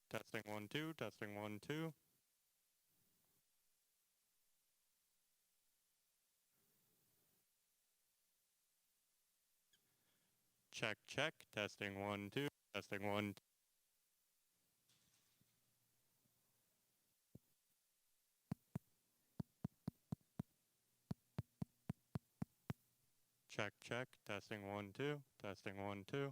Testing 1 2, testing 1 2. Check check, testing 1 2, testing 1 2. Check check, testing 1 2, testing 1 2.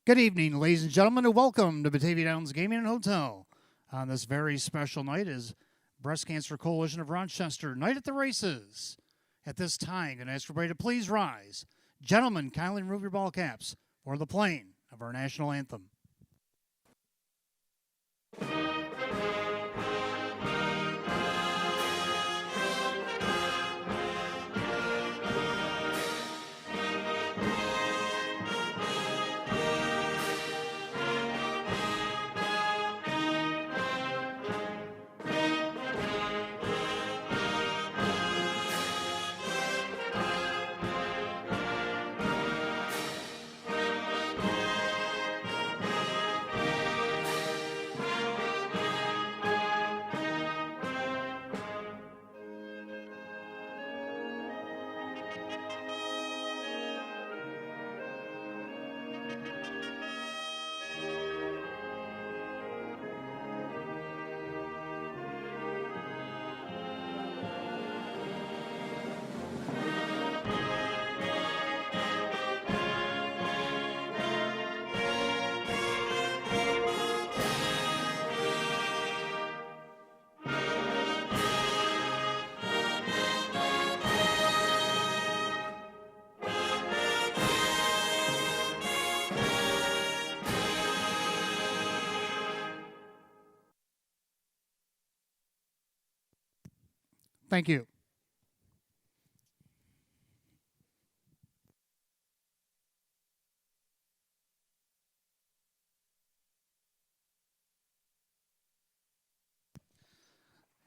Good evening, ladies and gentlemen, and welcome to Batavia Downs Gaming and Hotel. On this very special night is Breast Cancer Coalition of Rochester Night at the Races. At this time, I'm going to ask everybody to please rise. Gentlemen, kindly remove your ball caps for the playing of our national anthem. Thank you.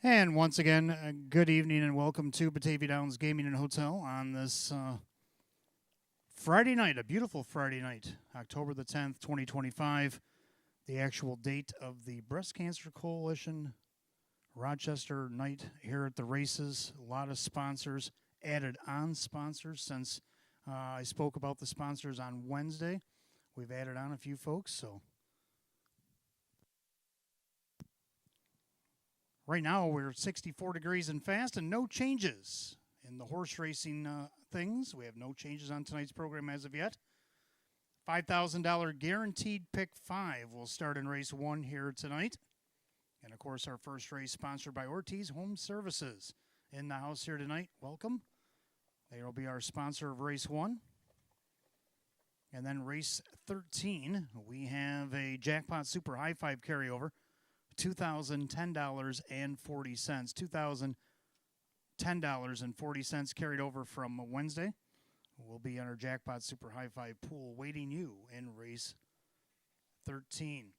And once again, good evening and welcome to Batavia Downs Gaming and Hotel on this Friday night, a beautiful Friday night, October the 10th, 2025. The actual date of the Breast Cancer Coalition Rochester night here at the races. A lot of sponsors, added on sponsors since I spoke about the sponsors on Wednesday. We've added on a few folks, so right now we're 64 degrees and fast and no changes in the horse racing things. We have no changes on tonight's program as of yet. $5,000 guaranteed pick 5 will start in race 1 here tonight. And, of course, our first race sponsored by Ortiz Home Services. In the house here tonight, welcome. They will be our sponsor of race 1. And then race 13, we have a Jackpot Super High Five carryover, $2,010.40. $2,010.40 carried over from Wednesday. We'll be on our Jackpot Super High Five pool waiting you in race 13.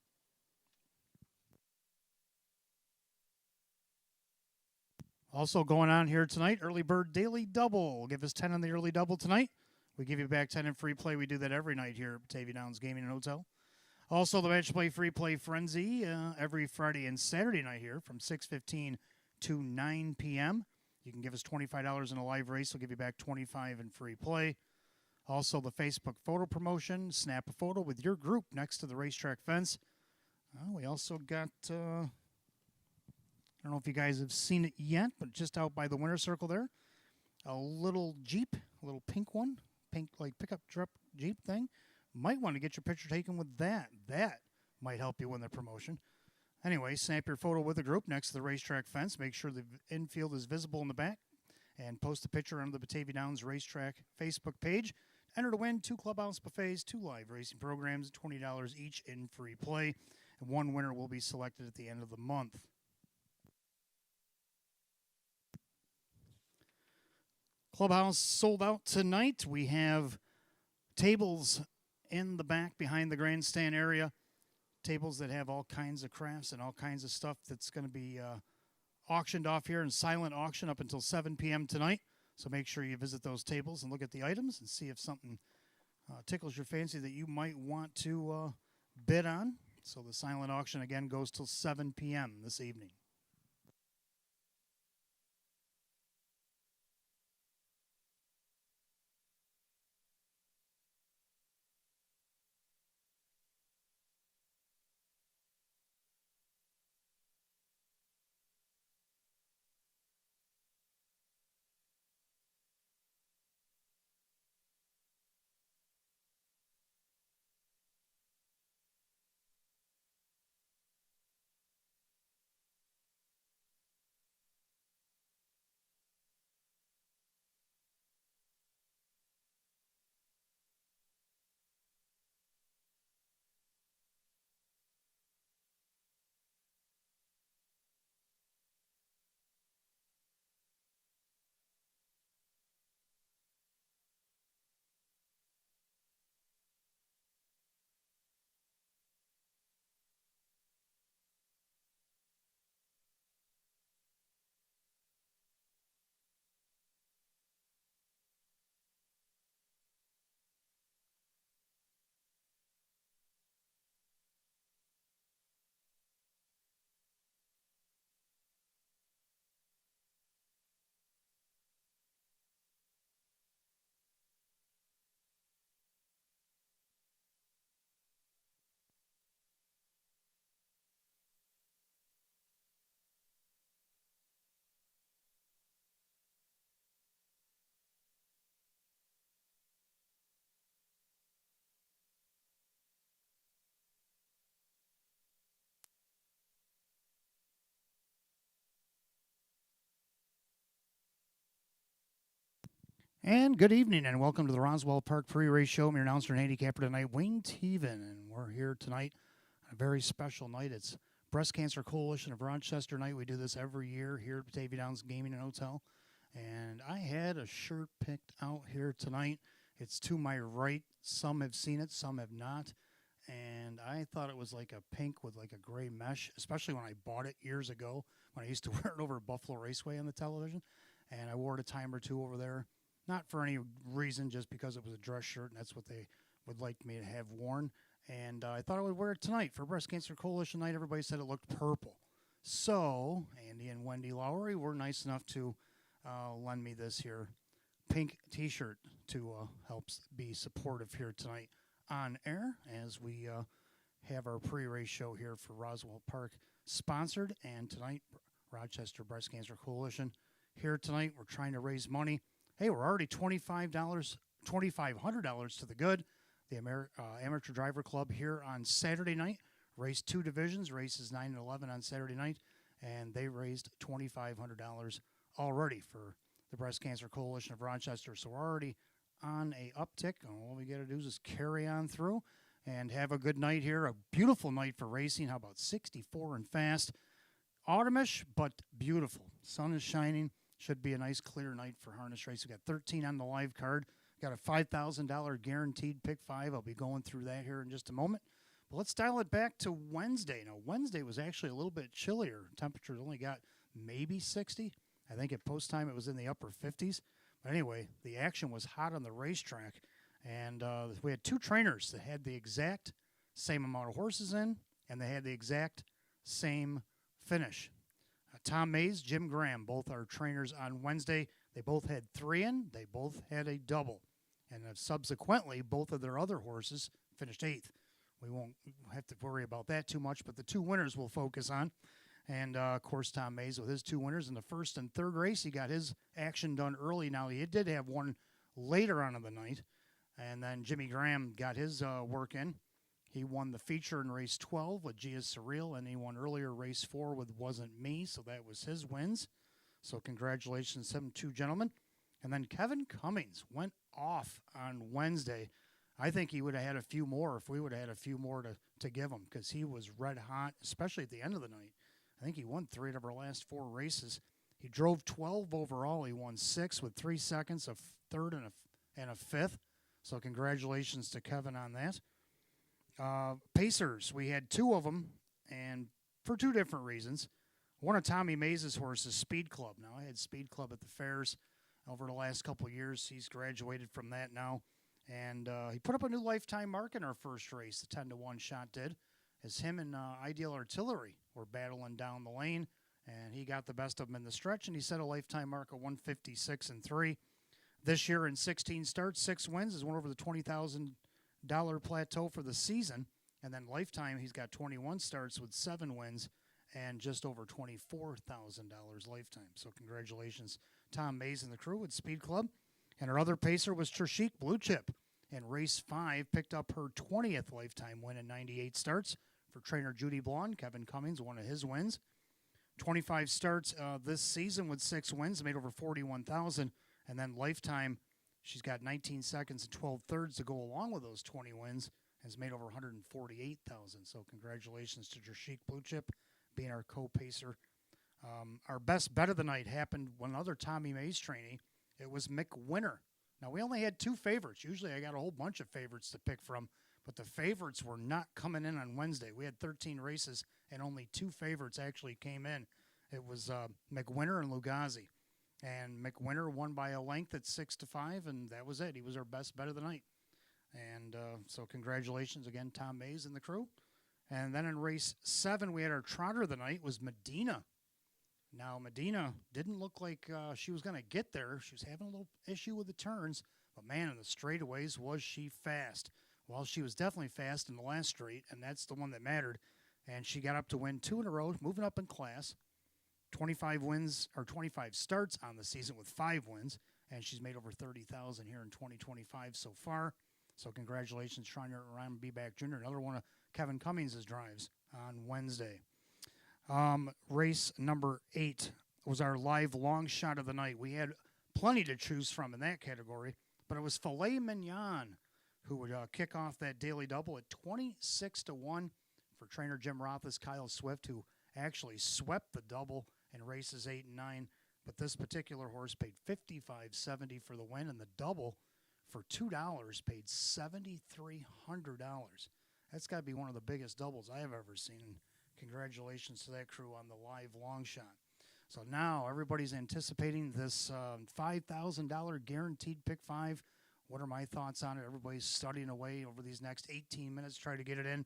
Also going on here tonight, Early Bird Daily Double. Give us 10 on the early double tonight. We give you back 10 in free play. We do that every night here at Batavia Downs Gaming and Hotel. Also, the Match Play Free Play Frenzy every Friday and Saturday night here from 6:15 to 9 p.m. You can give us $25 in a live race. We'll give you back $25 in free play. Also, the Facebook photo promotion. Snap a photo with your group next to the racetrack fence. We also got... I don't know if you guys have seen it yet, but just out by the winter circle there, a little Jeep, a little pink one, pink like pickup truck Jeep thing. Might want to get your picture taken with that. That might help you win the promotion. Anyway, snap your photo with the group next to the racetrack fence. Make sure the infield is visible in the back, and post the picture on the Batavia Downs Racetrack Facebook page. Enter to win 2 clubhouse buffets, 2 live racing programs, $20 each in free play. And one winner will be selected at the end of the month. Clubhouse sold out tonight. We have tables in the back behind the grandstand area, tables that have all kinds of crafts and all kinds of stuff that's going to be auctioned off here in silent auction up until 7 p.m. tonight. So make sure you visit those tables and look at the items and see if something tickles your fancy that you might want to bid on. So the silent auction, again, goes till 7 p.m. this evening. And good evening, and welcome to the Roswell Park Pre-Race Show. I'm your announcer and handicapper tonight, Wayne Teven, and we're here tonight on a very special night. It's Breast Cancer Coalition of Rochester night. We do this every year here at Batavia Downs Gaming and Hotel. And I had a shirt picked out here tonight. It's to my right. Some have seen it, some have not. And I thought it was like a pink with like a gray mesh, especially when I bought it years ago when I used to wear it over at Buffalo Raceway on the television. And I wore it a time or two over there. Not for any reason, just because it was a dress shirt, and that's what they would like me to have worn. And I thought I would wear it tonight for Breast Cancer Coalition night. Everybody said it looked purple. So Andy and Wendy Lowry were nice enough to lend me this here pink T-shirt to help be supportive here tonight on air as we have our pre-race show here for Roswell Park sponsored. And tonight, Rochester Breast Cancer Coalition here tonight. We're trying to raise money. Hey, we're already $2,500 to the good. The Amateur Driver Club here on Saturday night raced two divisions, races 9 and 11 on Saturday night, and they raised $2,500 already for the Breast Cancer Coalition of Rochester. So we're already on a uptick. All we got to do is just carry on through and have a good night here. A beautiful night for racing. How about 64 and fast? Autumnish, but beautiful. Sun is shining. Should be a nice clear night for harness race. We got 13 on the live card. Got a $5,000 guaranteed pick 5. I'll be going through that here in just a moment. But let's dial it back to Wednesday. Now, Wednesday was actually a little bit chillier. Temperatures only got maybe 60. I think at post time it was in the upper 50s. But anyway, the action was hot on the racetrack. And we had two trainers that had the exact same amount of horses in, and they had the exact same finish. Tom Mays, Jim Graham, both are trainers on Wednesday. They both had 3 in. They both had a double. And subsequently, both of their other horses finished 8th. We won't have to worry about that too much, but the two winners we'll focus on. And, of course, Tom Mays with his two winners in the first and third race. He got his action done early. Now, he did have one later on in the night. And then Jimmy Graham got his work in. He won the feature in race 12 with Gia Surreal, and he won earlier race 4 with Wasn't Me, so that was his wins. So congratulations to them two gentlemen. And then Kevin Cummings went off on Wednesday. I think he would have had a few more if we would have had a few more to give him, because he was red hot, especially at the end of the night. I think he won 3 out of our last 4 races. He drove 12 overall. He won 6 with 3 seconds, a third and a fifth. So congratulations to Kevin on that. Pacers, we had 2 of them, and for 2 different reasons. One of Tommy Mays' horses, Speed Club. Now, I had Speed Club at the fairs over the last couple of years. He's graduated from that now, and he put up a new lifetime mark in our first race, the 10-1 shot did, as him and Ideal Artillery were battling down the lane, and he got the best of them in the stretch, and he set a lifetime mark of 156 and 3. This year in 16 starts, 6 wins, has won over the $20,000 plateau for the season, and then lifetime he's got 21 starts with 7 wins and just over $24,000 lifetime. So congratulations, Tom Mays and the crew with Speed Club. And our other pacer was Trishik Blue Chip. In race 5, picked up her 20th lifetime win in 98 starts for trainer Judy Blonde. Kevin Cummings, one of his wins. 25 starts this season with 6 wins, made over $41,000, and then lifetime. She's got 19 seconds and 12 thirds to go along with those 20 wins, has made over $148,000. So congratulations to Trishik Blue Chip being our co-pacer. Our best bet of the night happened when another Tommy Mays trainee. It was Mick Winner. Now, we only had 2 favorites. Usually I got a whole bunch of favorites to pick from, but the favorites were not coming in on Wednesday. We had 13 races, and only 2 favorites actually came in. It was McWinter and Lugazi. And McWinter won by a length at 6-5, and that was it. He was our best bet of the night. And so congratulations again, Tom Mays and the crew. And then in race 7, we had our trotter of the night was Medina. Now, Medina didn't look like she was going to get there. She was having a little issue with the turns. But, man, in the straightaways, was she fast. Well, she was definitely fast in the last straight, and that's the one that mattered. And she got up to win 2 in a row, moving up in class. 25 wins, or 25 starts on the season with 5 wins. And she's made over $30,000 here in 2025 so far. So congratulations, Shriner Ryan B-Back Jr., another one of Kevin Cummings' drives on Wednesday. Race number 8 was our live long shot of the night. We had plenty to choose from in that category. But it was Filet Mignon who would kick off that daily double at 26-1 for trainer Jim Roth's Kyle Swift, who actually swept the double in races 8 and 9. But this particular horse paid $55.70 for the win, and the double for $2 paid $7,300. That's got to be one of the biggest doubles I have ever seen. And congratulations to that crew on the live long shot. So now everybody's anticipating this $5,000 guaranteed pick 5. What are my thoughts on it? Everybody's studying away over these next 18 minutes, try to get it in.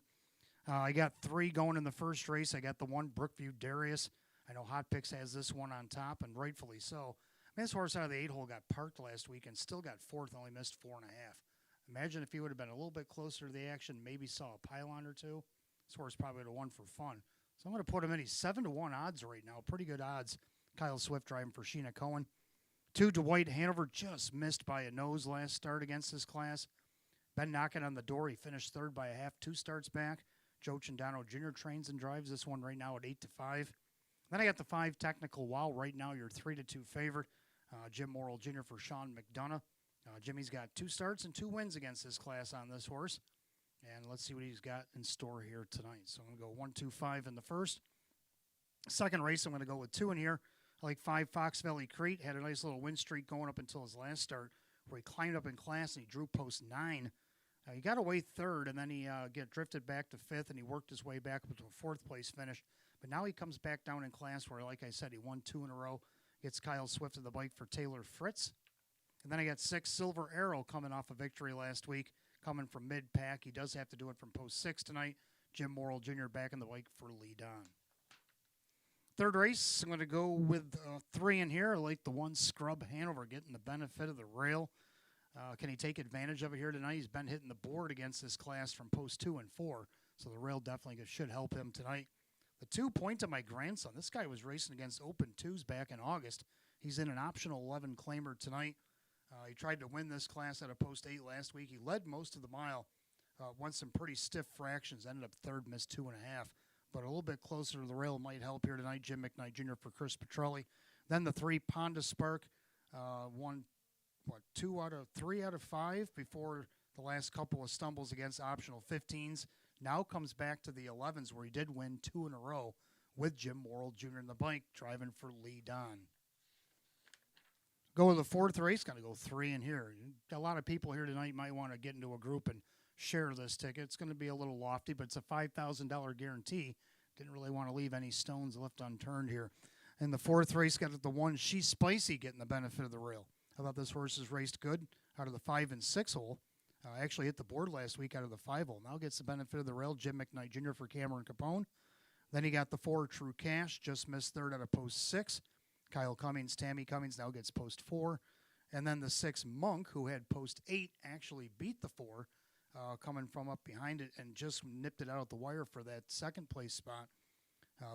I got 3 going in the first race. I got the one, Brookview Darius. I know Hot Picks has this one on top, and rightfully so. I mean, this horse out of the 8-hole got parked last week and still got 4th, only missed 4.5. Imagine if he would have been a little bit closer to the action, maybe saw a pylon or two. This horse probably would have won for fun. So I'm going to put him in. He's 7-1 odds right now. Pretty good odds. Kyle Swift driving for Sheena Cohen. 2, Dwight Hanover, just missed by a nose last start against this class. Been knocking on the door. He finished 3rd by a half, 2 starts back. Joe Chandano Jr. trains and drives this one right now at 8-5. Then I got the 5, Technical Wow. Right now, your 3-2 favorite. Jim Morrill Jr. for Sean McDonough. Jimmy's got 2 starts and 2 wins against this class on this horse. And let's see what he's got in store here tonight. So I'm going to go 1, 2, 5 in the first. Second race, I'm going to go with 2 in here. I like 5, Fox Valley Crete. Had a nice little win streak going up until his last start, where he climbed up in class and he drew post 9. He got away 3rd, and then he get drifted back to 5th, and he worked his way back up to a 4th place finish. But now he comes back down in class where, like I said, he won 2 in a row. Gets Kyle Swift to the bike for Taylor Fritz. And then I got 6, Silver Arrow, coming off a victory last week, coming from mid-pack. He does have to do it from post 6 tonight. Jim Morrill Jr. back in the bike for Lee Don. Third race, I'm going to go with 3 in here. I like the 1, Scrub Hanover, getting the benefit of the rail. Can he take advantage of it here tonight? He's been hitting the board against this class from post 2 and 4, so the rail definitely should help him tonight. The 2, Point to My Grandson. This guy was racing against Open 2s back in August. He's in an optional 11 claimer tonight. He tried to win this class at a post 8 last week. He led most of the mile, won some pretty stiff fractions, ended up 3rd, missed 2.5. But a little bit closer to the rail might help here tonight. Jim McKnight Jr. for Chris Petrelli. Then the 3, Ponda Spark, won 3 out of 5 before the last couple of stumbles against optional 15s. Now comes back to the 11s where he did win 2 in a row with Jim Morrill Jr. in the bike, driving for Lee Don. Go with the 4th race. Going to go 3 in here. A lot of people here tonight might want to get into a group and share this ticket. It's going to be a little lofty, but it's a $5,000 guarantee. Didn't really want to leave any stones left unturned here. In the 4th race, got the 1, She's Spicy, getting the benefit of the rail. I thought this horse has raced good out of the 5 and 6 hole. Actually hit the board last week out of the 5 hole. Now gets the benefit of the rail. Jim McKnight Jr. for Cameron Capone. Then he got the 4, True Cash, just missed 3rd out of post 6. Kyle Cummings, Tammy Cummings now gets post 4. And then the 6, Monk, who had post 8, actually beat the 4, coming from up behind it and just nipped it out at the wire for that 2nd place spot.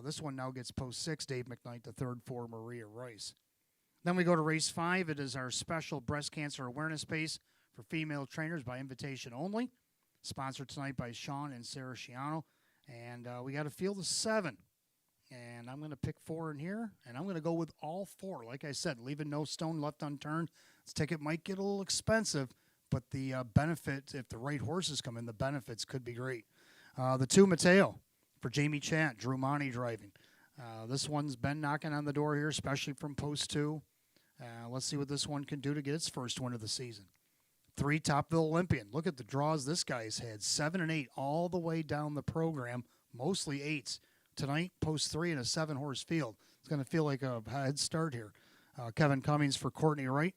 This one now gets post 6, Dave McKnight, the 3rd for Maria Rice. Then we go to race 5. It is our special breast cancer awareness pace for female trainers by invitation only. Sponsored tonight by Sean and Sarah Sciano. And we got a field of 7. And I'm going to pick 4 in here. And I'm going to go with all 4. Like I said, leaving no stone left unturned. This ticket might get a little expensive, but the benefit, if the right horses come in, the benefits could be great. The 2, Mateo for Jamie Chatt, Drew Monty driving. This one's been knocking on the door here, especially from post 2. Let's see what this one can do to get its first win of the season. 3, Topville Olympian. Look at the draws this guy's had. 7 and 8 all the way down the program, mostly 8s. Tonight, post 3 in a 7-horse field. It's going to feel like a head start here. Kevin Cummings for Courtney Wright.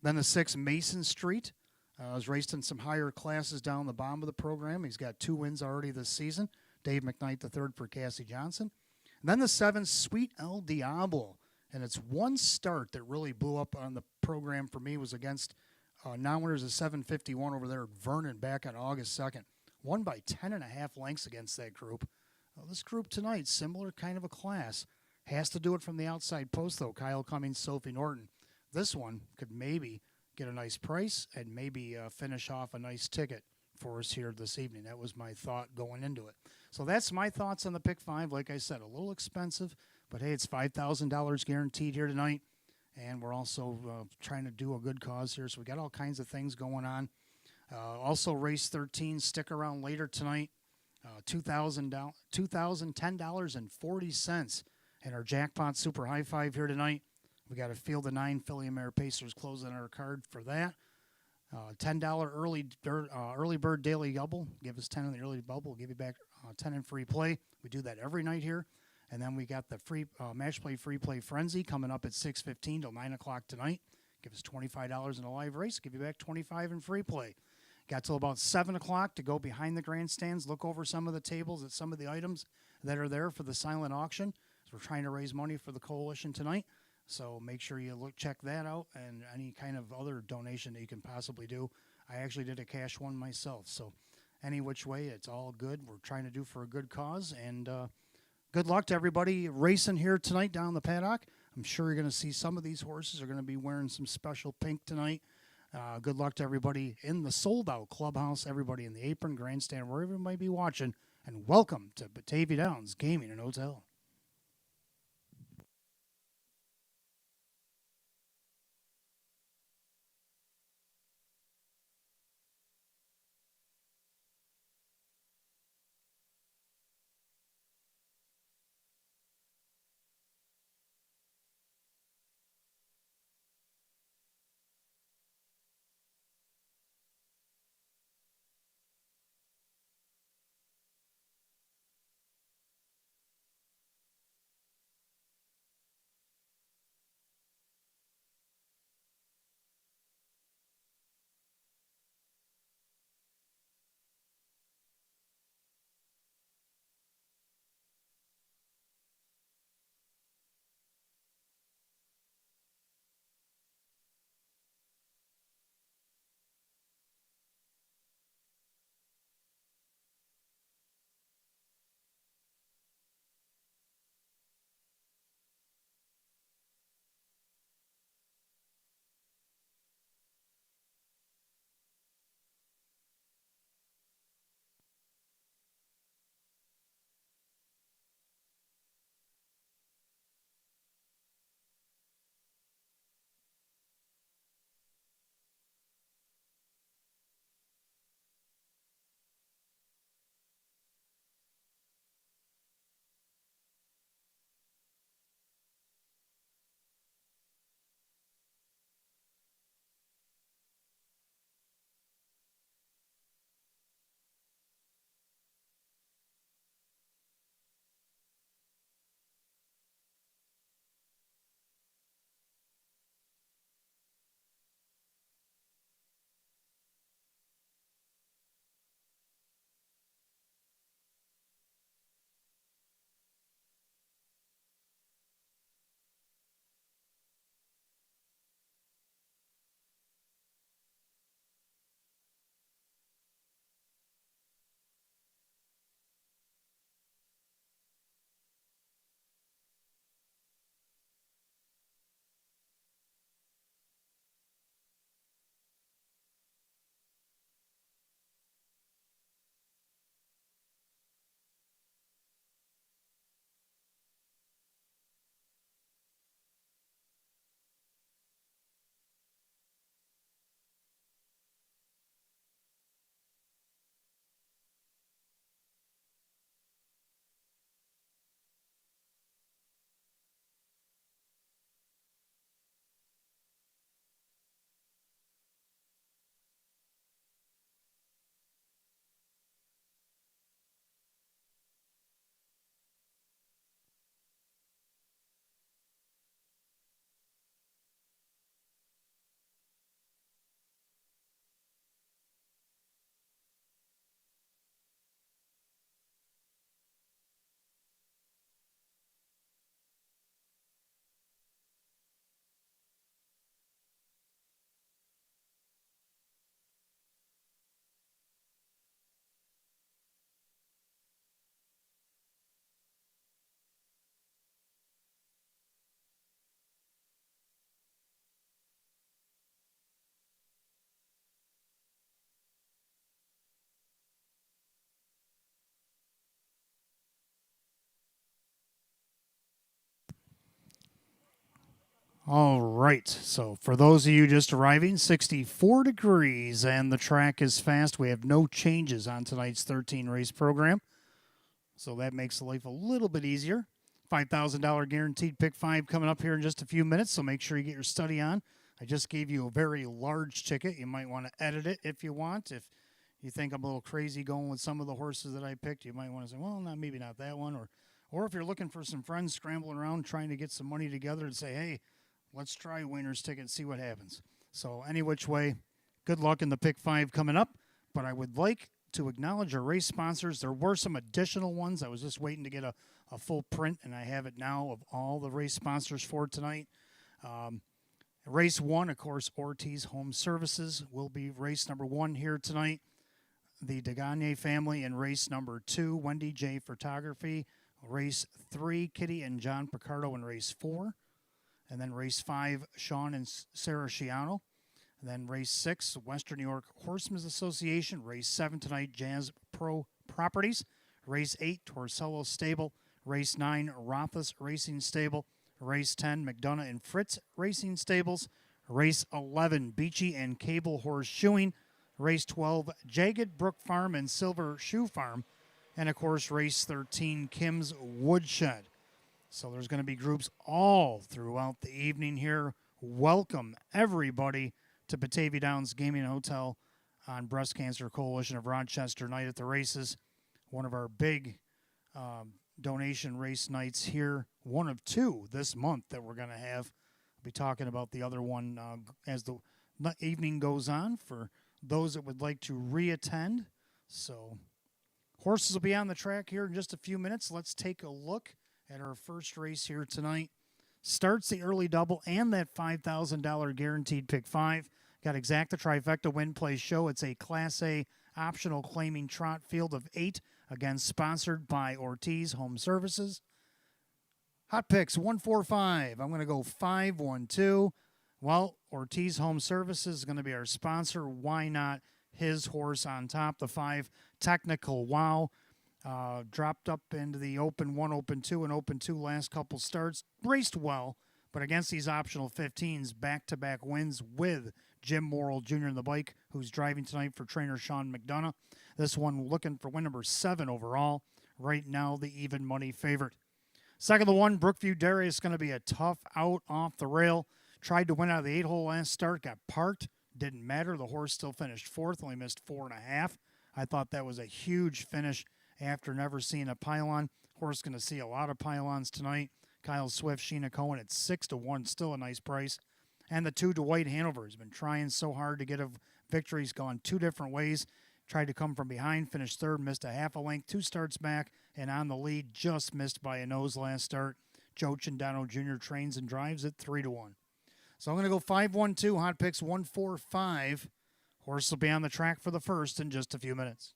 Then the 6, Mason Street. Has raced in some higher classes down the bottom of the program. He's got 2 wins already this season. Dave McKnight, the 3rd for Cassie Johnson. And then the 7, Sweet El Diablo. And it's one start that really blew up on the program for me was against non-winners of 751 over there at Vernon back on August 2nd. Won by 10.5 lengths against that group. This group tonight, similar kind of a class. Has to do it from the outside post, though. Kyle Cummings, Sophie Norton. This one could maybe get a nice price and maybe finish off a nice ticket for us here this evening. That was my thought going into it. So that's my thoughts on the pick 5. Like I said, a little expensive, but hey, it's $5,000 guaranteed here tonight. and we're also trying to do a good cause here. So we got all kinds of things going on. Also, race 13. Stick around later tonight. $2,010.40 in our jackpot super high five here tonight. We got a field of 9 Philly Mare Pacers closing our card for that. $10 early bird daily double. Give us 10 in the early bubble. We'll give you back 10 in free play. We do that every night here. And then we got the free match play free play frenzy coming up at 6:15 till 9 o'clock tonight. Give us $25 in a live race. Give you back 25 in free play. Got till about 7 o'clock to go behind the grandstands, look over some of the tables at some of the items that are there for the silent auction. So we're trying to raise money for the coalition tonight. So make sure you check that out, and any kind of other donation that you can possibly do. I actually did a cash one myself. So any which way, it's all good. We're trying to do for a good cause, and good luck to everybody racing here tonight down the paddock. I'm sure you're going to see some of these horses are going to be wearing some special pink tonight. Good luck to everybody in the sold-out clubhouse, everybody in the apron, grandstand, wherever you might be watching, and welcome to Batavia Downs Gaming and Hotel. All right. So, for those of you just arriving, 64 degrees and the track is fast. We have no changes on tonight's 13 race program. So, that makes life a little bit easier. $5,000 guaranteed pick five coming up here in just a few minutes. So, make sure you get your study on. I just gave you a very large ticket. You might want to edit it if you want. If you think I'm a little crazy going with some of the horses that I picked, you might want to say, well, maybe not that one. Or if you're looking for some friends scrambling around trying to get some money together and say, hey, let's try winner's ticket and see what happens. So, any which way, good luck in the pick five coming up. But I would like to acknowledge our race sponsors. There were some additional ones. I was just waiting to get a full print, and I have it now of all the race sponsors for tonight. Race one, of course, Ortiz Home Services will be race number one here tonight. The Degagne family in race number two, Wendy J Photography. Race three, Kitty and John Picardo in race four. And then race five, Sean and Sarah Sciano. And then race six, Western New York Horsemen's Association. Race seven tonight, Jazz Pro Properties. Race eight, Torcello Stable. Race nine, Rothus Racing Stable. Race 10, McDonough and Fritz Racing Stables. Race 11, Beachy and Cable Horse Shoeing. Race 12, Jagged Brook Farm and Silver Shoe Farm. And, of course, race 13, Kim's Woodshed. So there's going to be groups all throughout the evening here. Welcome, everybody, to Batavia Downs Gaming and Hotel on Breast Cancer Coalition of Rochester night at the races. One of our big donation race nights here. One of two this month that we're going to have. We'll be talking about the other one as the evening goes on for those that would like to reattend. So horses will be on the track here in just a few minutes. Let's take a look at our first race here tonight. Starts the early double and that $5,000 guaranteed pick five. Got Exacta Trifecta Win Play Show. It's a Class A optional claiming trot field of 8. Again, sponsored by Ortiz Home Services. Hot picks, 145. I'm going to go 5-1-2. Well, Ortiz Home Services is going to be our sponsor. Why not his horse on top? The 5, Technical Wow. Dropped up into the Open 1, Open 2, and Open 2 last couple starts. Raced well, but against these optional 15s, back-to-back wins with Jim Morrill Jr. in the bike, who's driving tonight for trainer Sean McDonough. This one looking for win number 7 overall. Right now, the even money favorite. Second, the 1, Brookview Dairy is going to be a tough out off the rail. Tried to win out of the 8-hole last start, got parked. Didn't matter. The horse still finished 4th, only missed 4.5. I thought that was a huge finish after never seeing a pylon. Horse going to see a lot of pylons tonight. Kyle Swift, Sheena Cohen at 6-1, still a nice price. And the 2, Dwight Hanover, has been trying so hard to get a victory. He's gone 2 different ways. Tried to come from behind, finished 3rd, missed a half a length, 2 starts back, and on the lead, just missed by a nose last start. Joe Chindano Jr. trains and drives at 3-1. So I'm going to go 5-1-2, hot picks 1-4-5. Horse will be on the track for the first in just a few minutes.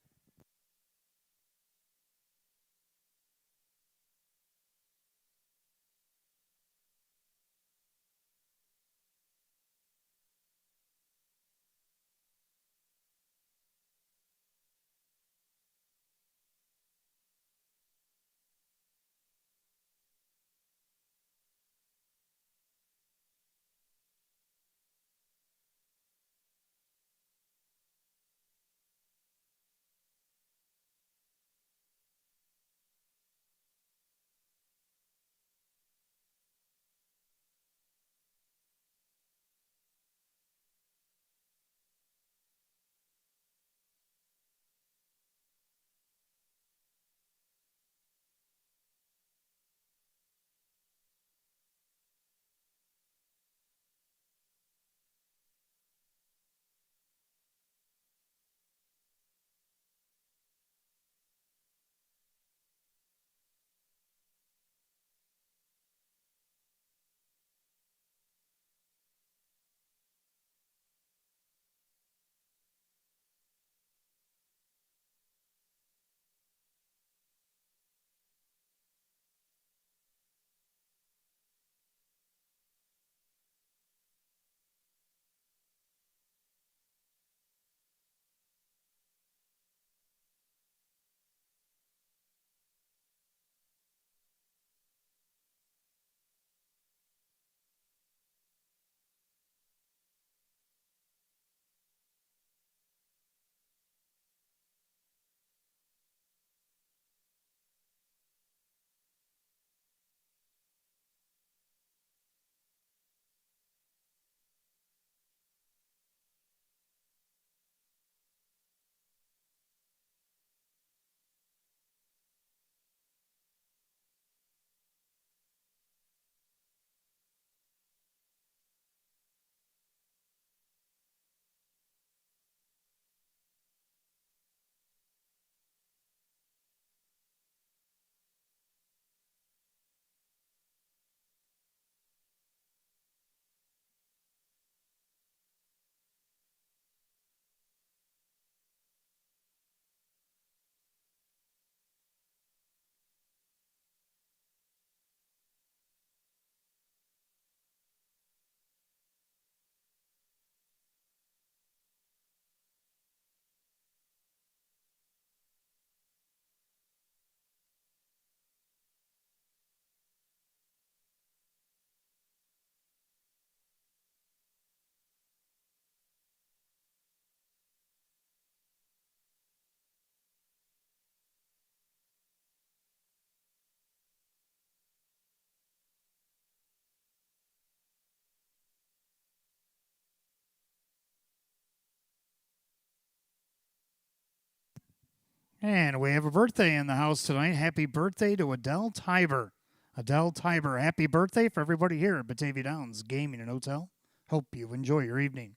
And we have a birthday in the house tonight. Happy birthday to Adele Tiber. Adele Tiber, happy birthday for everybody here at Batavia Downs Gaming and Hotel. Hope you enjoy your evening.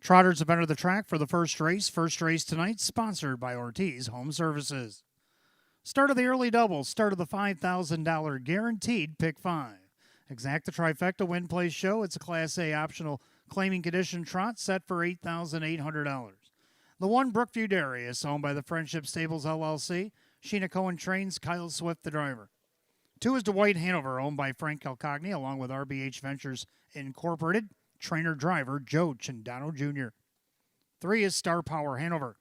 Trotters have entered the track for the first race. First race tonight, sponsored by Ortiz Home Services. Start of the early double. Start of the $5,000 guaranteed pick 5. Exact the trifecta win place show. It's a Class A optional claiming condition trot set for $8,800. The 1 Brookview Darius, owned by the Friendship Stables LLC. Sheena Cohen trains, Kyle Swift the driver. 2 is Dwight Hanover, owned by Frank Calcagni, along with RBH Ventures Incorporated. Trainer-driver Joe Chindano Jr. 3 is Star Power Hanover,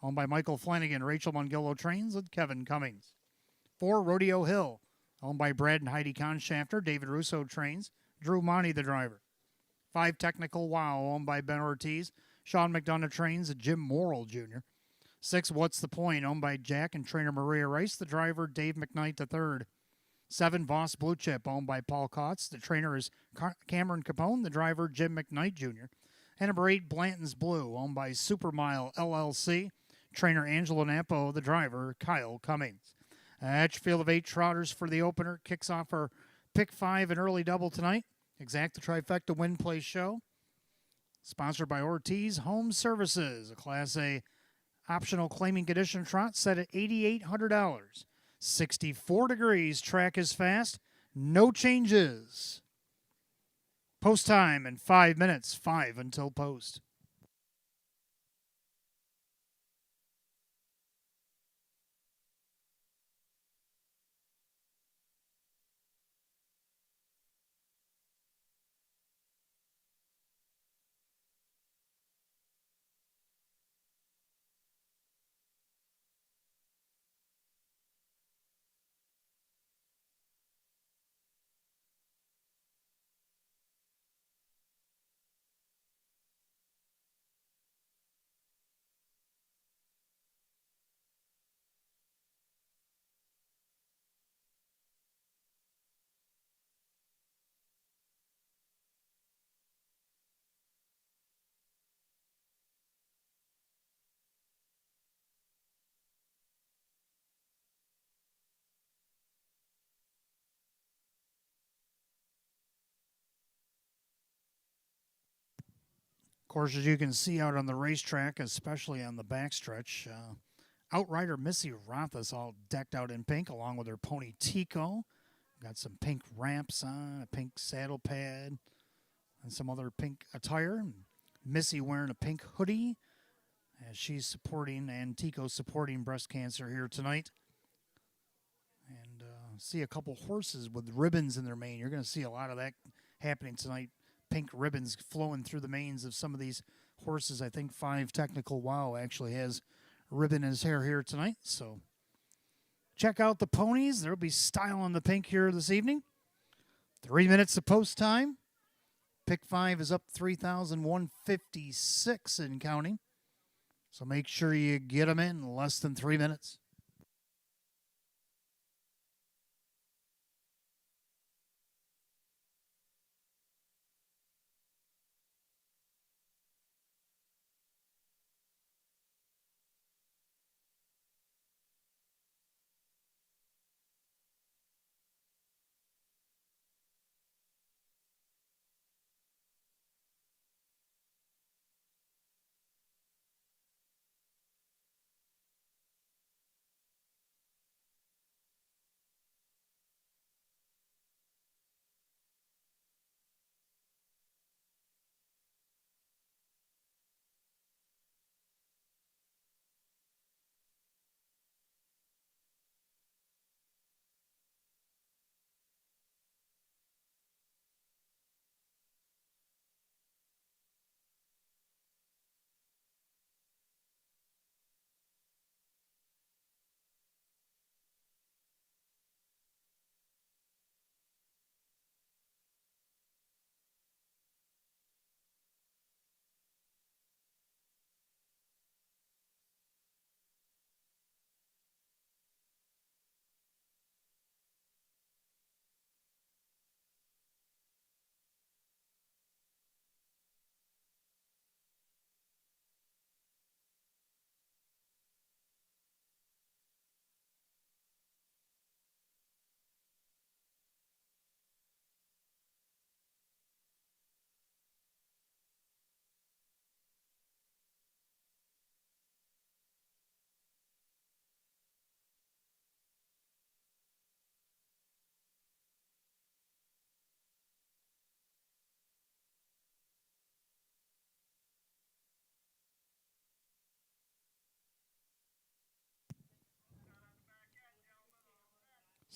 owned by Michael Flanagan. Rachel Mungillo trains with Kevin Cummings. 4, Rodeo Hill, owned by Brad and Heidi Conshafter. David Russo trains. Drew Monty the driver. 5, Technical Wow, owned by Ben Ortiz. Sean McDonough trains. Jim Morrill Jr. 6, What's the Point, owned by Jack and trainer Maria Rice. The driver Dave McKnight III. 7, Voss Blue Chip, owned by Paul Kotz. The trainer is Cameron Capone. The driver, Jim McKnight Jr. And number 8, Blanton's Blue, owned by Supermile LLC. Trainer Angelo Nampo. The driver, Kyle Cummings. At field of 8 trotters for the opener. Kicks off our pick 5 and early double tonight. Exact the trifecta win play show. Sponsored by Ortiz Home Services. A Class A optional claiming condition trot set at $8,800. 64 degrees. Track is fast. No changes. Post time in 5 minutes. 5 until post. Of course, as you can see out on the racetrack, especially on the backstretch, Outrider Missy Rothas all decked out in pink, along with her pony Tico. Got some pink ramps on, a pink saddle pad, and some other pink attire. Missy wearing a pink hoodie as she's supporting, and Tico supporting breast cancer here tonight. And see a couple horses with ribbons in their mane. You're going to see a lot of that happening tonight. Pink ribbons flowing through the manes of some of these horses. I think 5 Technical Wow actually has ribbon in his hair here tonight. So check out the ponies. There'll be style on the pink here this evening. 3 minutes of post time. Pick 5 is up 3,156 and counting. So make sure you get them in less than 3 minutes.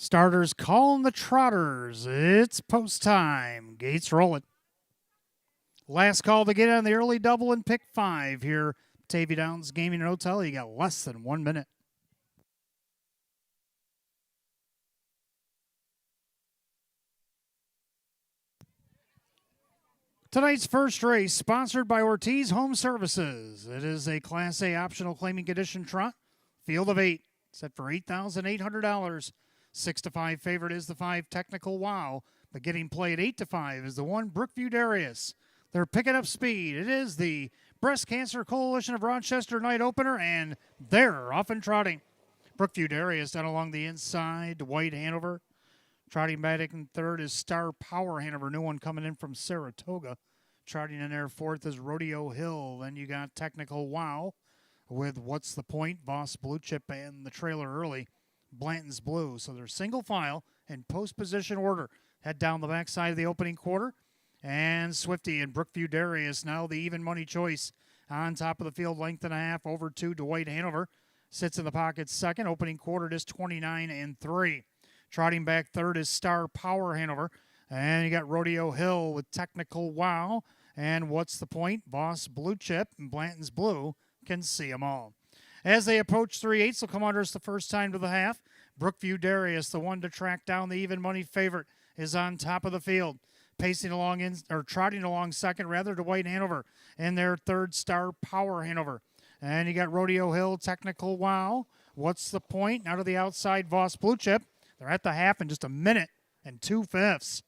Starters calling the trotters. It's post time. Gates rolling. Last call to get on the early double and pick 5 here. Batavia Downs Gaming and Hotel. You got less than 1 minute. Tonight's first race, sponsored by Ortiz Home Services. It is a Class A optional claiming condition trot. Field of 8, set for $8,800. 6-5 favorite is the 5 Technical Wow, but getting played 8-5 is the 1 Brookview Darius. They're picking up speed. It is the Breast Cancer Coalition of Rochester night opener, and they're off and trotting. Brookview Darius down along the inside, Dwight Hanover. Trotting back in third is Star Power Hanover, new one coming in from Saratoga. Trotting in there fourth is Rodeo Hill. Then you got Technical Wow with What's the Point, Voss Blue Chip, and the trailer early, Blanton's Blue. So they're single file and post position order. Head down the backside of the opening quarter. And Swifty and Brookview Darius now the even money choice on top of the field, length and a half over to Dwight Hanover. Sits in the pocket second. Opening quarter is 29-3. Trotting back third is Star Power Hanover. And you got Rodeo Hill with Technical Wow. And What's the Point? Voss Blue Chip and Blanton's Blue can see them all. As they approach 3/8, they'll come under us the first time to the half. Brookview Darius, the one to track down the even money favorite, is on top of the field. Pacing along trotting along second, rather, Dwight Hanover. And their third, Star Power Hanover. And you got Rodeo Hill, Technical Wow. What's the Point? Now to the outside, Voss Blue Chip. They're at the half in just a minute and 2/5.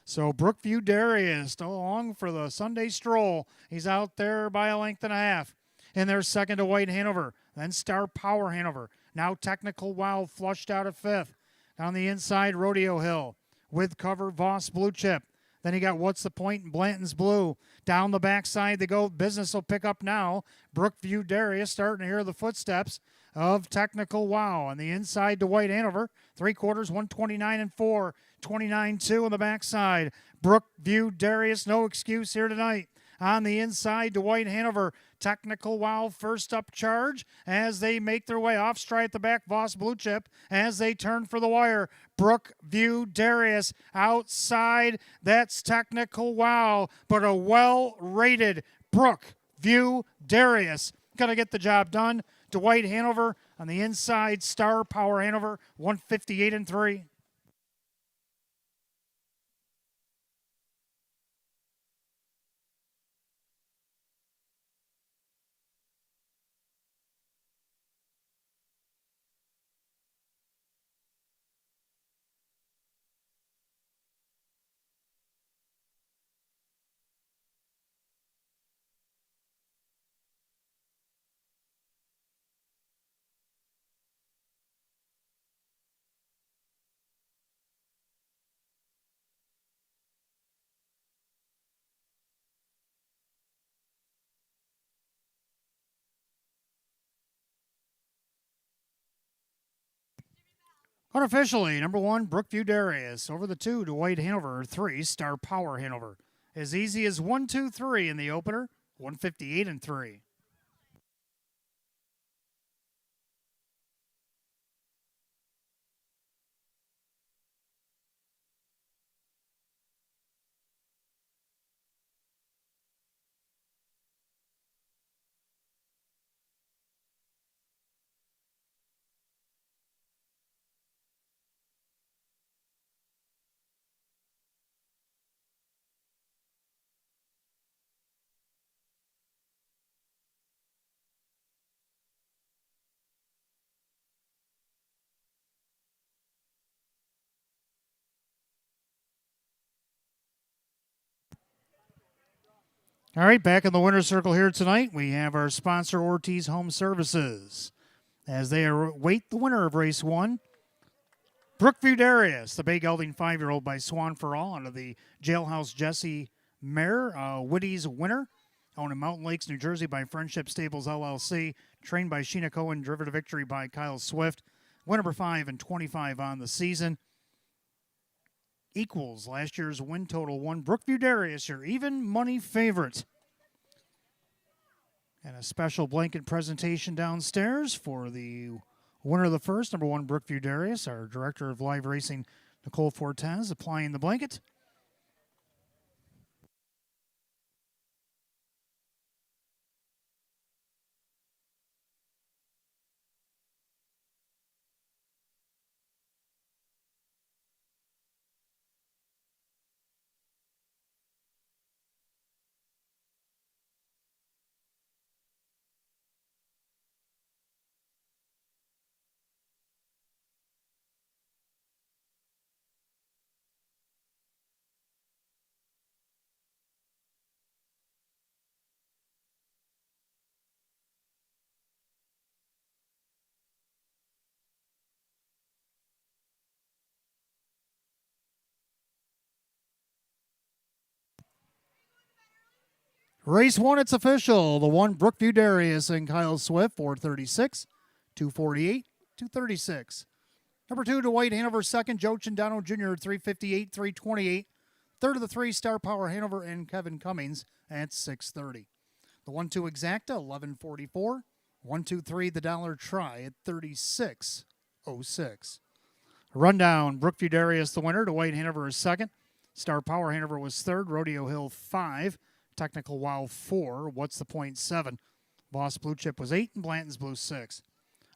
So Brookview Darius along for the Sunday stroll. He's out there by a length and a half. In their second, Dwight Hanover. Then Star Power Hanover. Now Technical Wow flushed out of fifth. On the inside, Rodeo Hill. With cover, Voss Blue Chip. Then you got What's the Point and Blanton's Blue. Down the backside they go. Business will pick up now. Brookview Darius starting to hear the footsteps of Technical Wow. On the inside, Dwight Hanover. 3/4, 129-4. 29-2 on the backside. Brookview Darius, no excuse here tonight. On the inside, Dwight Hanover. Technical Wow first up charge as they make their way off stride at the back. Voss Blue Chip as they turn for the wire. Brookview Darius outside. That's Technical Wow, but a well-rated Brookview Darius going to get the job done. Dwight Hanover on the inside. Star Power Hanover, 158-3. Unofficially, number 1, Brookview Darius. Over the 2, Dwight Hanover. 3, Star Power Hanover. As easy as 1, 2, 3 in the opener, 158-3. All right, back in the winner's circle here tonight, we have our sponsor, Ortiz Home Services. As they await the winner of race 1, Brookview Darius, the bay gelding 5-year-old by Swan for All, under the Jailhouse Jesse mare, Woody's winner, owned in Mountain Lakes, New Jersey by Friendship Stables LLC, trained by Sheena Cohen, driven to victory by Kyle Swift. Win number 5 and 25 on the season. Equals last year's win total 1. Brookview Darius, your even money favorite. And a special blanket presentation downstairs for the Winner of the first, number 1, Brookview Darius. Our director of live racing, Nicole Fortes, applying the blanket. Race 1, it's official. The 1, Brookview Darius and Kyle Swift, 436, 248, 236. Number 2, Dwight Hanover. Second, Joe Chindano Jr., 358, 328. Third of the 3, Star Power Hanover and Kevin Cummings at 630. The 1-2 Exacta, 1144. 1-2-3, the Dollar Try at 3606. Rundown, Brookview Darius the winner. Dwight Hanover is second. Star Power Hanover was third. Rodeo Hill 5. Technical Wow 4. What's the point 7. Boss Blue Chip was 8 and Blanton's Blue 6.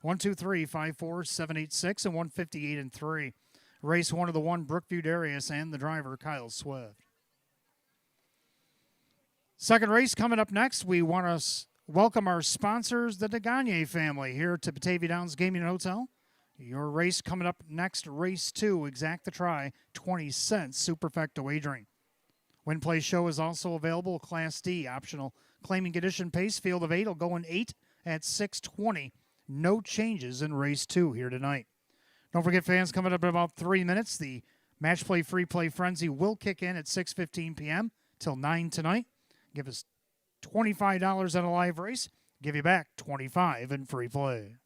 1, 2, 3, 5, 4, 7, 8, 6, and 158 and 3. Race 1 of the 1, Brookview Darius and the driver, Kyle Swift. Second race coming up next. We want to welcome our sponsors, the DeGagne family, here to Batavia Downs Gaming and Hotel. Your race coming up next, race 2, Exact the Try, 20 cents, Superfecta wagering. Win Play Show is also available, Class D, optional claiming condition pace, field of 8 will go in 8 at 620. No changes in race 2 here tonight. Don't forget, fans, coming up in about 3 minutes, the Match Play Free Play Frenzy will kick in at 6:15 p.m. till 9 tonight. Give us $25 on a live race. Give you back $25 in free play.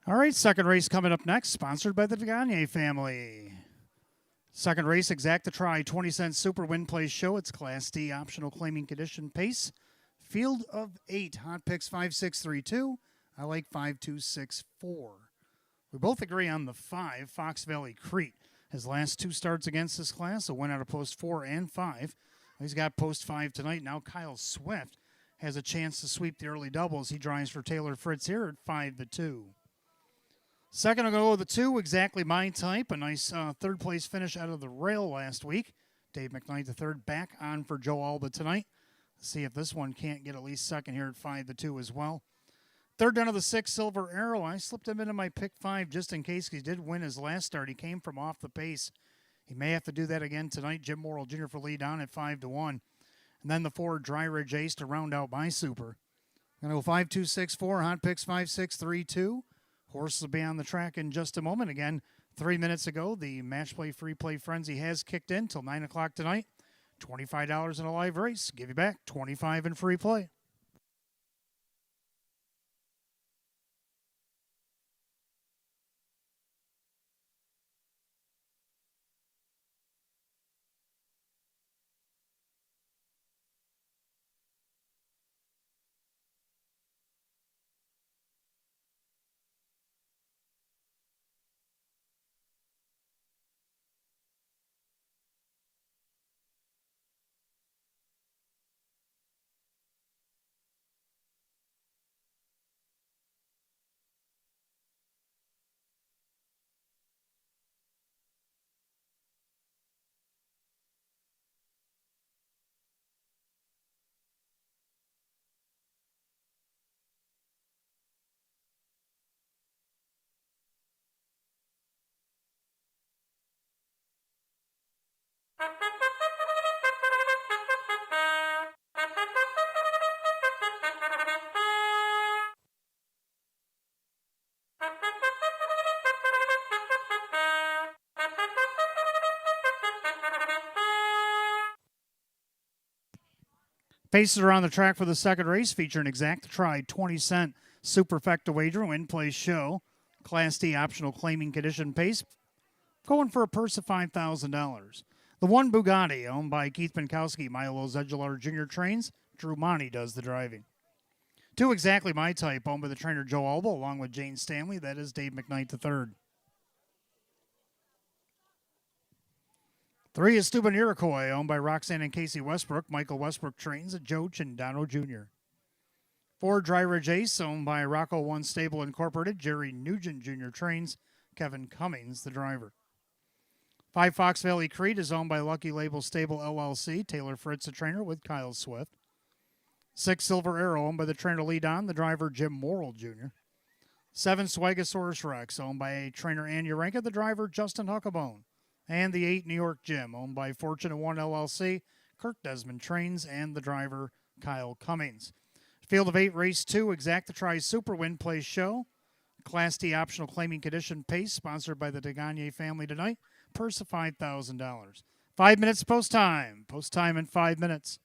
All right, second race coming up next, sponsored by the Gagne family. Second race, Exacta Try, 20-cent Super Win Play Show. It's Class D, optional claiming condition pace. Field of 8, hot picks 5-6-3-2. I like 5-2-6-4. We both agree on the 5, Fox Valley Crete. His last 2 starts against this class, a win out of post 4 and 5. He's got post 5 tonight. Now Kyle Swift has a chance to sweep the early doubles. He drives for Taylor Fritz here at 5-2. Second, I'll go with the 2, exactly my type. A nice third place finish out of the rail last week. Dave McKnight, the third, back on for Joe Alba tonight. Let's see if this one can't get at least second here at 5-2 as well. Third down of the 6, Silver Arrow. I slipped him into my pick 5 just in case he did win his last start. He came from off the pace. He may have to do that again tonight. Jim Morrill Jr. for lead on at 5-1. And then the 4, Dry Ridge Ace to round out my super. I'm going to go 5-2-6-4, hot picks 5-6-3-2. Horse will be on the track in just a moment. Again, 3 minutes ago, the Match Play Free Play Frenzy has kicked in till 9 o'clock tonight. $25 in a live race. Give you back $25 in free play. Paces are on the track for the second race, featuring Exacta Try, 20-cent Superfecta wager, win play show. Class D optional claiming condition pace, going for a purse of $5,000. The 1 Bugatti, owned by Keith Pinkowski, Milo Zedular Jr. trains. Drew Monty does the driving. 2, exactly my type, owned by the trainer Joe Alba, along with Jane Stanley. That is Dave McKnight III. 3 is Steuben Iroquois, owned by Roxanne and Casey Westbrook. Michael Westbrook trains at Joe Chindano Jr. 4, Dry Ridge Ace, owned by Rocco One Stable Incorporated. Jerry Nugent Jr. trains. Kevin Cummings, the driver. 5, Fox Valley Crete is owned by Lucky Label Stable LLC. Taylor Fritz, the trainer, with Kyle Swift. 6, Silver Arrow, owned by the trainer Lee Don, the driver Jim Morrill Jr. 7, Swagosaurus Rex, owned by trainer Ann Urenka, the driver Justin Huckabone. And the 8, New York Gym, owned by Fortune 1 LLC, Kirk Desmond trains, and the driver Kyle Cummings. Field of 8, race 2, Exacta Try Super Win Play Show. Class D optional claiming condition pace, sponsored by the DeGagne family tonight. Purse of $5,000. 5 minutes post time. Post time in 5 minutes.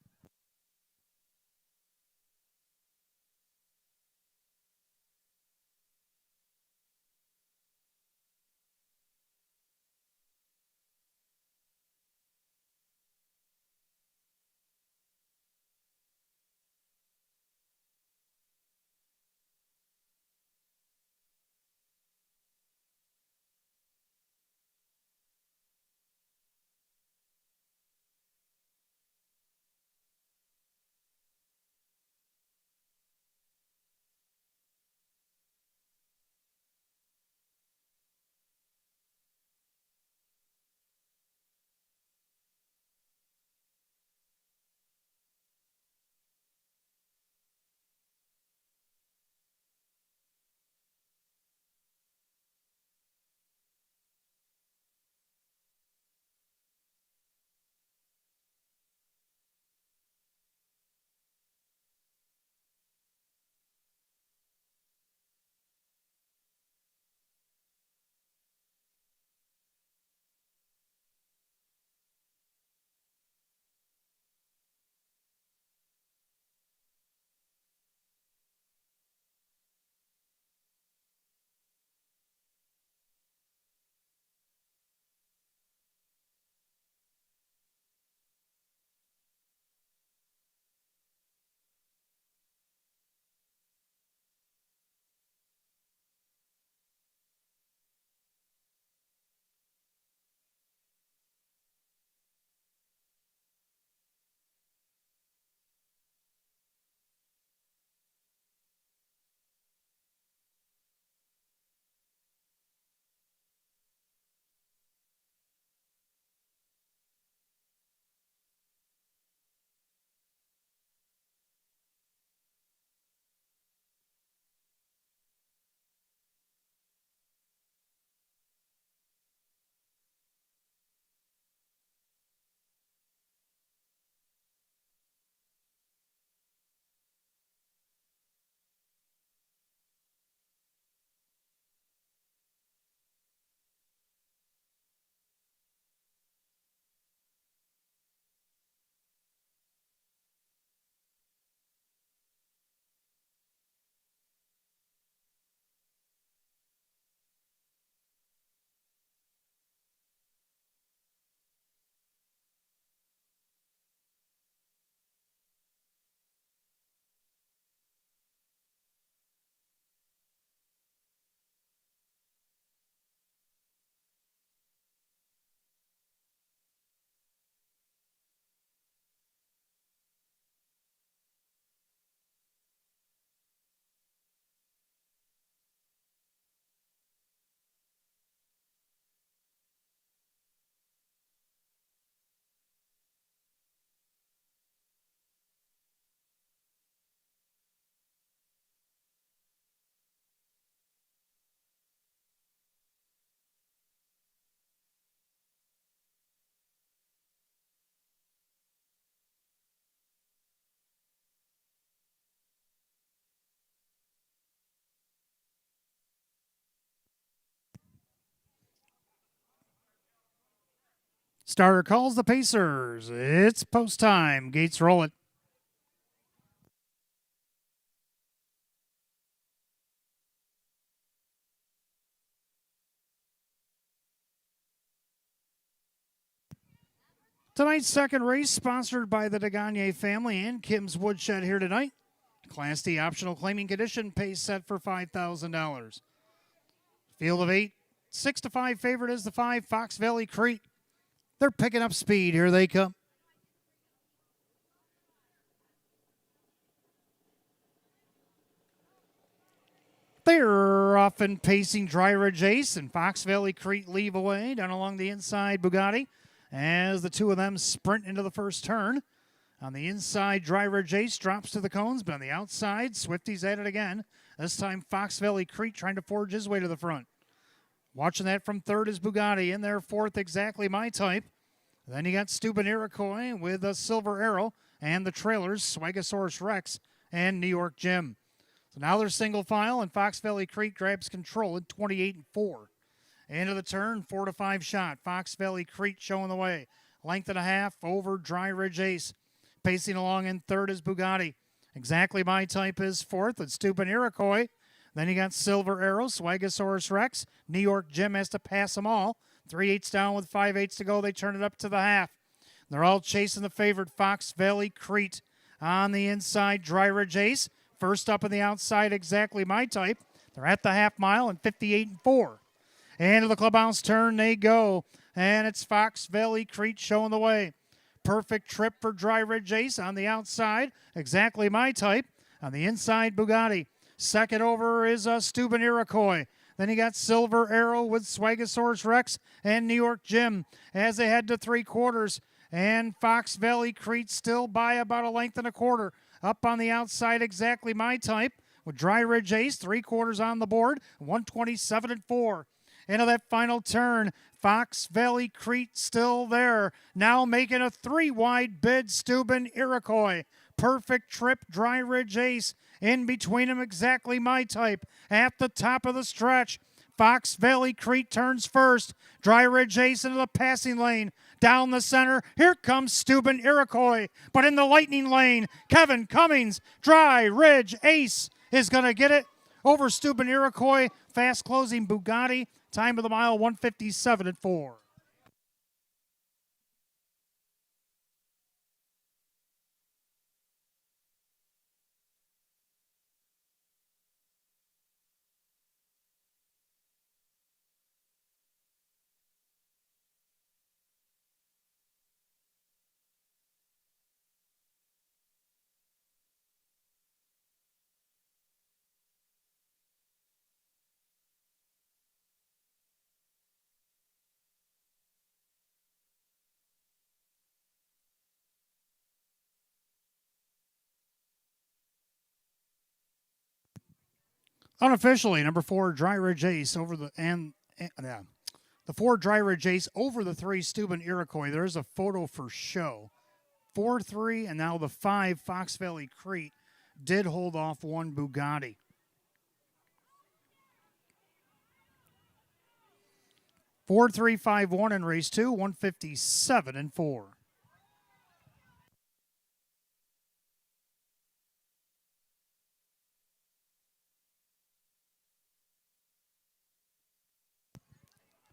Starter calls the Pacers. It's post time. Gates roll it. Tonight's second race, sponsored by the DeGagne family and Kim's Woodshed here tonight. Class D optional claiming condition, pace set for $5,000. Field of 8, 6-5 favorite is the 5, Fox Valley Crete. They're picking up speed. Here they come. They're off and pacing Dry Ridge Ace and Fox Valley Crete leave away down along the inside Bugatti as the two of them sprint into the first turn. On the inside, Dry Ridge Ace drops to the cones, but on the outside, Swifty's at it again. This time, Fox Valley Crete trying to forge his way to the front. Watching that from third is Bugatti. In there, fourth, Exactly My Type. Then you got Steuben Iroquois with a Silver Arrow and the trailers, Swagosaurus Rex and New York Jim. So now they're single file, and Fox Valley Crete grabs control at 28-4. Into the turn, 4-5 shot. Fox Valley Crete showing the way. Length and a half over Dry Ridge Ace. Pacing along in third is Bugatti. Exactly My Type is fourth. It's Steuben Iroquois. Then you got Silver Arrow, Swagosaurus Rex. New York Jim has to pass them all. 3/8 down with 5/8 to go. They turn it up to the half. They're all chasing the favorite Fox Valley Crete. On the inside, Dry Ridge Ace. First up on the outside, Exactly My Type. They're at the half mile and 58-4. Into the clubhouse turn they go. And it's Fox Valley Crete showing the way. Perfect trip for Dry Ridge Ace on the outside. Exactly My Type. On the inside, Bugatti. Second over is Steuben Iroquois. Then you got Silver Arrow with Swagosaurus Rex and New York Jim as they head to 3/4. And Fox Valley Crete still by about a length and a quarter. Up on the outside, Exactly My Type with Dry Ridge Ace, 3/4 on the board, 127-4. Into that final turn, Fox Valley Crete still there. Now making a 3-wide bid, Steuben Iroquois. Perfect trip, Dry Ridge Ace. In between them, Exactly My Type. At the top of the stretch, Fox Valley Crete turns first. Dry Ridge Ace into the passing lane. Down the center, here comes Steuben Iroquois. But in the lightning lane, Kevin Cummings, Dry Ridge Ace is going to get it over Steuben Iroquois. Fast closing Bugatti. Time of the mile, 157-4. Unofficially, number 4, Dry Ridge Ace over the the 4 Dry Ridge Ace over the 3 Steuben Iroquois. There's a photo for show. 4-3, and now the 5 Fox Valley Crete did hold off 1 Bugatti. 4-3-5-1 in race 2, 157-4.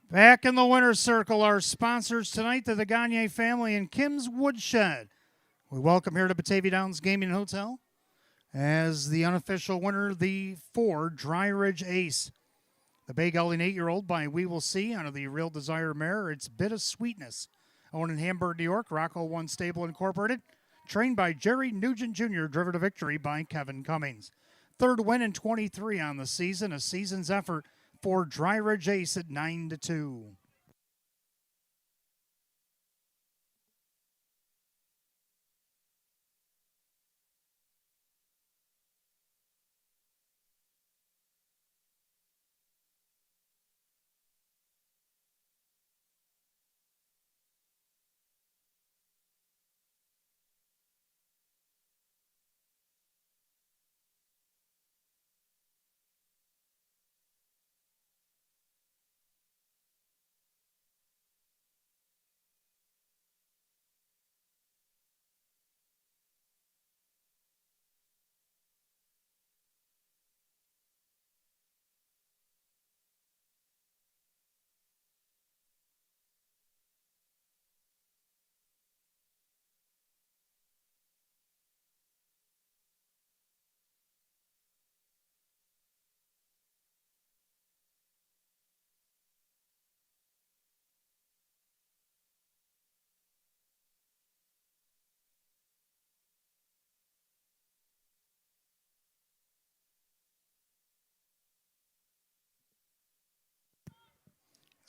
Back in the winner's circle, our sponsors tonight, the DeGagne family and Kim's Woodshed. We welcome here to Batavia Downs Gaming and Hotel as the unofficial winner, the 4 Dry Ridge Ace. The Bay Gelding 8-year-old by We Will See out of the Real Desire mare. It's Bit of Sweetness. Owned in Hamburg, New York, Rocco One Stable Incorporated. Trained by Jerry Nugent Jr., driven to victory by Kevin Cummings. Third win in 23 on the season, a season's effort for Dry Ridge Ace at 9-2.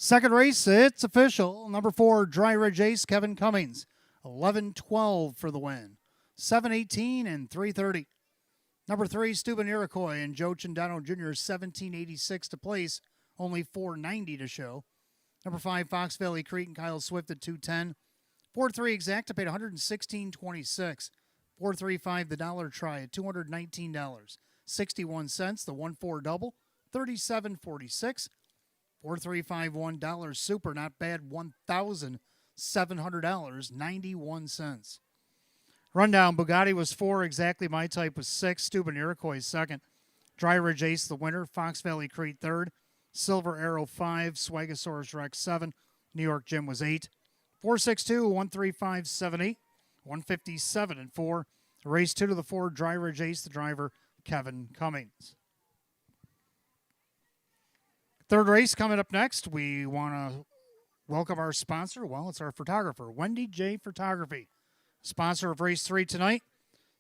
Second race, it's official. Number 4, Dry Ridge Ace, Kevin Cummings. 11-12 for the win. 7-18 and 3:30. Number 3, Steuben Iroquois and Joe Cindano Jr. 17.86 to place. Only 4.90 to show. Number 5, Fox Valley Creek and Kyle Swift at 2:10. 4-3 Exacta paid $116.26. 4-3-5 the dollar try at $219.61. The 1-4 double, $37.46. 4-3-5 $1 super, not bad, $1,700.91. Rundown, Bugatti was 4, Exactly My Type was 6, Steuben Iroquois second. Dry Ridge Ace the winner, Fox Valley Creek third. Silver Arrow 5, Swagasaurus Rex 7, New York Jim was 8. 462, 135, 78, 157 and 4. Race 2 to the 4, Dry Ridge Ace, the driver, Kevin Cummings. Third race coming up next. We want to welcome our sponsor. Well, it's our photographer, Wendy J Photography. Sponsor of race 3 tonight.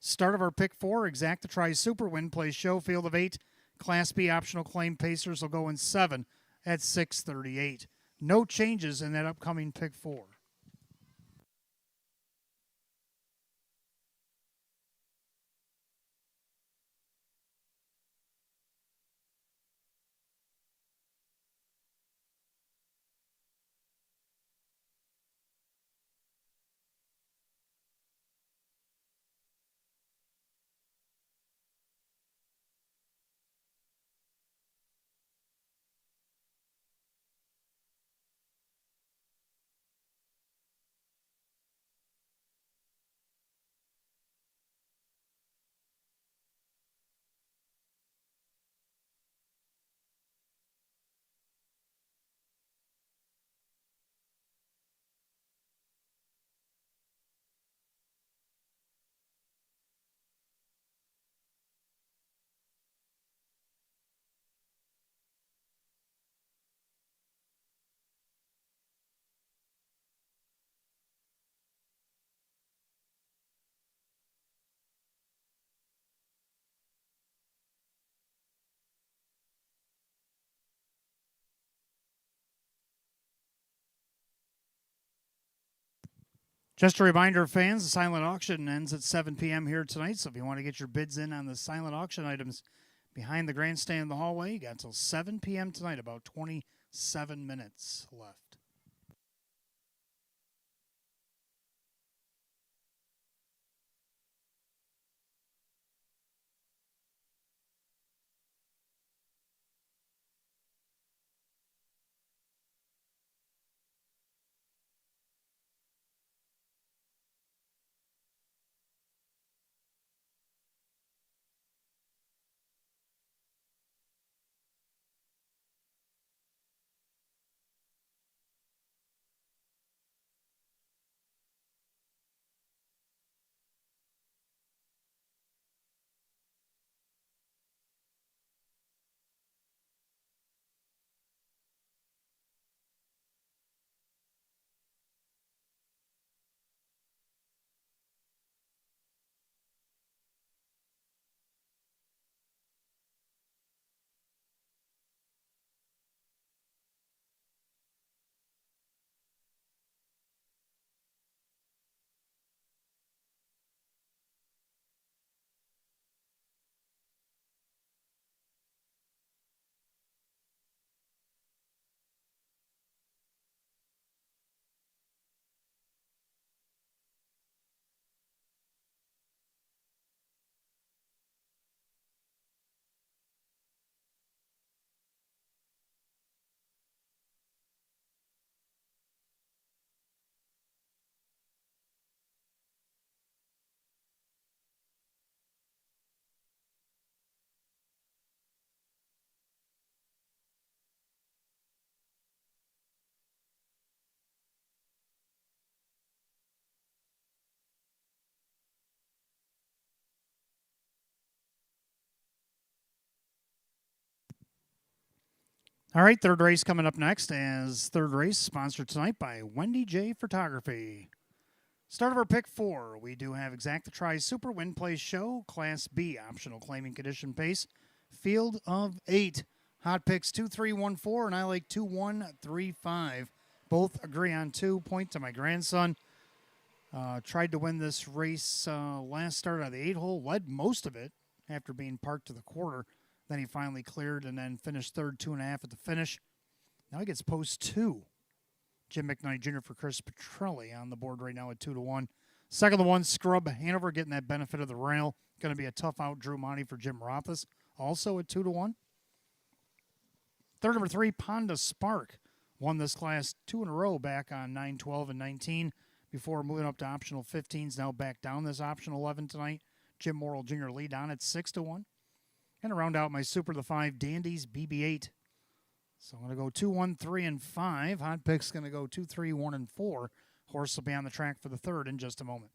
Start of our pick 4, Exacta Tri Super Win Place Show, field of 8. Class B optional claim Pacers will go in 7 at 6:38. No changes in that upcoming pick 4. Just a reminder, fans, the silent auction ends at 7 p.m. here tonight, so if you want to get your bids in on the silent auction items behind the grandstand in the hallway, you got until 7 p.m. tonight, about 27 minutes left. All right, third race coming up next as third race sponsored tonight by Wendy J Photography. Start of our pick 4, we do have Exacta Tri Super Win Place Show, Class B optional claiming condition pace, field of 8. Hot picks 2314, and I like 2135. Both agree on 2. To my grandson. Tried to win this race last start on the 8 hole, led most of it after being parked to the quarter. Then he finally cleared and then finished third, 2.5 at the finish. Now he gets post 2. Jim McKnight Jr. for Chris Petrelli on the board right now at 2-1. Second, the 1, Scrub Hanover getting that benefit of the rail. Going to be a tough out, Drew Monty for Jim Rothus, also at 2-1. Third, number 3, Ponda Spark. Won this class 2 in a row back on 9, 12, and 19 before moving up to optional 15s. Now back down this option 11 tonight. Jim Morrill Jr. lead on at 6-1. And to round out my Super, the 5, Dandies BB8. So I'm going to go 2, 1, 3, and 5. Hot pick's going to go 2, 3, 1, and 4. Horse will be on the track for the third in just a moment.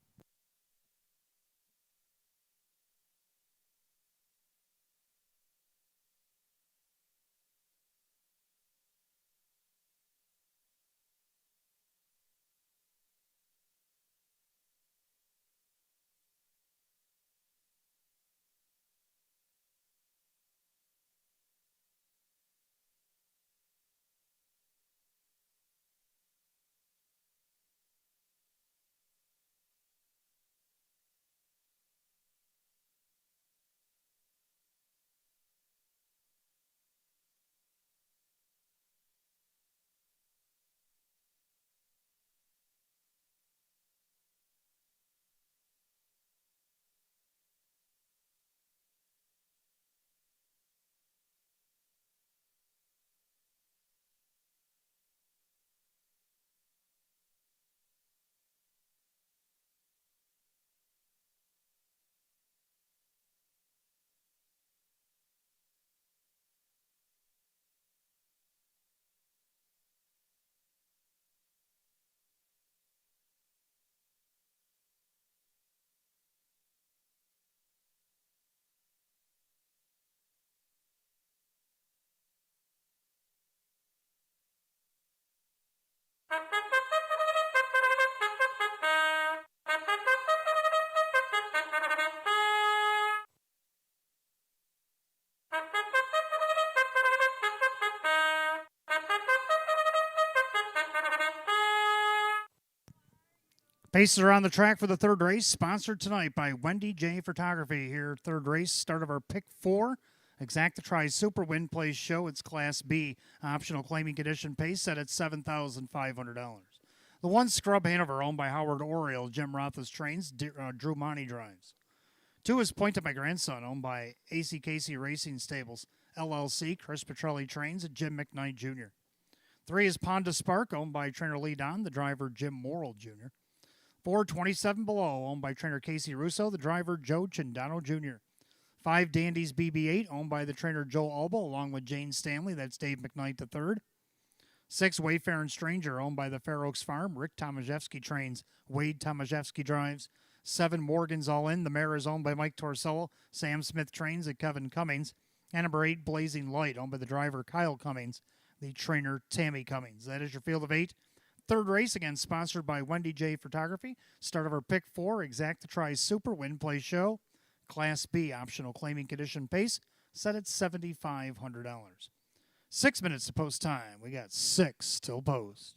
Paces are on the track for the third race, sponsored tonight by Wendy J Photography. Here, third race, start of our pick 4. Exacta Tri Super Win Place Show. It's Class B. Optional claiming condition pace set at $7,500. The 1, Scrub Hanover, owned by Howard Oriole. Jim Roth's trains. Drew Monty drives. 2 is Point to My Grandson, owned by AC Casey Racing Stables, LLC. Chris Petrelli trains at Jim McKnight Jr. 3 is Ponda Spark, owned by trainer Lee Don, the driver Jim Morrill Jr. 4, 27 Below, owned by trainer Casey Russo, the driver Joe Chindano Jr. 5, Dandies BB8, owned by the trainer Joe Albo, along with Jane Stanley. That's Dave McKnight III. 6, Wayfaring Stranger, owned by the Fair Oaks Farm. Rick Tomaszewski trains. Wade Tomaszewski drives. 7, Morgan's All In. The mare is owned by Mike Torsello. Sam Smith trains at Kevin Cummings. And number 8, Blazing Light, owned by the driver Kyle Cummings, the trainer Tammy Cummings. That is your field of 8. Third race, again, sponsored by Wendy J Photography. Start of our pick 4, Exacta Tri Super Win Play Show. Class B, optional claiming condition pace, set at $7,500. 6 minutes to post time. We got 6 till post.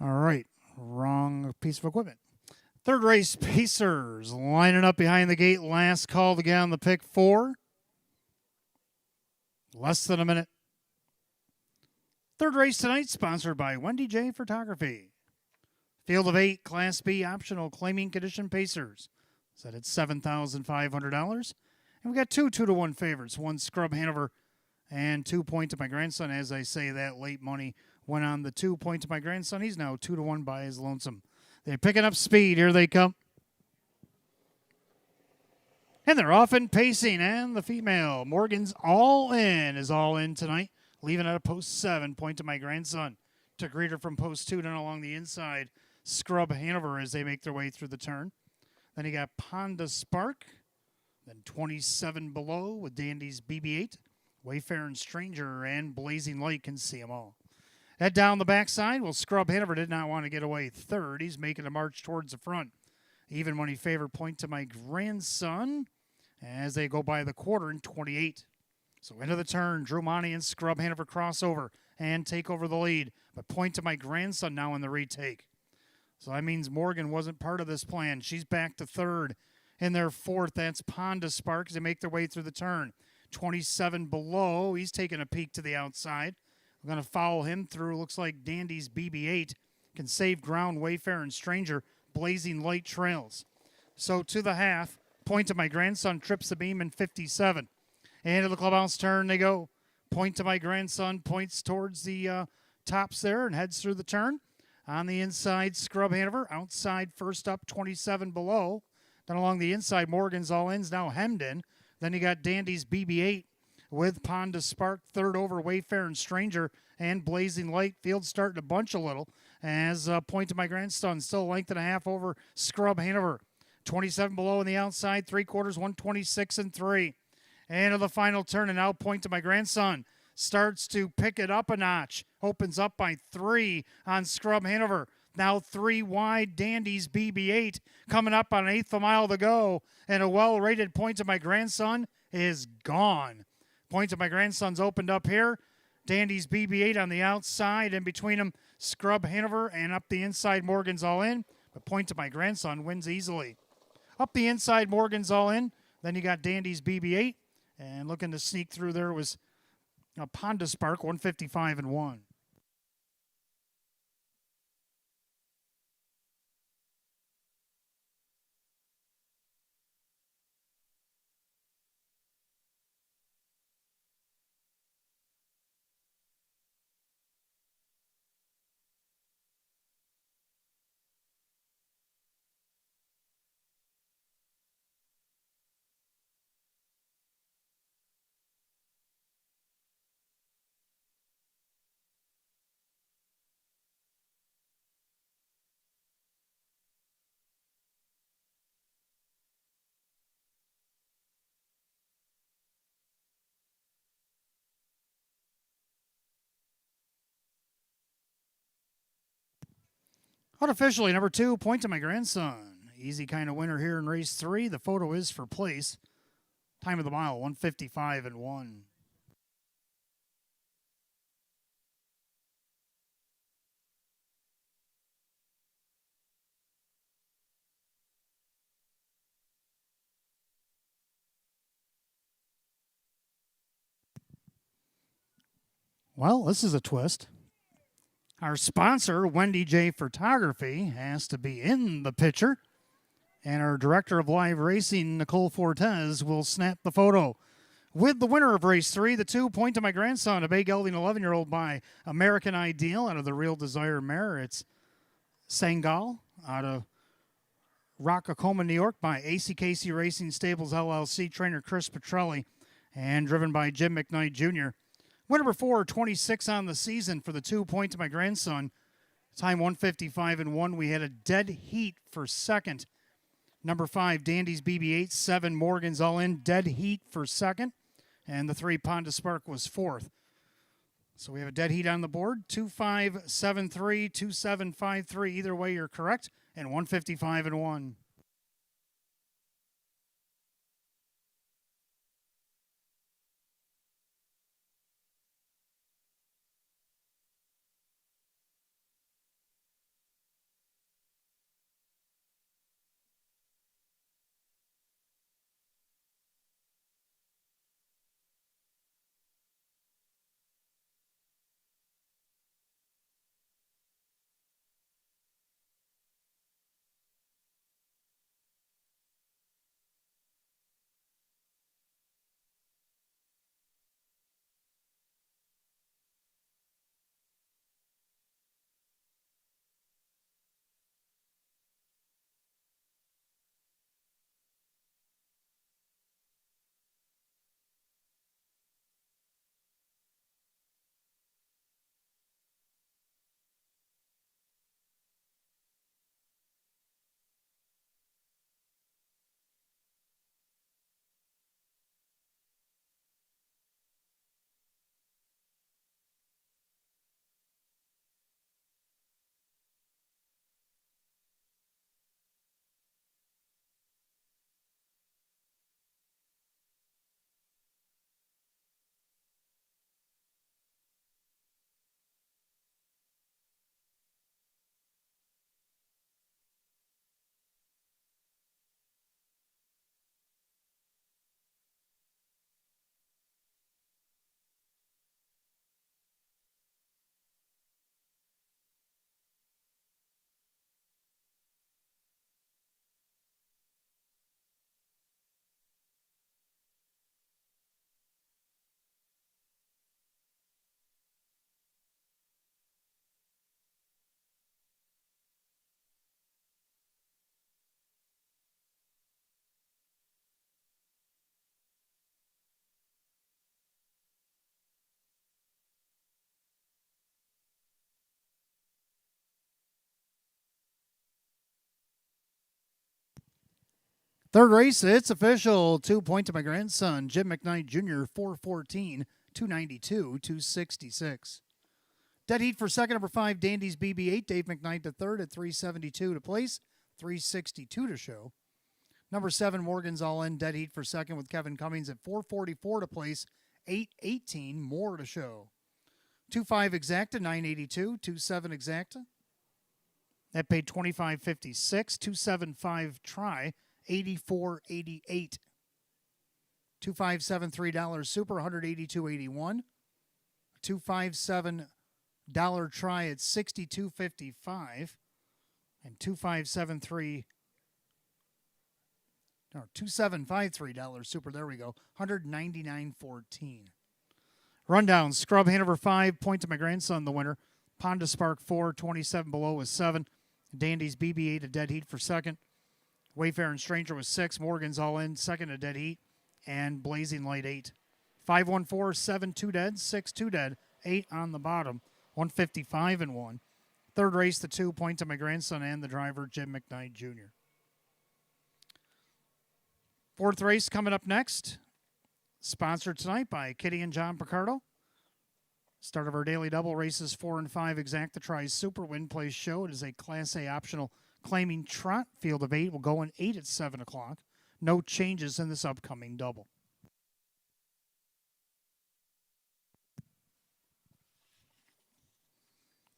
All right, wrong piece of equipment. Third race, Pacers lining up behind the gate. Last call to get on the pick 4. Less than a minute. Third race tonight, sponsored by Wendy J Photography. Field of 8, Class B optional claiming condition Pacers. Set at $7,500. And we got 2-2-1 favorites. 1 Scrub Hanover and 2 Point to My Grandson. As I say, that late money went on the 2 Point to My Grandson. He's now 2-1 by his lonesome. They're picking up speed. Here they come. And they're off and pacing. And the female, Morgan's All In, is all in tonight. Leaving at a post 7, Point to My Grandson. To greet her from post 2 down along the inside. Scrub Hanover as they make their way through the turn. Then you got Ponda Spark. Then 27 below with Dandy's BB-8. Wayfaring Stranger and Blazing Light can see them all. Head down the backside. Well, Scrub Hanover did not want to get away third. He's making a march towards the front. Even money favorite Point to My Grandson as they go by the quarter in 28. So into the turn, Drew Monty and Scrub Hanover crossover and take over the lead. But Point to My Grandson now in the retake. So that means Morgan wasn't part of this plan. She's back to third. In their fourth, that's Ponda Spark as they make their way through the turn. 27 below. He's taking a peek to the outside. We're going to follow him through. Looks like Dandy's BB-8 can save ground. Wayfaring Stranger, Blazing Light trails. So to the half, Point to My Grandson trips the beam in 57. And to the clubhouse turn they go. Point to My Grandson points towards the tops there and heads through the turn. On the inside, Scrub Hanover. Outside, first up, 27 below. Then along the inside, Morgan's All In's now hemmed in. Then you got Dandy's BB-8 with Ponda Spark. Third over, Wayfaring Stranger and Blazing Light. Field starting to bunch a little as Point to My Grandson still a length and a half over Scrub Hanover. 27 below on the outside, 3/4, 126 and 3. And to the final turn, and now Point to My Grandson starts to pick it up a notch. Opens up by 3 on Scrub Hanover. Now 3 wide, Dandy's BB-8 coming up on 1/8 a mile to go. And a well-rated Point to My Grandson is gone. Point to My Grandson's opened up here. Dandy's BB-8 on the outside. In between them, Scrub Hanover, and up the inside, Morgan's All In. But Point to My Grandson wins easily. Up the inside, Morgan's All In. Then you got Dandy's BB-8. And looking to sneak through there was a Ponda Spark, 155 and 1. Unofficially, number 2, Point to My Grandson. Easy kind of winner here in race 3. The photo is for place. Time of the mile, 155 and 1. Well, this is a twist. Our sponsor, Wendy J Photography, has to be in the picture. And our director of live racing, Nicole Fortes, will snap the photo. With the winner of race 3, the 2, Point to My Grandson, a big gelding 11-year-old by American Ideal out of the Real Desire mare. It's Sangal out of Rockacoma, New York by ACKC Racing Stables LLC, trainer Chris Petrelli, and driven by Jim McKnight Jr. Win number 4, 26 on the season for the 2, Point to My Grandson. Time 155 and 1. We had a dead heat for second. Number 5, Dandy's BB-8, 7, Morgan's All In, dead heat for second. And the 3, Ponda Spark, was fourth. So we have a dead heat on the board. 2573, 2753. Either way, you're correct. And 155 and 1. Third race, it's official. 2 point to my grandson, Jim McKnight Jr., 414, 292, 266. Dead heat for second, number 5, Dandy's BB8. Dave McKnight to third at 372 to place, 362 to show. Number 7, Morgan's All In. Dead heat for second with Kevin Cummings at 444 to place, 818 more to show. 2-5 Exacta, 982. 2-7 Exacta. That paid $25.56. 275 Try, $84.88. $2,573 Super, $182.81. $257 Try at $62.55. And $2,753 Super, there we go, $199.14. Rundown, Scrub Hanover 5, point to my grandson, the winner. Ponda Spark 4, 27 below was 7. Dandy's BB8, a dead heat for second. Wayfair and Stranger was 6. Morgan's All In, second, a dead heat. And Blazing Light 8. 514, 7, 2 dead, 6, 2 dead, 8 on the bottom. 155 and 1. Third race, the 2, point to my grandson and the driver, Jim McKnight Jr. Fourth race coming up next. Sponsored tonight by Kitty and John Picardo. Start of our daily double races 4 and 5 Exacta Tries Super Win Place Show. It is a Class A optional claiming trot. Field of 8 will go in 8 at 7 o'clock. No changes in this upcoming double.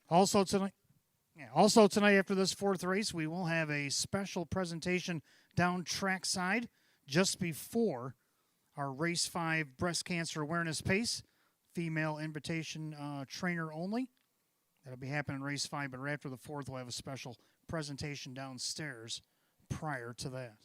Also tonight after this fourth race, we will have a special presentation down trackside just before our Race 5 Breast Cancer Awareness Pace, female invitation trainer only. That'll be happening in Race 5, but right after the fourth, we'll have a special presentation downstairs prior to that.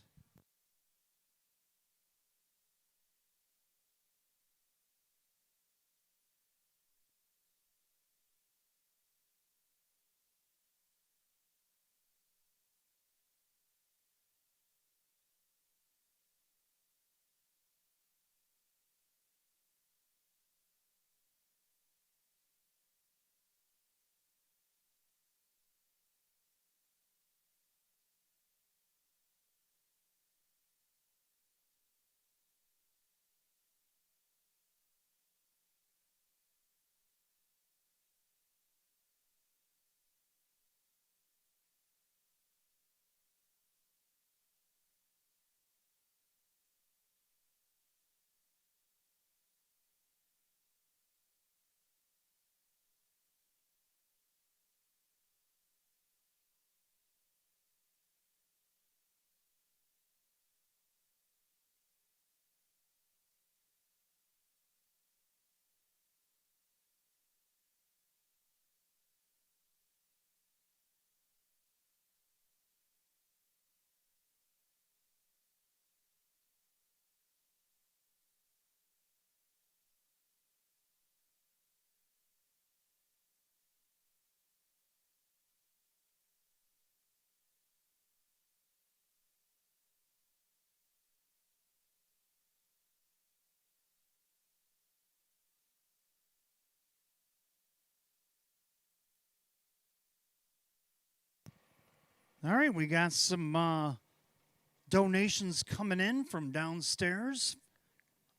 All right, we got some donations coming in from downstairs.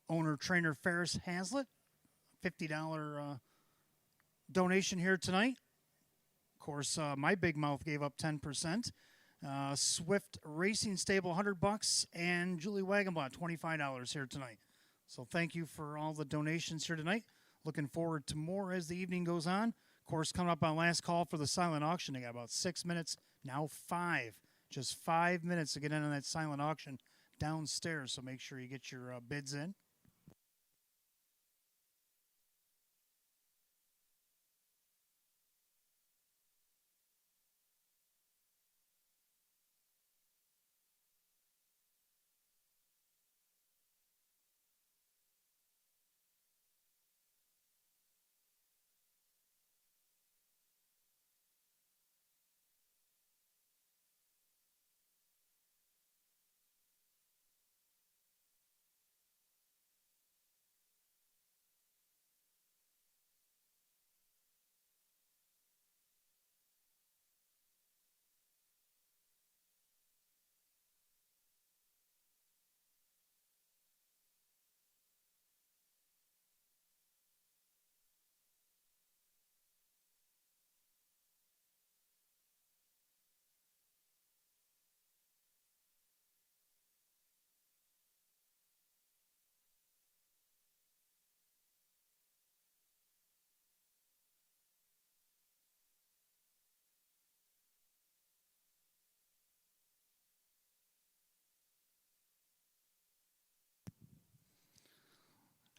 Owner trainer Ferris Hazlitt, $50 donation here tonight. Of course, my big mouth gave up 10%. Swift Racing Stable, $100, and Julie Wagenblatt, $25 here tonight. So thank you for all the donations here tonight. Looking forward to more as the evening goes on. Of course, coming up on last call for the silent auction. They got about 6 minutes, now 5. Just 5 minutes to get in on that silent auction downstairs. So make sure you get your bids in.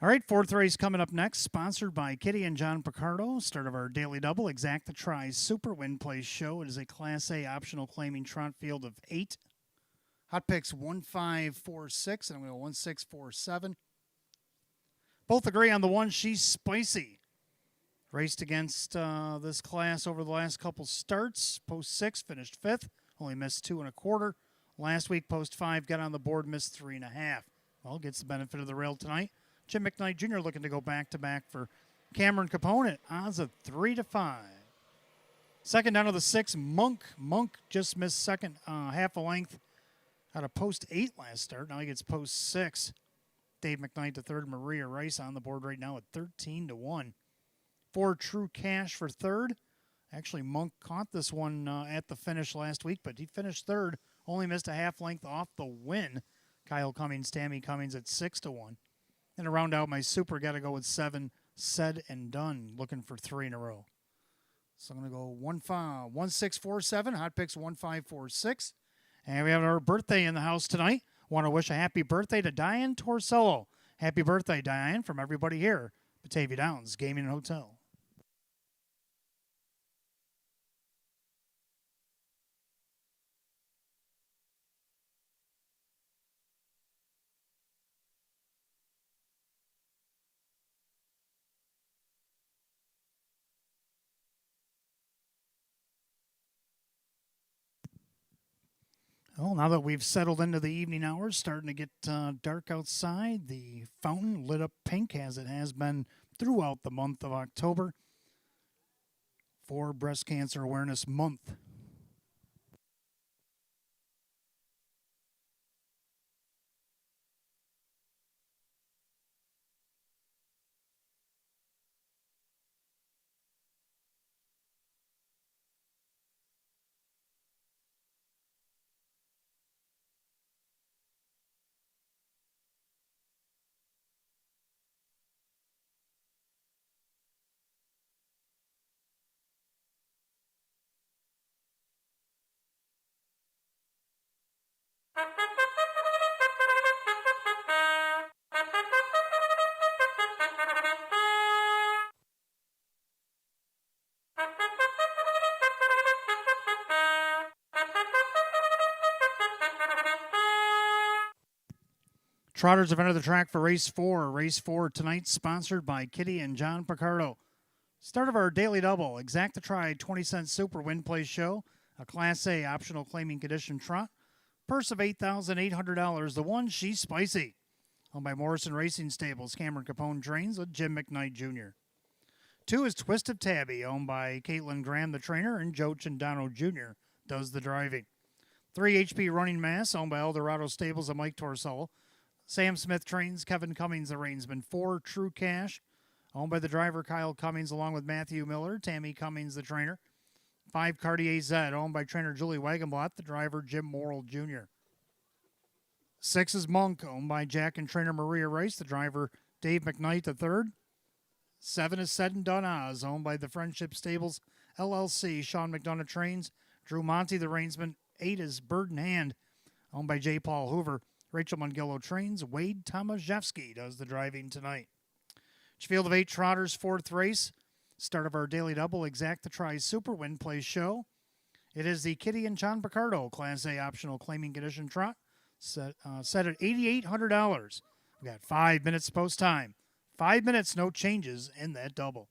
All right, fourth race coming up next, sponsored by Kitty and John Picardo. Start of our daily double, Exact the Try Super Win Place show. It is a Class A optional claiming trot field of 8. Hot picks 1546, and I'm going to go 1647. Both agree on the one, She's Spicy. Raced against this class over the last couple starts. Post 6, finished 5th. Only missed 2 1/4. Last week, post 5, got on the board, missed 3 1/2. Well, gets the benefit of the rail tonight. Jim McKnight Jr. looking to go back-to-back for Cameron Capone at odds of 3-5. Second down to the 6, Monk. Monk just missed second, half a length out of post 8 last start. Now he gets post 6. Dave McKnight the third, Maria Rice on the board right now at 13-1. 4 True Cash for third. Actually, Monk caught this one at the finish last week, but he finished third. Only missed a half length off the win. Kyle Cummings, Tammy Cummings at 6-1. And to round out my super, got to go with 7, Said and Done, looking for 3 in a row. So I'm going to go 1647, hot picks 1546. And we have our birthday in the house tonight. Want to wish a happy birthday to Diane Torcello. Happy birthday, Diane, from everybody here, Batavia Downs Gaming and Hotel. Well, now that we've settled into the evening hours, starting to get dark outside, the fountain lit up pink as it has been throughout the month of October for Breast Cancer Awareness Month. Trotters have entered the track for race 4. Race 4 tonight, sponsored by Kitty and John Picardo. Start of our daily double, Exact the Try 20-cent Super Win Place show, a Class A optional claiming condition trot. Purse of $8,800. The one, She's Spicy. Owned by Morrison Racing Stables, Cameron Capone trains with Jim McKnight Jr. 2 is Twist of Tabby, owned by Caitlin Graham, the trainer, and Joe Chandano Jr. does the driving. 3 HP Running Mass, owned by Eldorado Stables and Mike Torcello. Sam Smith trains, Kevin Cummings the reinsman. 4 True Cash, owned by the driver Kyle Cummings along with Matthew Miller, Tammy Cummings the trainer. 5 Cartier Z, owned by trainer Julie Wagenblatt, the driver Jim Morrill Jr. 6 is Monk, owned by Jack and trainer Maria Rice, the driver Dave McKnight III. 7 is Said and Done Oz, owned by the Friendship Stables LLC, Sean McDonough trains, Drew Monty the reinsman. 8 is Bird in Hand, owned by J. Paul Hoover, Rachel Mungillo trains, Wade Tomaszewski does the driving tonight. Field of 8 trotters, 4th race. Start of our daily double, Exact the Try Super Win Place show. It is the Kitty and John Picardo Class A optional claiming condition trot, set at $8,800. We got 5 minutes post time. 5 minutes, no changes in that double.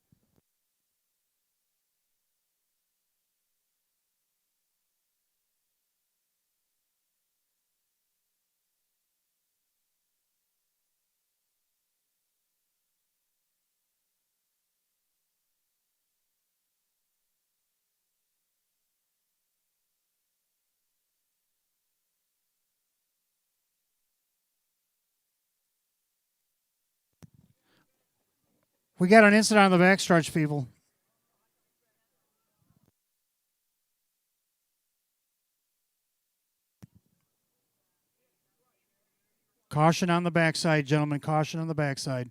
We got an incident on the backstretch, people. Caution on the backside, gentlemen. Caution on the backside.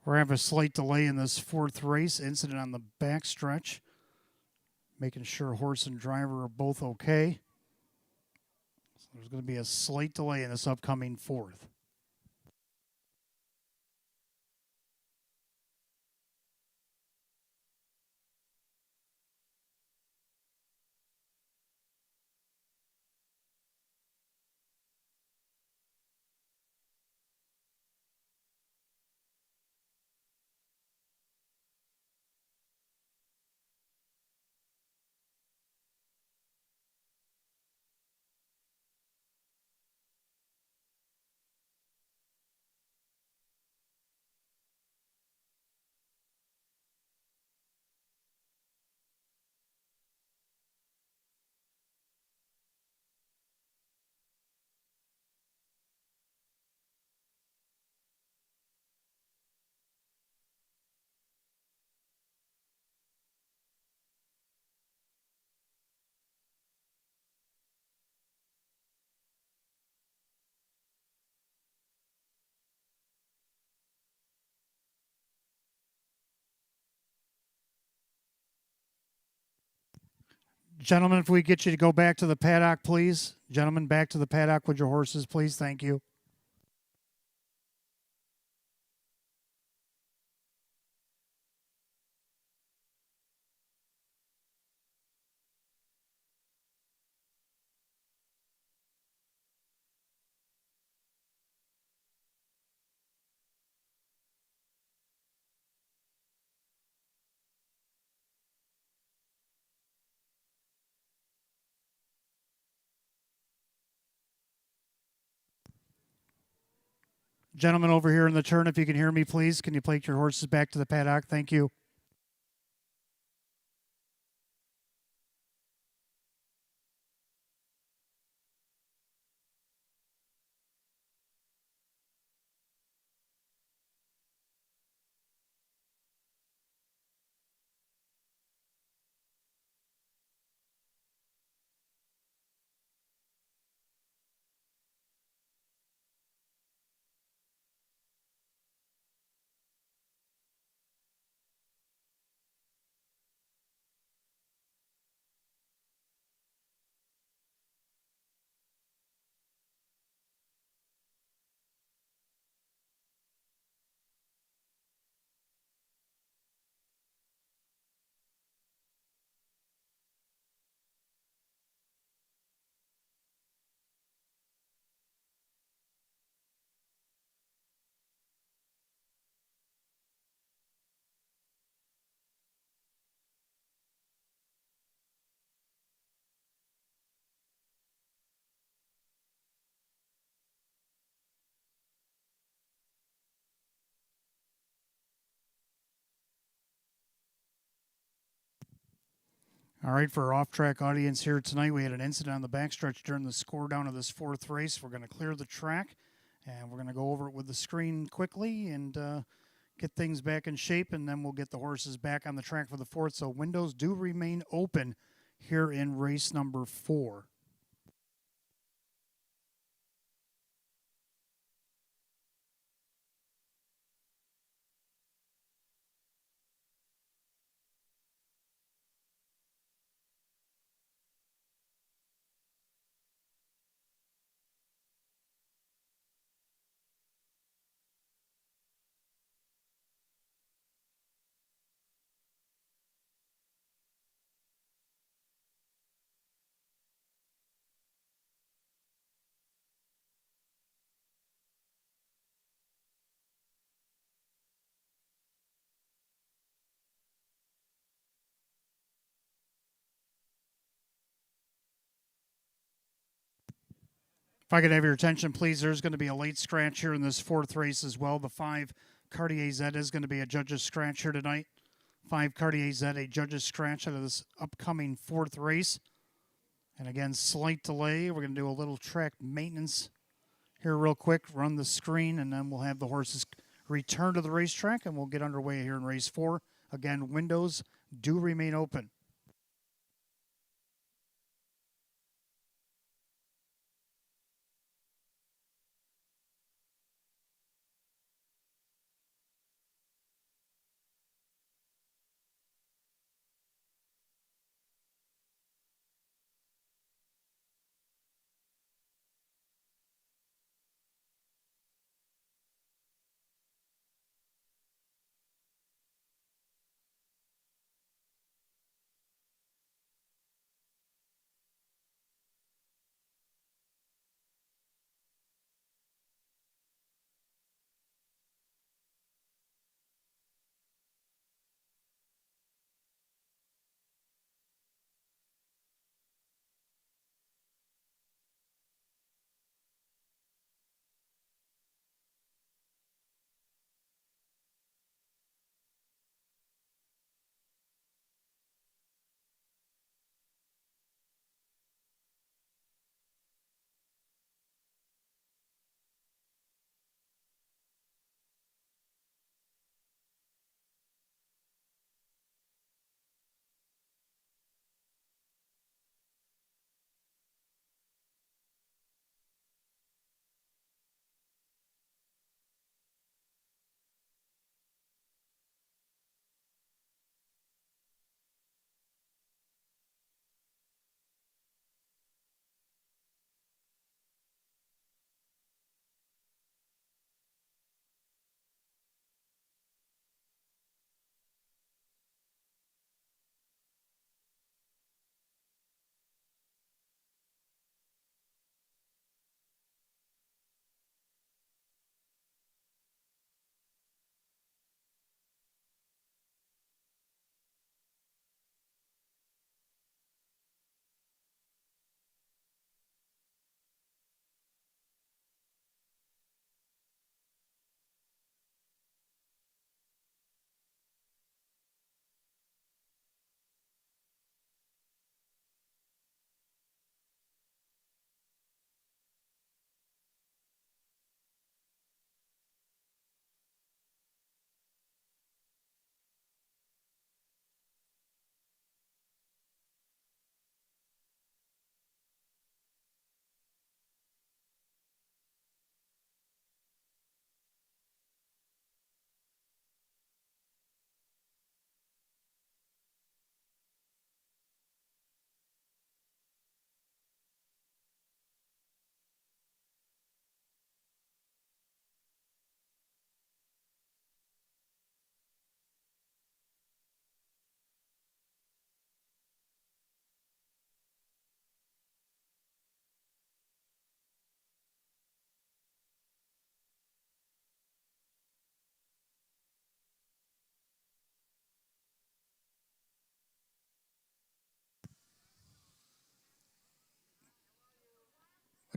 We're going to have a slight delay in this fourth race. Incident on the backstretch. Making sure horse and driver are both okay. So there's going to be a slight delay in this upcoming fourth. Gentlemen, if we get you to go back to the paddock, please. Gentlemen, back to the paddock with your horses, please. Thank you. Gentlemen over here in the turn, if you can hear me, please, can you take your horses back to the paddock? Thank you. All right, for our off-track audience here tonight, we had an incident on the backstretch during the score down of this fourth race. We're going to clear the track, and we're going to go over it with the screen quickly and get things back in shape, and then we'll get the horses back on the track for the fourth. So windows do remain open here in race number 4. If I could have your attention, please, there's going to be a late scratch here in this fourth race as well. The 5 Cartier Z is going to be a judge's scratch here tonight. 5 Cartier Z, a judge's scratch out of this upcoming fourth race. And again, slight delay. We're going to do a little track maintenance here real quick, run the screen, and then we'll have the horses return to the racetrack, and we'll get underway here in race 4. Again, windows do remain open.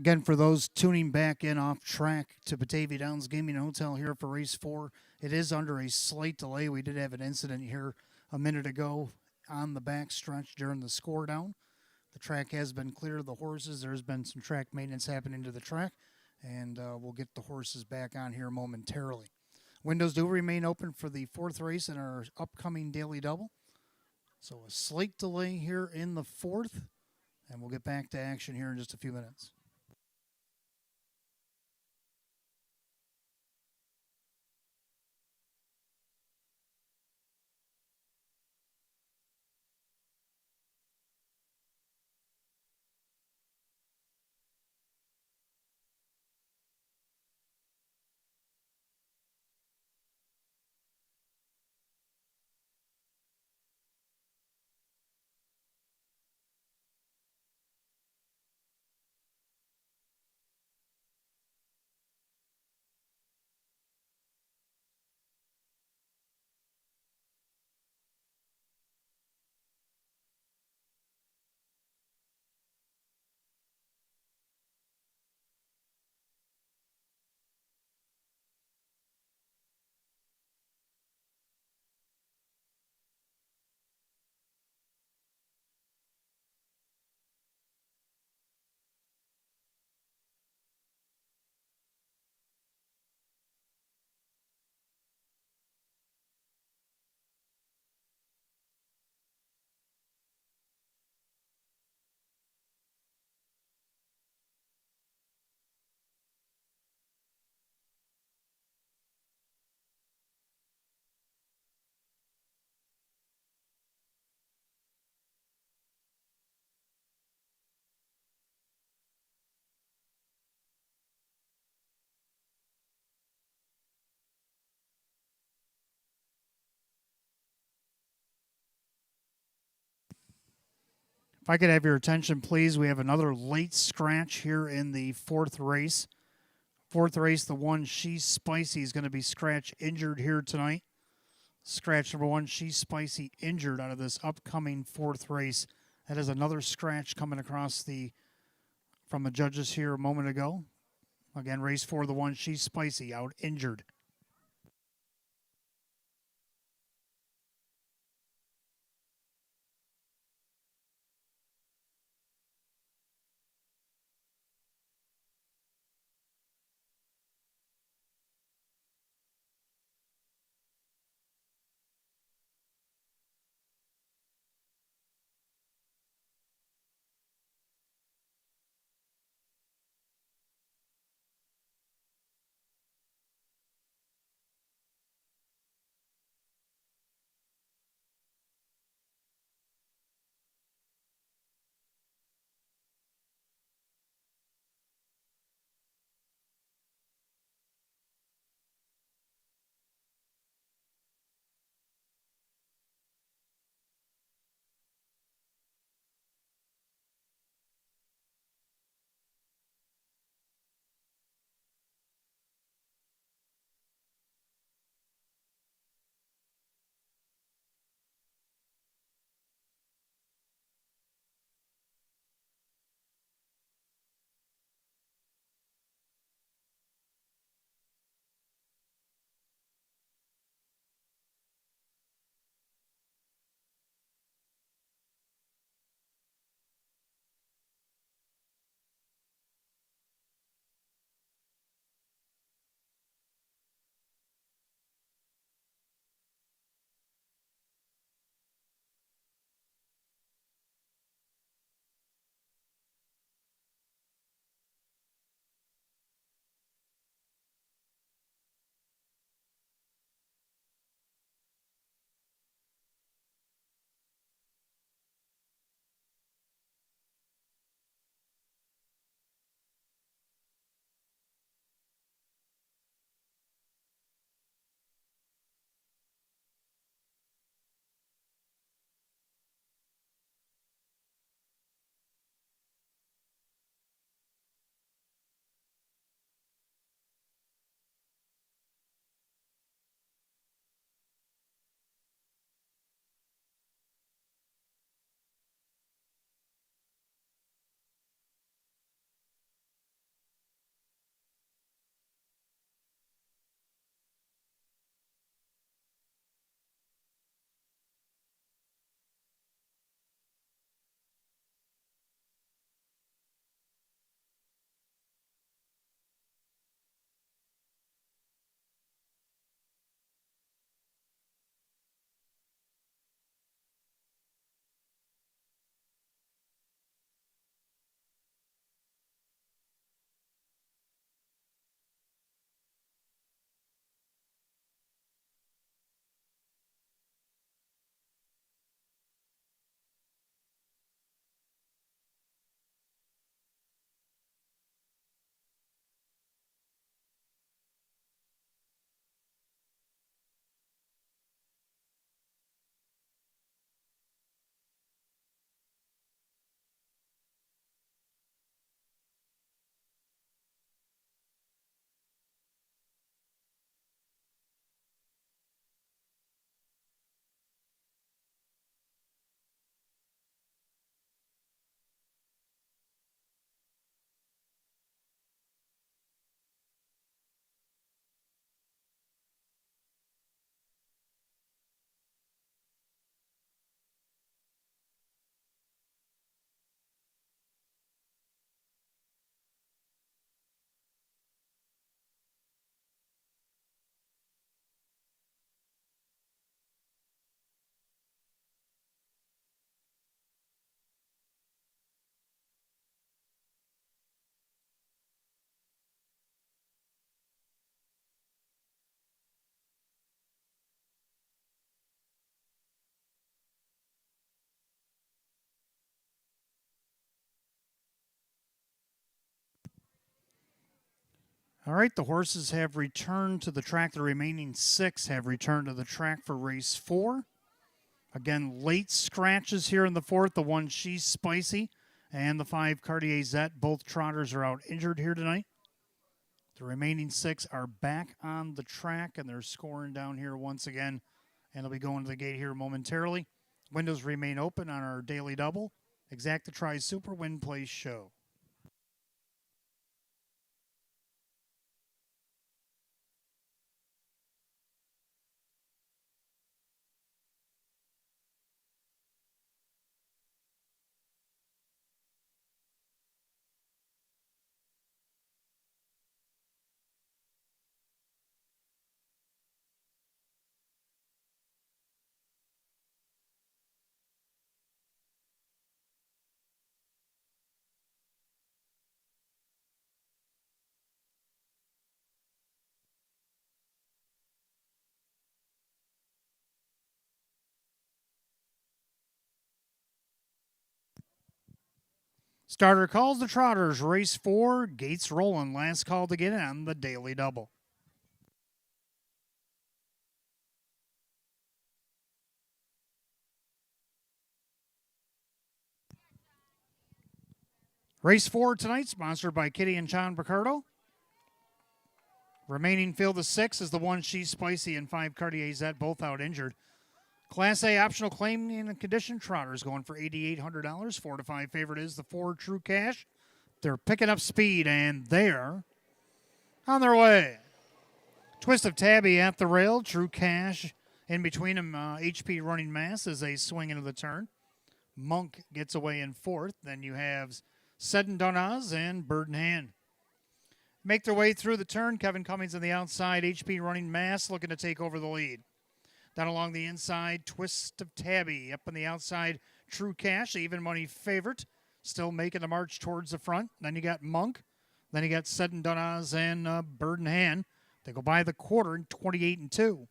Again, for those tuning back in off track to Batavia Downs Gaming and Hotel here for race 4, it is under a slight delay. We did have an incident here a minute ago on the back stretch during the score down. The track has been clear of the horses. There's been some track maintenance happening to the track, and we'll get the horses back on here momentarily. Windows do remain open for the 4th race in our upcoming daily double. So a slight delay here in the 4th, and we'll get back to action here in just a few minutes. If I could have your attention, please, we have another late scratch here in the 4th race. 4th race, the one She's Spicy is going to be scratch injured here tonight. Scratch number 1, She's Spicy injured out of this upcoming 4th race. That is another scratch coming across from the judges here a moment ago. Again, race 4, the one She's Spicy out injured. All right, the horses have returned to the track. The remaining 6 have returned to the track for race 4. Again, late scratches here in the 4th. The 1 She's Spicy and the 5 Cartier Zet. Both trotters are out injured here tonight. The remaining 6 are back on the track, and they're scoring down here once again. And they'll be going to the gate here momentarily. Windows remain open on our daily double. Exacta Tri Super Win Place Show. Starter calls the Trotters. Race 4, gates rolling. Last call to get in on the daily double. Race 4 tonight, sponsored by Kitty and John Picardo. Remaining field of 6 is the 1 She's Spicy and 5 Cartier Zet, both out injured. Class A optional claim and condition trotters going for $8,800. 4 to 5 favorite is the 4 True Cash. They're picking up speed, and they're on their way. Twist of Tabby at the rail. True Cash in between them. HP Running Mass as they swing into the turn. Monk gets away in 4th. Then you have Said and Done Oz and Bird in Hand. Make their way through the turn. Kevin Cummings on the outside. HP Running Mass looking to take over the lead. Down along the inside, Twist of Tabby. Up on the outside, True Cash, even money favorite. Still making the march towards the front. Then you got Monk. Then you got Said and Done Oz and Bird in Hand. They go by the quarter in 28-2.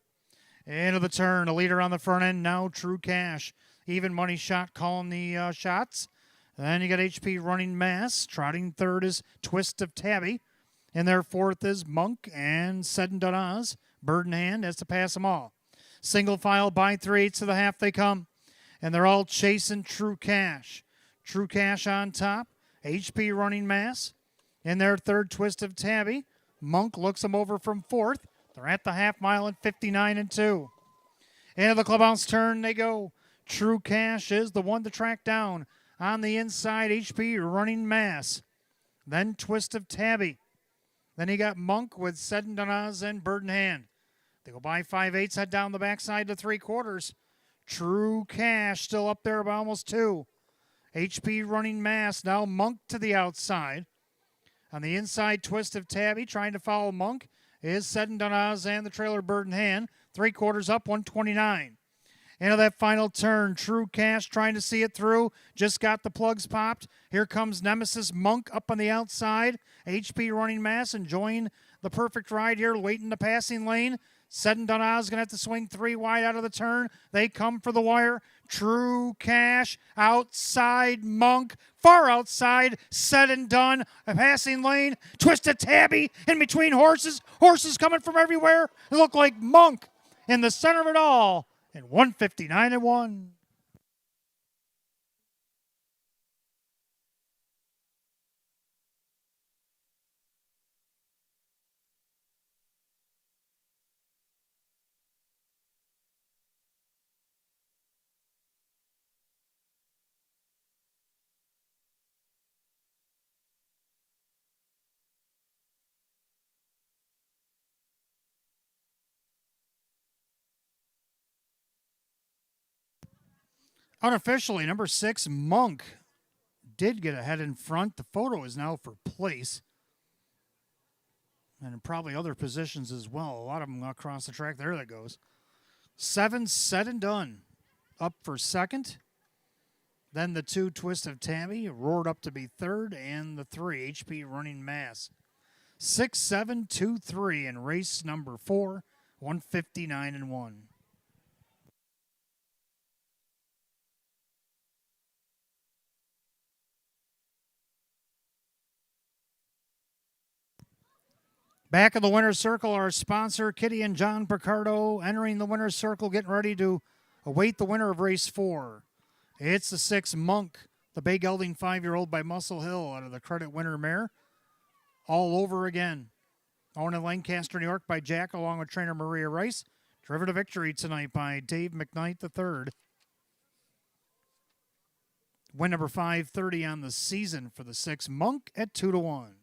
Into the turn, a leader on the front end now, True Cash. Even money shot calling the shots. Then you got HP Running Mass. Trotting third is Twist of Tabby. In their 4th is Monk and Said and Done Oz. Bird in Hand has to pass them all. Single file by 3/8 of the half they come. And they're all chasing True Cash. True Cash on top. HP Running Mass. In their 3rd, Twist of Tabby. Monk looks them over from 4th. They're at the half mile at 59-2. Into the clubhouse turn they go. True Cash is the one to track down. On the inside, HP Running Mass. Then Twist of Tabby. Then you got Monk with Said and Done Oz and Bird in Hand. They go by 5/8, head down the backside to 3/4. True Cash still up there by almost 2. HP Running Mass, now Monk to the outside. On the inside, Twist of Tabby trying to follow Monk is Said and Done Oz and the trailer Bird in Hand. 3/4 up, 129. Into that final turn, True Cash trying to see it through. Just got the plugs popped. Here comes Nemesis Monk up on the outside. HP Running Mass enjoying the perfect ride here, waiting the passing lane. Said and Done Oz going to have to swing 3 wide out of the turn. They come for the wire. True Cash outside Monk. Far outside, Said and Done. A passing lane. Twisted Tabby in between horses. Horses coming from everywhere. It looked like Monk in the center of it all. And 159-1. Unofficially, number 6, Monk, did get ahead in front. The photo is now for place. And probably other positions as well. A lot of them across the track. There that goes. 7, Said and Done. Up for 2nd. Then the 2, Twist of Tabby, roared up to be 3rd. And the 3, HP Running Mass. 6, 7, 2, 3 in race number 4. 159-1. Back of the winner's circle, our sponsor, Kitty and John Picardo, entering the winner's circle, getting ready to await the winner of race 4. It's the 6 Monk, the Bay Gelding 5-year-old by Muscle Hill out of the Credit Winner mare. All over again. Owned in Lancaster, New York by Jack, along with trainer Maria Rice. Driven to victory tonight by Dave McKnight III. Win number 530 on the season for the 6 Monk at 2-1.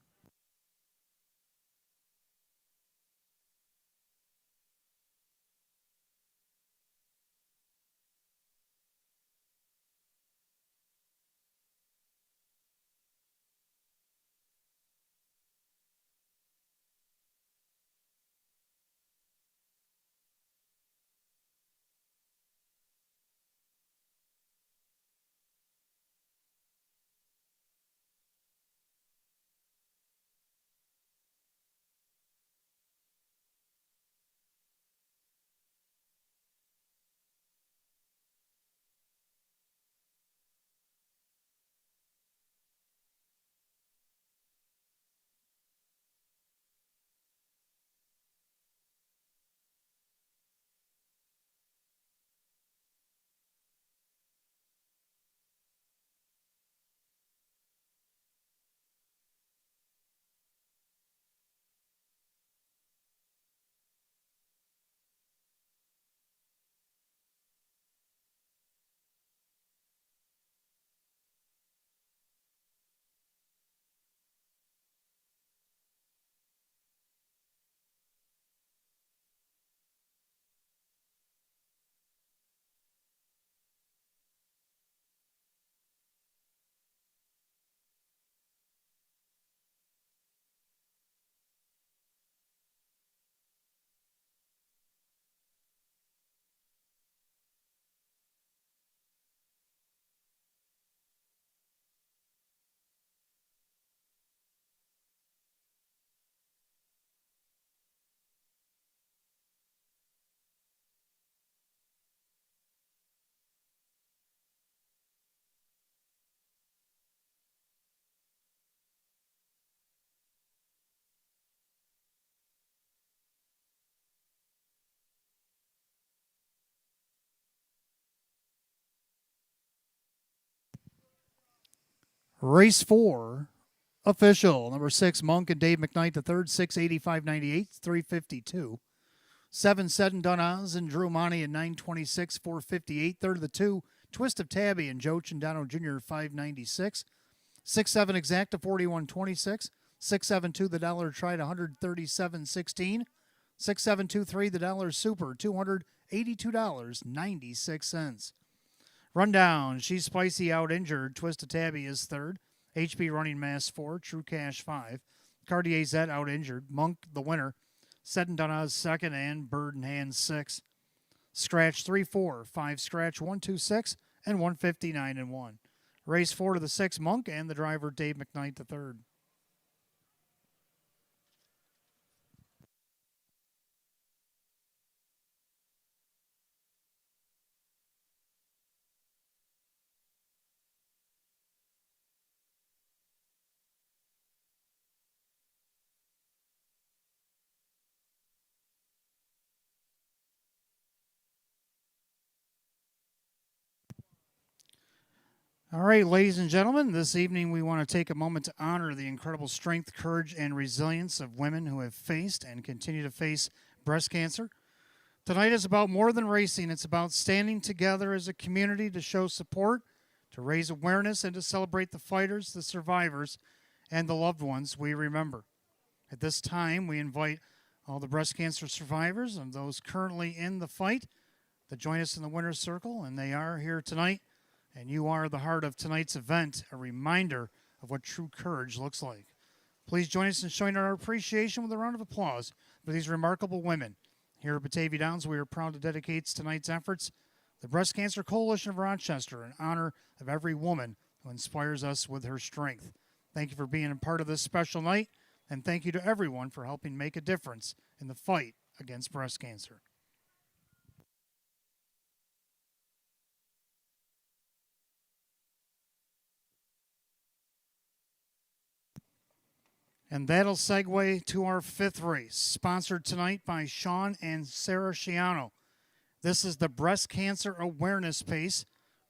Race 4, official. Number 6, Monk and Dave McKnight III, 685.98, 352. 7, Said and Done Oz and Drew Monty at 926, 458. Third of the 2, Twist of Tabby and Joe Chindano Jr., 596. 6, 7, Exacta, 41.26. 6, 7, 2, the Dollar Tried, 137.16. 6, 7, 2, 3, the Dollar Super, $282.96. Rundown, She's Spicy out injured. Twist of Tabby is third. HB Running Mass 4. True Cash 5. Cartier Z out injured. Monk the winner. Said and Done Oz second. And Bird in Hand 6. Scratch 3, 4. 5 scratch 1, 2, 6. And 159 and 1. Race 4 to the 6 Monk and the driver Dave McKnight III. All right, ladies and gentlemen, this evening we want to take a moment to honor the incredible strength, courage, and resilience of women who have faced and continue to face breast cancer. Tonight is about more than racing. It's about standing together as a community to show support, to raise awareness, and to celebrate the fighters, the survivors, and the loved ones we remember. At this time, we invite all the breast cancer survivors and those currently in the fight to join us in the winner's circle, and they are here tonight. And you are the heart of tonight's event, a reminder of what true courage looks like. Please join us in showing our appreciation with a round of applause for these remarkable women. Here at Batavia Downs, we are proud to dedicate tonight's efforts the Breast Cancer Coalition of Rochester in honor of every woman who inspires us with her strength. Thank you for being a part of this special night, and thank you to everyone for helping make a difference in the fight against breast cancer. And that'll segue to our fifth race, sponsored tonight by Sean and Sarah Shiano. This is the Breast Cancer Awareness Pace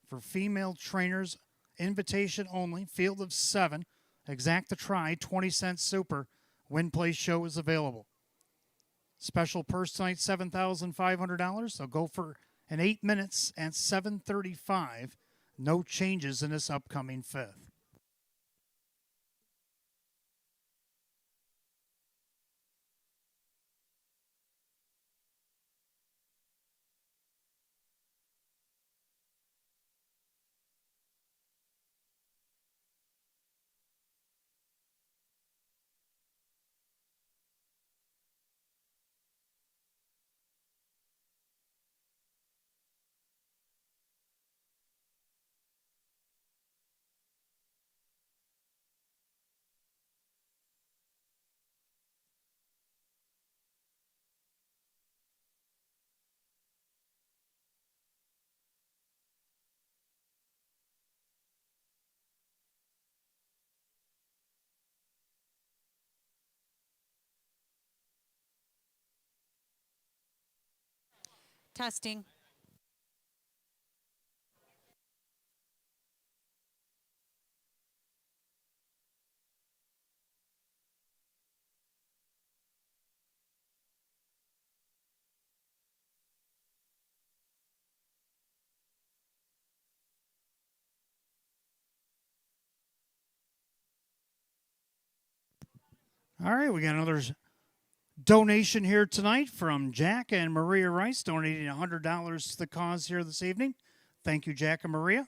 for female trainers, invitation only, field of 7, exacta try, 20-cent super. Win place show is available. Special purse tonight, $7,500. They'll go for an 8 minutes at 7:35. No changes in this upcoming fifth. Testing. All right, we got another donation here tonight from Jack and Maria Rice, donating $100 to the cause here this evening. Thank you, Jack and Maria.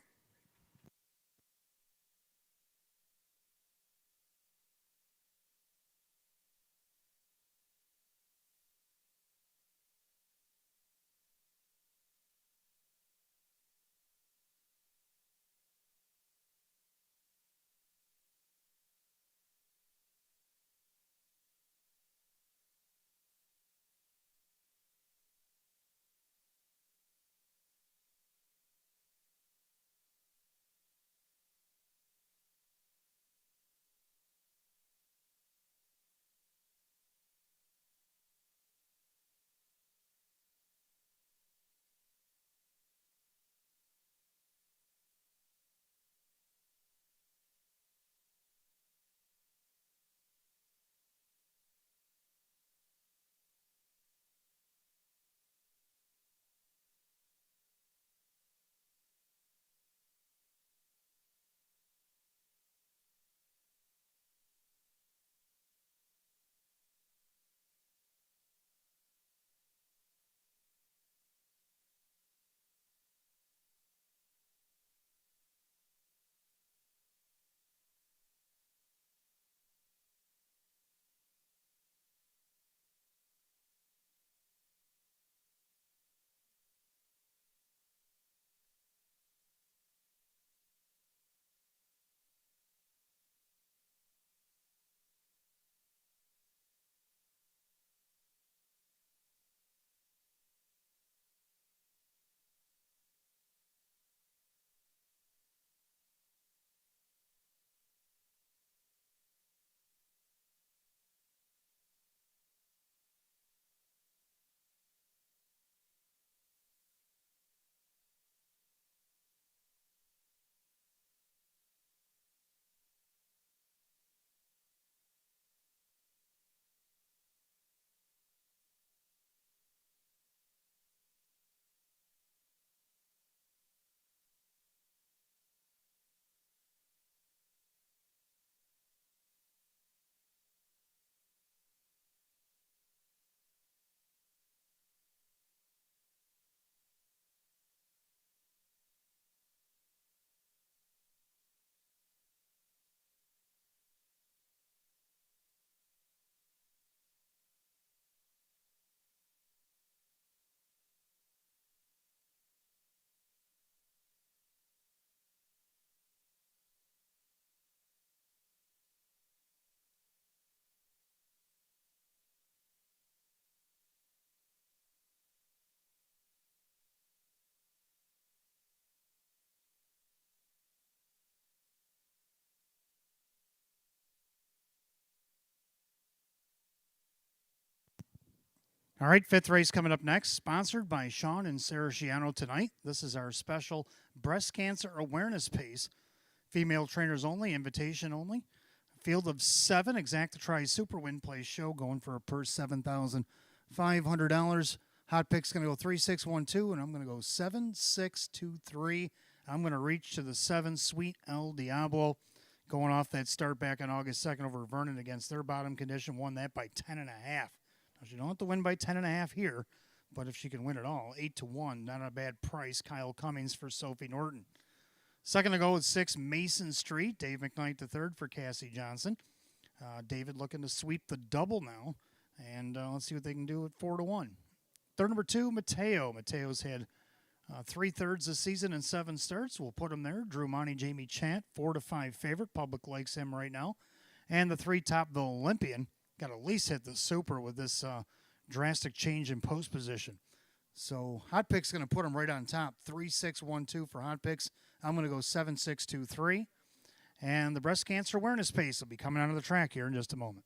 All right, fifth race coming up next, sponsored by Sean and Sarah Sciano tonight. This is our special breast cancer awareness pace. Female trainers only, invitation only. Field of 7, Exacta Tri Super Win Play show going for a purse $7,500. Hot pick's going to go 3-6-1-2, and I'm going to go 7-6-2-3. I'm going to reach to the 7, Sweet El Diablo, going off that start back on August 2nd over Vernon against their bottom condition, won that by 10.5. Now, she don't have to win by 10.5 here, but if she can win it all, 8-1, not a bad price. Kyle Cummings for Sophie Norton. Second to go with 6, Mason Street. Dave McKnight the third for Cassie Johnson. David looking to sweep the double now. And let's see what they can do at 4-1. Third number 2, Mateo. Mateo's had 3/3 this season and 7 starts. We'll put him there. Drew Monty, Jamie Chant, 4-5 favorite. Public likes him right now. And the 3 Topville Olympian. Got to at least hit the super with this drastic change in post position. So Hot Pick's going to put him right on top. 3-6-1-2 for Hot Picks. I'm going to go 7-6-2-3. And the breast cancer awareness pace will be coming onto the track here in just a moment.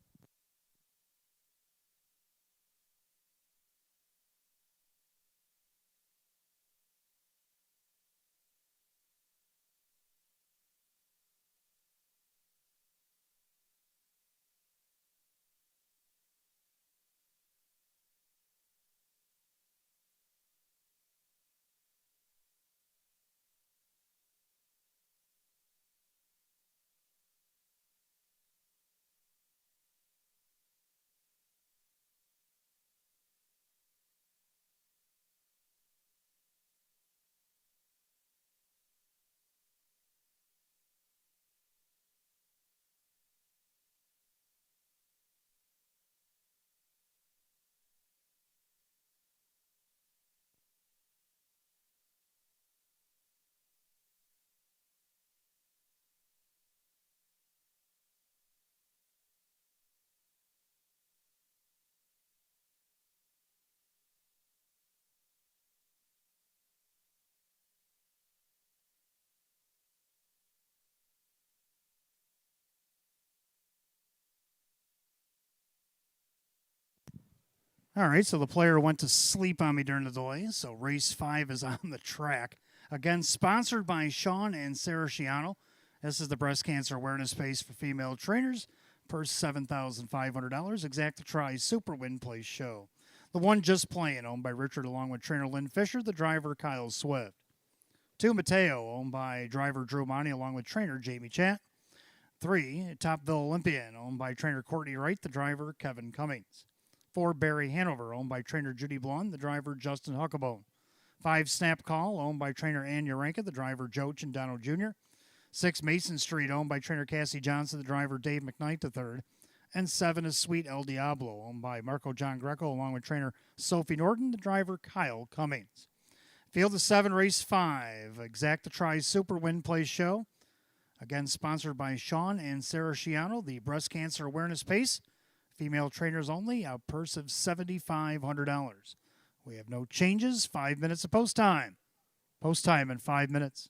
All right, so the player went to sleep on me during the delay, so race 5 is on the track. Again, sponsored by Sean and Sarah Sciano. This is the breast cancer awareness pace for female trainers. Purse $7,500. Exacta Tri Super Win Play show. The one just playing, owned by Richard along with trainer Lynn Fisher, the driver Kyle Swift. 2, Mateo, owned by driver Drew Monty along with trainer Jamie Chat. 3, Topville Olympian, owned by trainer Courtney Wright, the driver Kevin Cummings. 4, Barry Hanover, owned by trainer Judy Blonde, the driver Justin Huckabone. 5, Snap Call, owned by trainer Ann Uranka, the driver Joe Chindano Jr. 6, Mason Street, owned by trainer Cassie Johnson, the driver Dave McKnight III. And 7 is Sweet El Diablo, owned by Marco John Greco, along with trainer Sophie Norton, the driver Kyle Cummings. Field of 7, race 5, Exacta Tri Super Win Play show. Again, sponsored by Sean and Sarah Sciano, the breast cancer awareness pace. Female trainers only, a purse of $7,500. We have no changes. 5 minutes of post time. Post time in 5 minutes.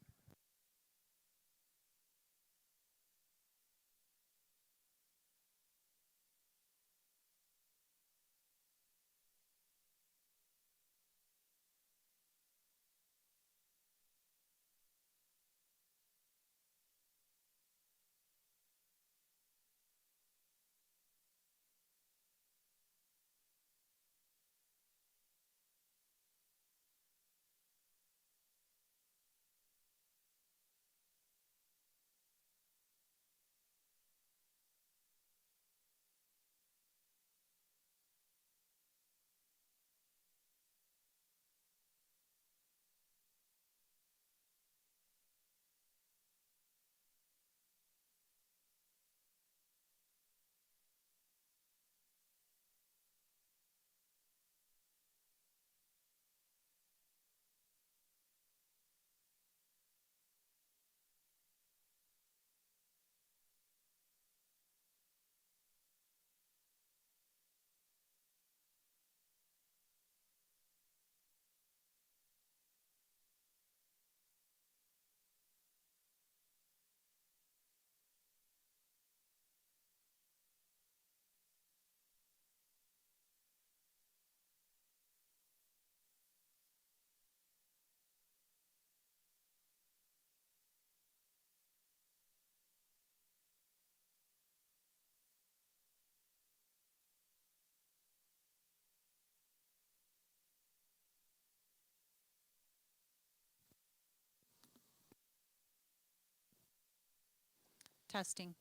Testing.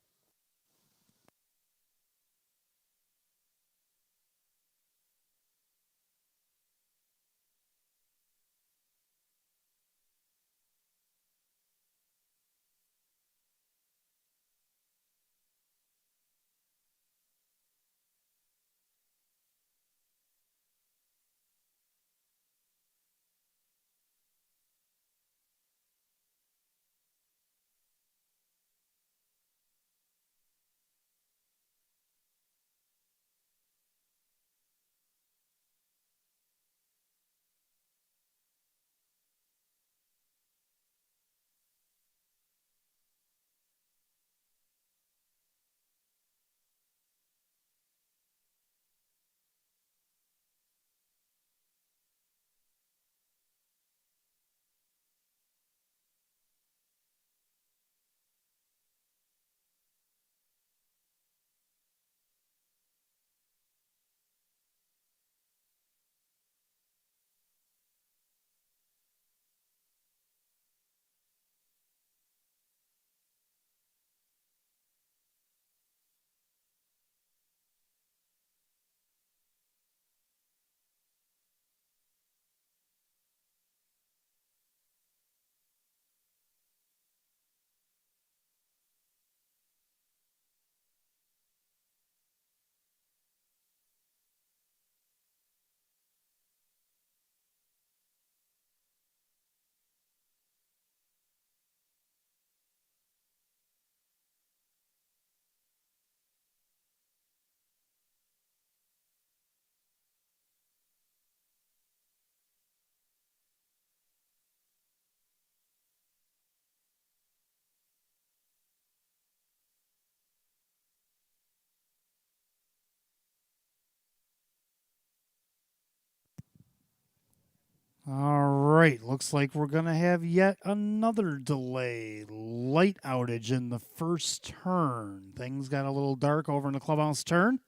All right, looks like we're going to have yet another delay. Light outage in the first turn. Things got a little dark over in the clubhouse turn.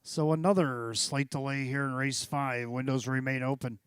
So another slight delay here in race 5. Windows remain open.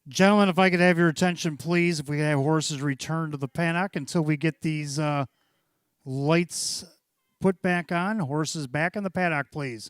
Gentlemen, if I could have your attention, please. If we could have horses return to the paddock until we get these lights put back on. Horses back in the paddock, please.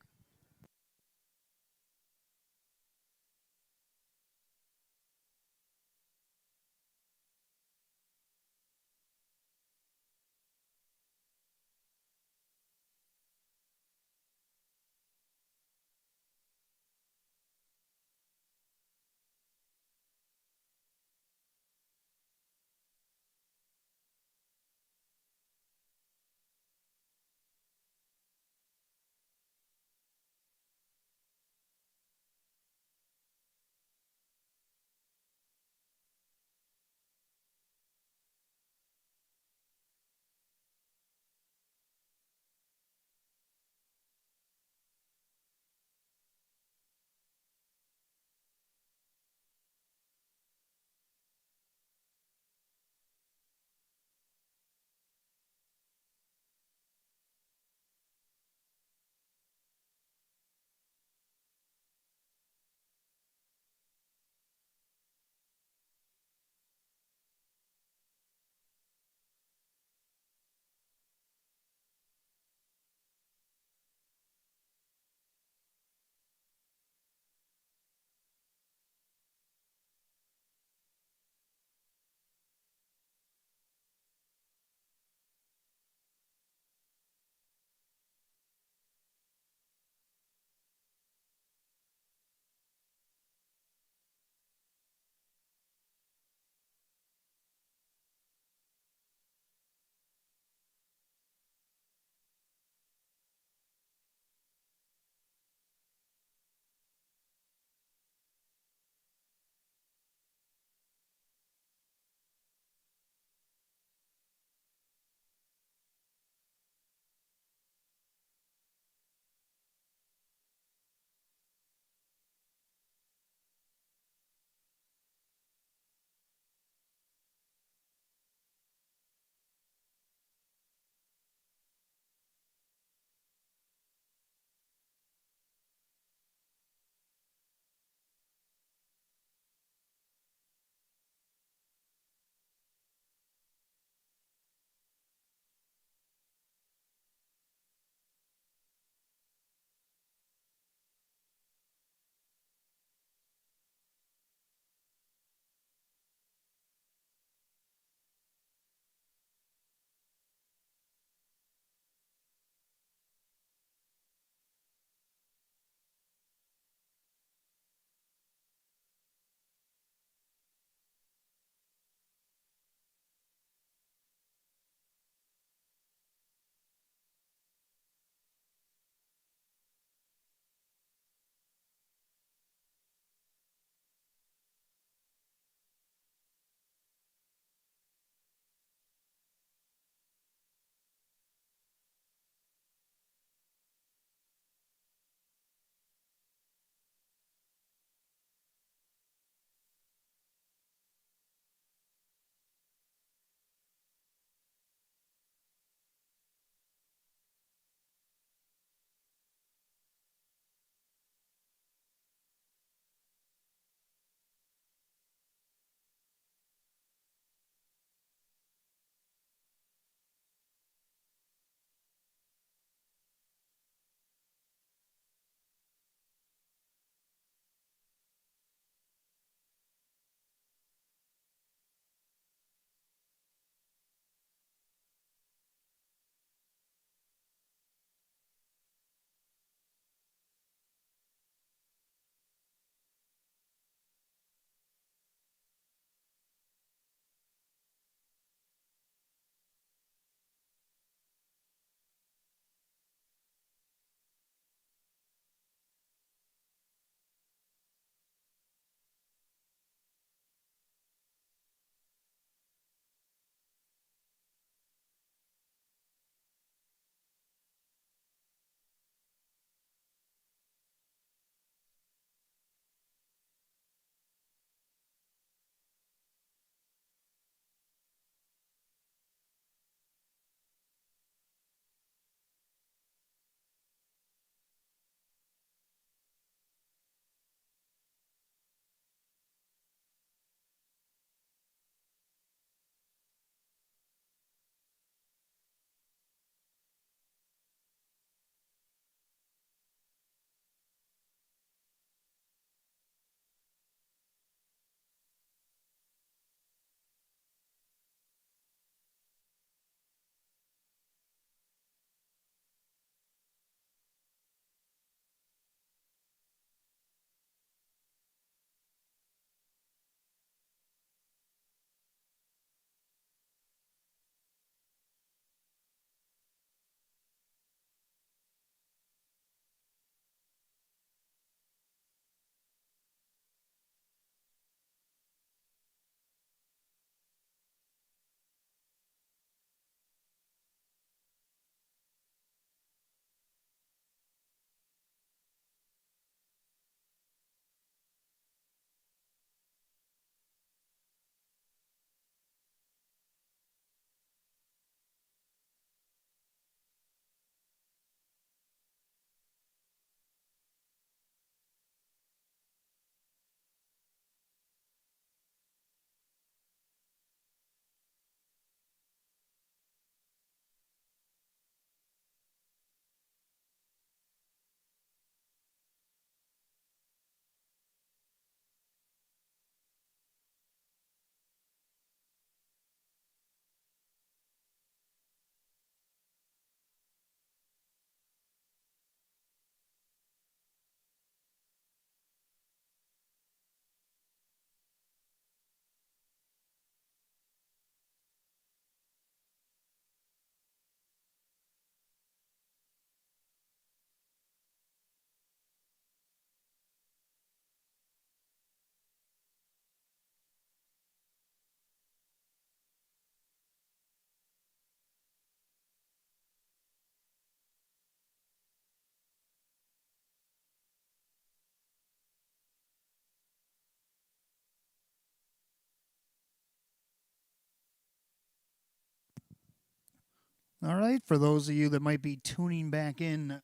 All right, for those of you that might be tuning back in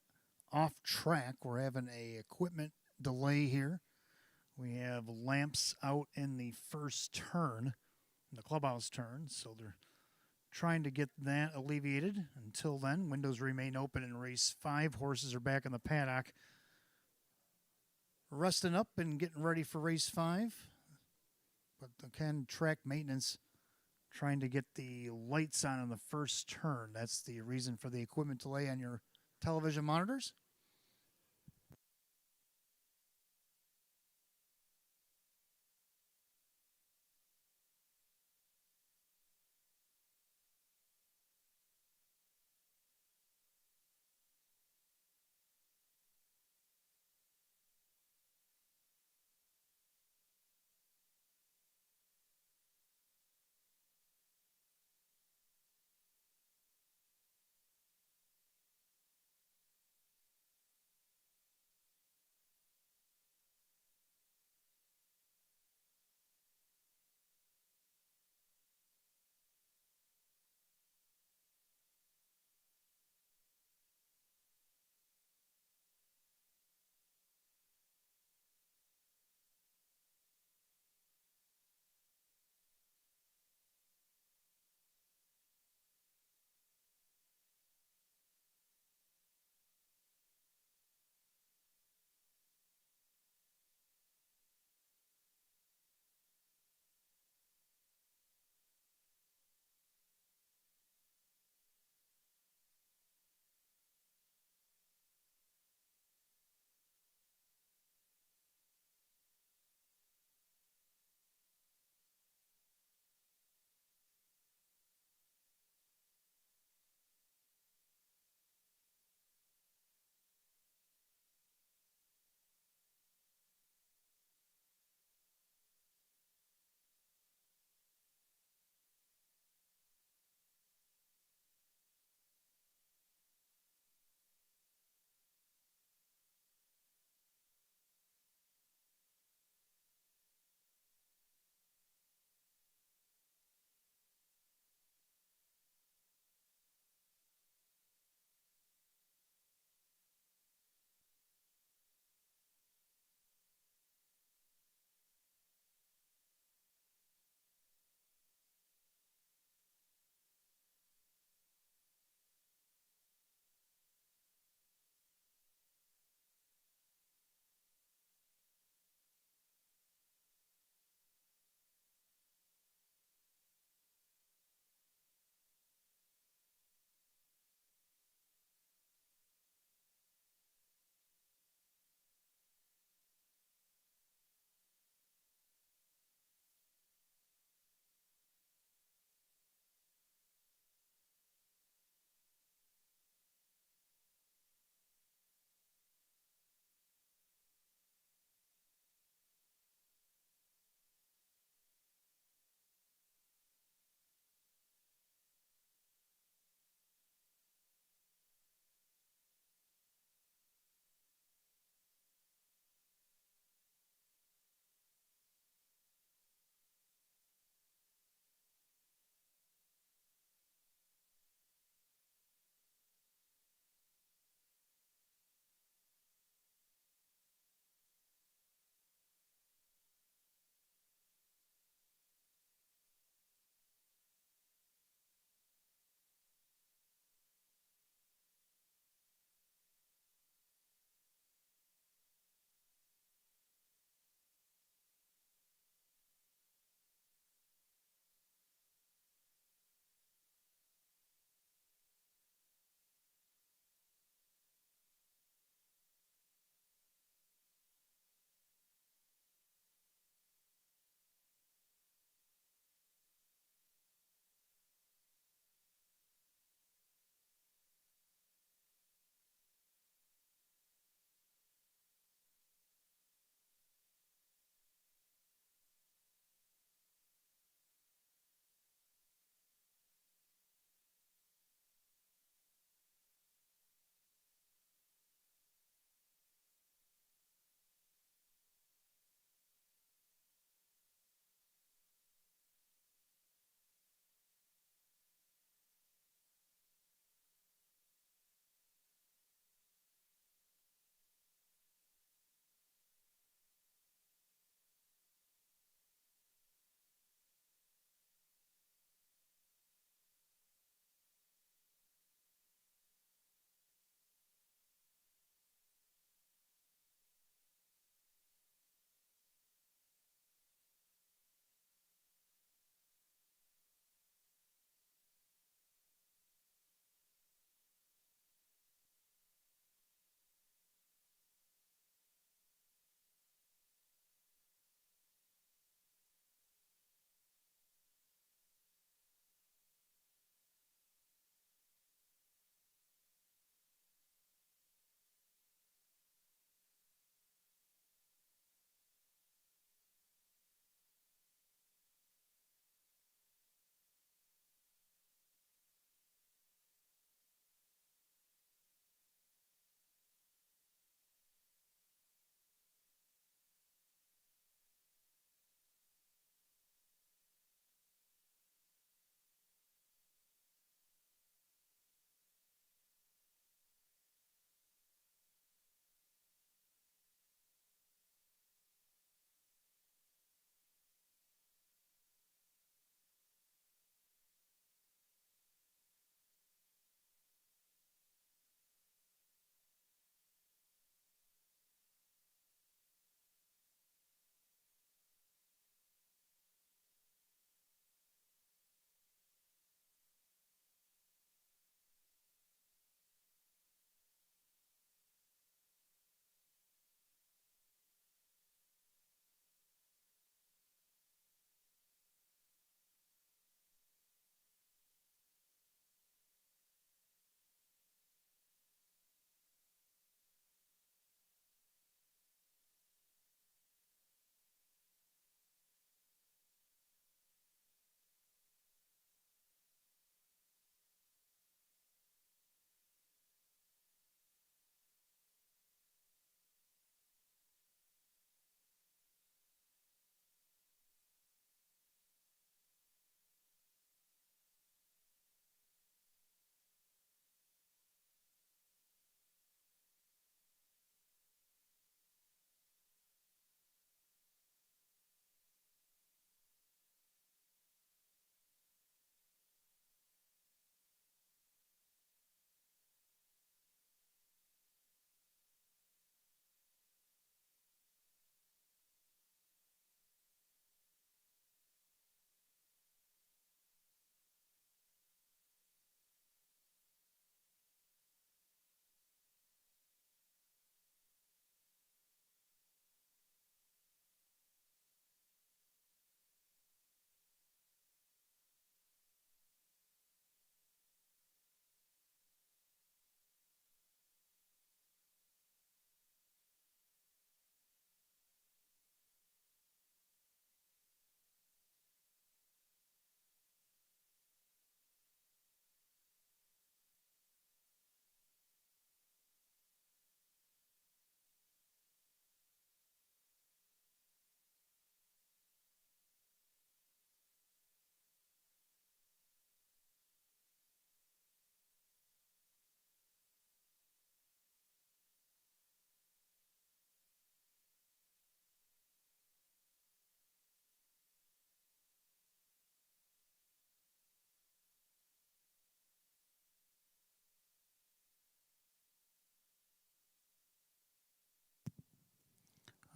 off track, we're having a equipment delay here. We have lamps out in the first turn, in the clubhouse turn, so they're trying to get that alleviated. Until then, windows remain open in race 5. Horses are back in the paddock, resting up and getting ready for race 5. But again, track maintenance trying to get the lights on in the first turn. That's the reason for the equipment delay on your television monitors.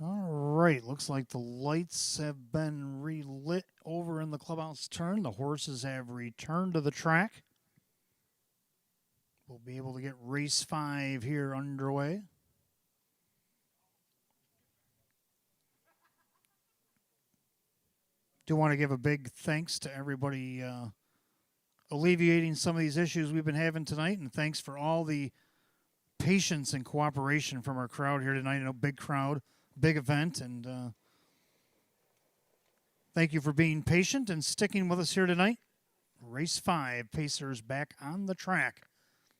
All right, looks like the lights have been relit over in the clubhouse turn. The horses have returned to the track. We'll be able to get race 5 here underway. Do want to give a big thanks to everybody alleviating some of these issues we've been having tonight, and thanks for all the patience and cooperation from our crowd here tonight. I know, big crowd, big event, and thank you for being patient and sticking with us here tonight. Race 5, Pacers back on the track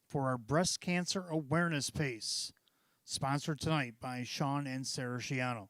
for our breast cancer awareness pace, sponsored tonight by Sean and Sarah Sciano.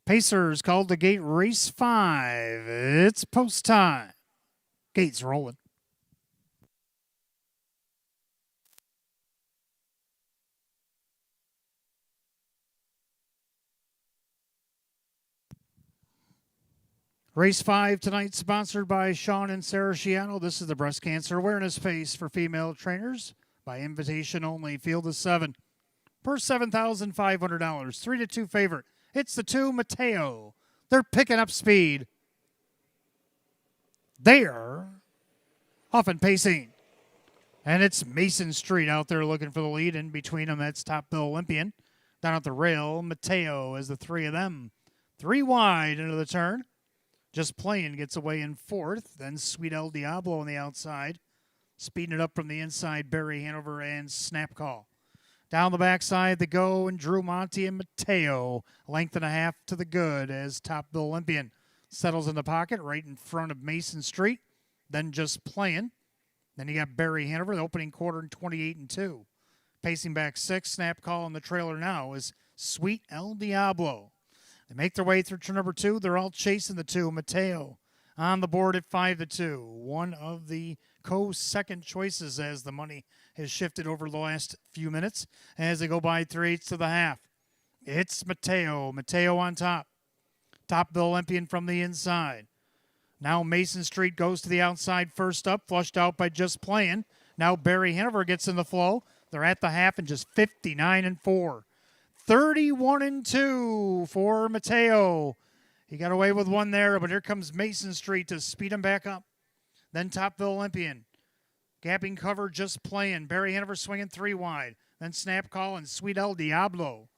Pacers called to gate race 5. It's post time. Gates rolling. Race 5 tonight, sponsored by Sean and Sarah Sciano. This is the breast cancer awareness pace for female trainers by invitation only. Field of 7 per $7,500. 3-2 favorite. It's the 2 Mateo. They're picking up speed. They're off and pacing. And it's Mason Street out there looking for the lead. In between them, that's Top Bill Olympian. Down at the rail, Mateo as the 3 of them. 3 wide into the turn. Just Playing gets away in 4th. Then Sweet El Diablo on the outside. Speeding it up from the inside, Barry Hanover and Snap Call. Down the backside, the Go and Drew Monty and Mateo. Length and a half to the good as Top Bill Olympian settles in the pocket right in front of Mason Street. Then Just Playing. Then you got Barry Hanover, the opening quarter in 28-2. Pacing back 6, Snap Call in the trailer now is Sweet El Diablo. They make their way through turn number 2. They're all chasing the 2. Mateo on the board at 5-2. One of the co-second choices as the money has shifted over the last few minutes as they go by 3/8 to the half. It's Mateo. Mateo on top. Top Bill Olympian from the inside. Now Mason Street goes to the outside first up, flushed out by Just Playing. Now Barry Hanover gets in the flow. They're at the half and just 59-4. 31-2 for Mateo. He got away with one there, but here comes Mason Street to speed him back up. Then Top Bill Olympian. Gapping cover, Just Playing. Barry Hanover swinging 3 wide. Then Snap Call and Sweet El Diablo.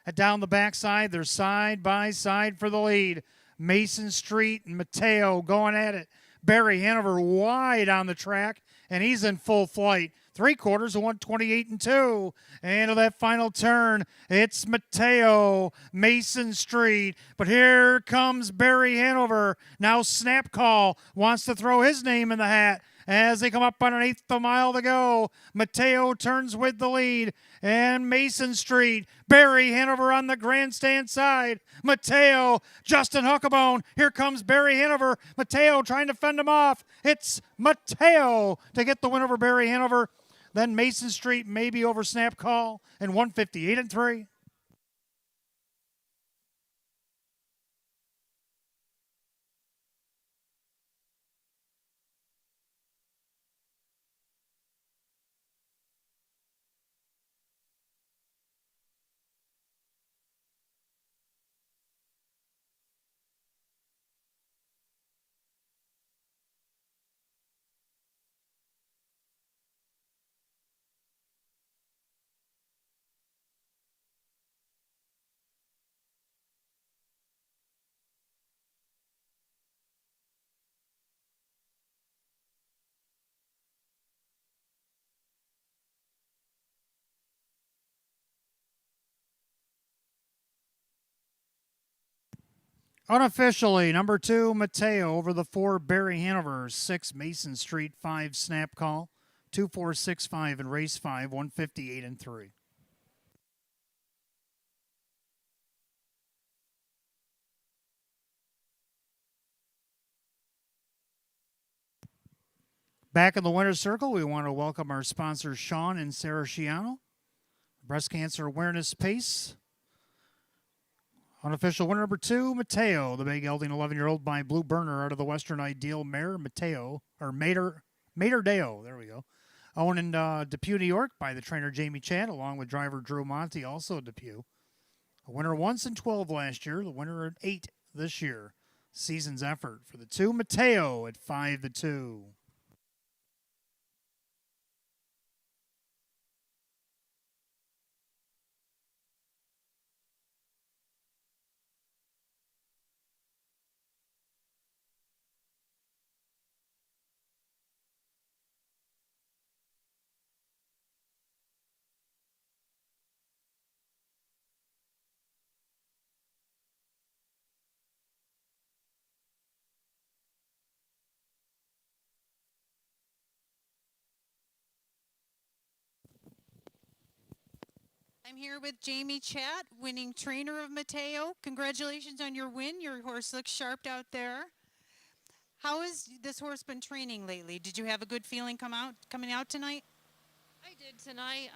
And down the backside, they're side by side for the lead. Mason Street and Mateo going at it. Barry Hanover wide on the track, and he's in full flight. 3/4 of 128-2. And to that final turn, it's Mateo, Mason Street. But here comes Barry Hanover. Now Snap Call wants to throw his name in the hat. As they come up on an 1/8 of a mile to go, Mateo turns with the lead. And Mason Street, Barry Hanover on the grandstand side. Mateo, Justin Huckabone. Here comes Barry Hanover. Mateo trying to fend him off. It's Mateo to get the win over Barry Hanover. Then Mason Street maybe over Snap Call and 158-3. Unofficially, number 2, Mateo over the 4, Barry Hanover, 6, Mason Street, 5, Snap Call, 2465 in race 5, 158 and 3. Back in the winner's circle, we want to welcome our sponsors, Sean and Sarah Shiano. Breast Cancer Awareness Pace. Unofficial winner number 2, Mateo, the big gelding 11-year-old by Blue Burner out of the Western Ideal mare, Mateo, or Mater Deo, there we go. Owned in Depew, New York by the trainer Jamie Chad, along with driver Drew Monty, also Depew. A winner once in 12 last year, the winner at 8 this year. Season's effort for the 2, Mateo at 5-2. I'm here with Jamie Chat, winning trainer of Mateo. Congratulations on your win. Your horse looks sharp out there. How has this horse been training lately? Did you have a good feeling coming out tonight? I did tonight.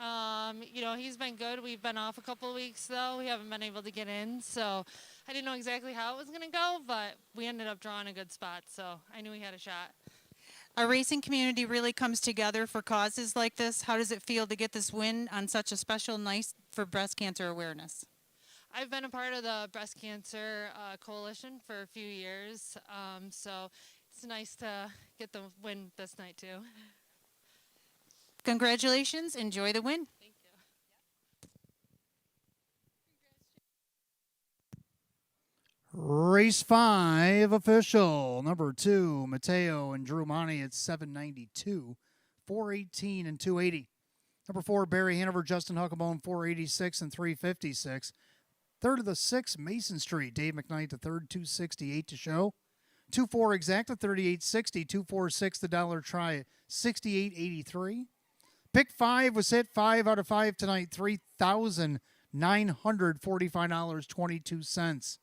He's been good. We've been off a couple of weeks, though. We haven't been able to get in, so I didn't know exactly how it was going to go, but we ended up drawing a good spot, so I knew we had a shot. Our racing community really comes together for causes like this. How does it feel to get this win on such a special night for breast cancer awareness? I've been a part of the breast cancer coalition for a few years, so it's nice to get the win this night, too. Congratulations. Enjoy the win. Thank you. Race 5 official. Number 2, Mateo and Drew Monty at 792, 418 and 280. Number 4, Barry Hanover, Justin Huckabone, 486 and 356. Third of the 6, Mason Street, Dave McKnight, the third, 268 to show. 2-4 exacta, 38.60. 2-4-6 the dollar try at 68.83. Pick 5 was hit 5 out of 5 tonight, $3,945.22.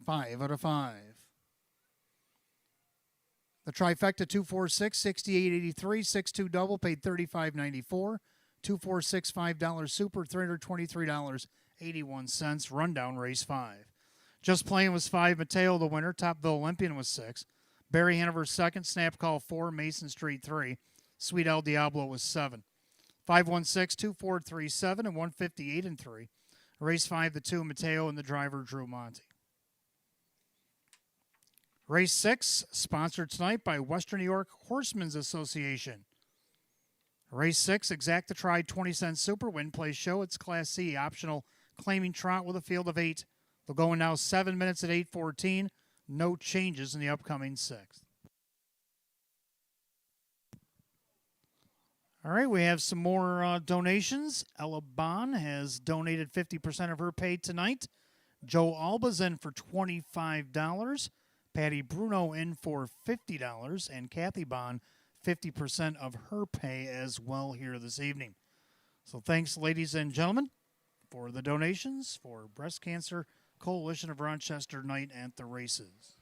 5 out of 5. The trifecta 2-4-6, 68.83. 6-2 double paid $35.94. 2-4-6 $5 super, $323.81. Rundown race 5. Just Playing was 5. Mateo the winner. Topville Olympian was 6. Barry Hanover second. Snap Call 4. Mason Street 3. Sweet El Diablo was 7. 5-1-6, 2-4-3-7 and 158 and 3. Race 5, the 2, Mateo and the driver Drew Monty. Race 6, sponsored tonight by Western New York Horsemen's Association. Race 6, exacta try 20 cent super, win play show. It's Class C, optional claiming trot with a field of 8. They'll go in now 7 minutes at 8:14. No changes in the upcoming 6th. All right, we have some more donations. Ella Bond has donated 50% of her pay tonight. Joe Alba's in for $25. Patty Bruno in for $50. And Kathy Bond, 50% of her pay as well here this evening. So thanks, ladies and gentlemen, for the donations for Breast Cancer Coalition of Rochester night at the races.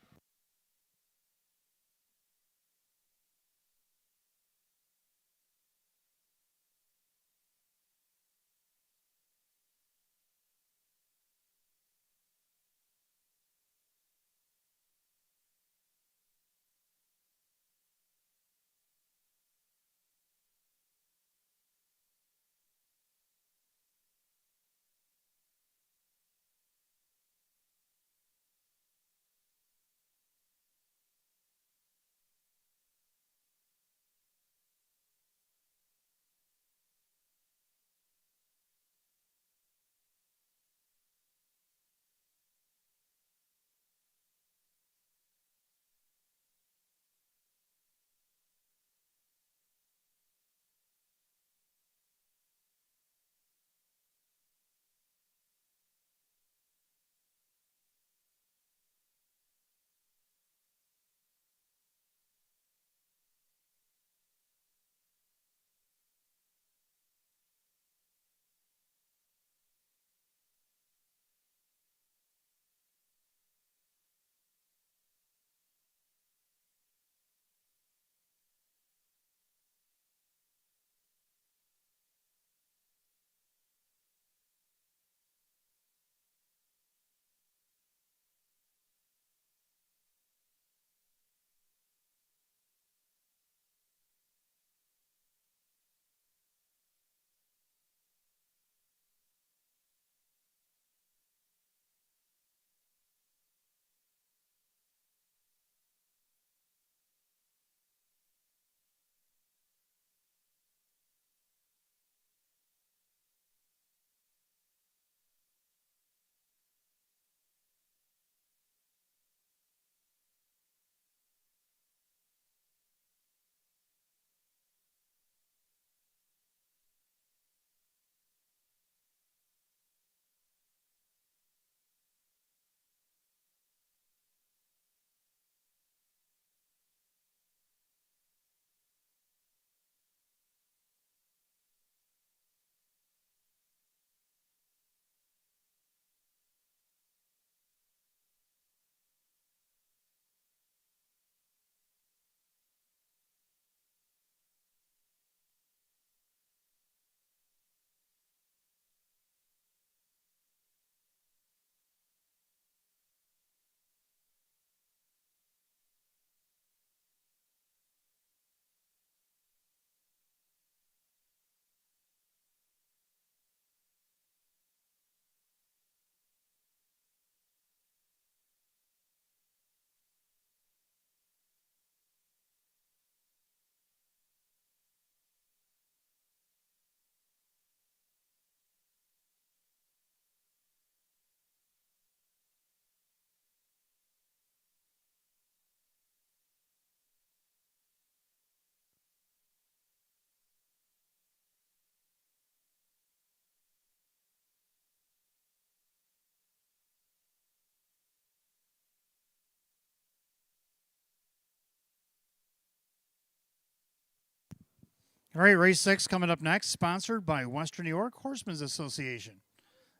All right, race 6 coming up next, sponsored by Western New York Horsemen's Association.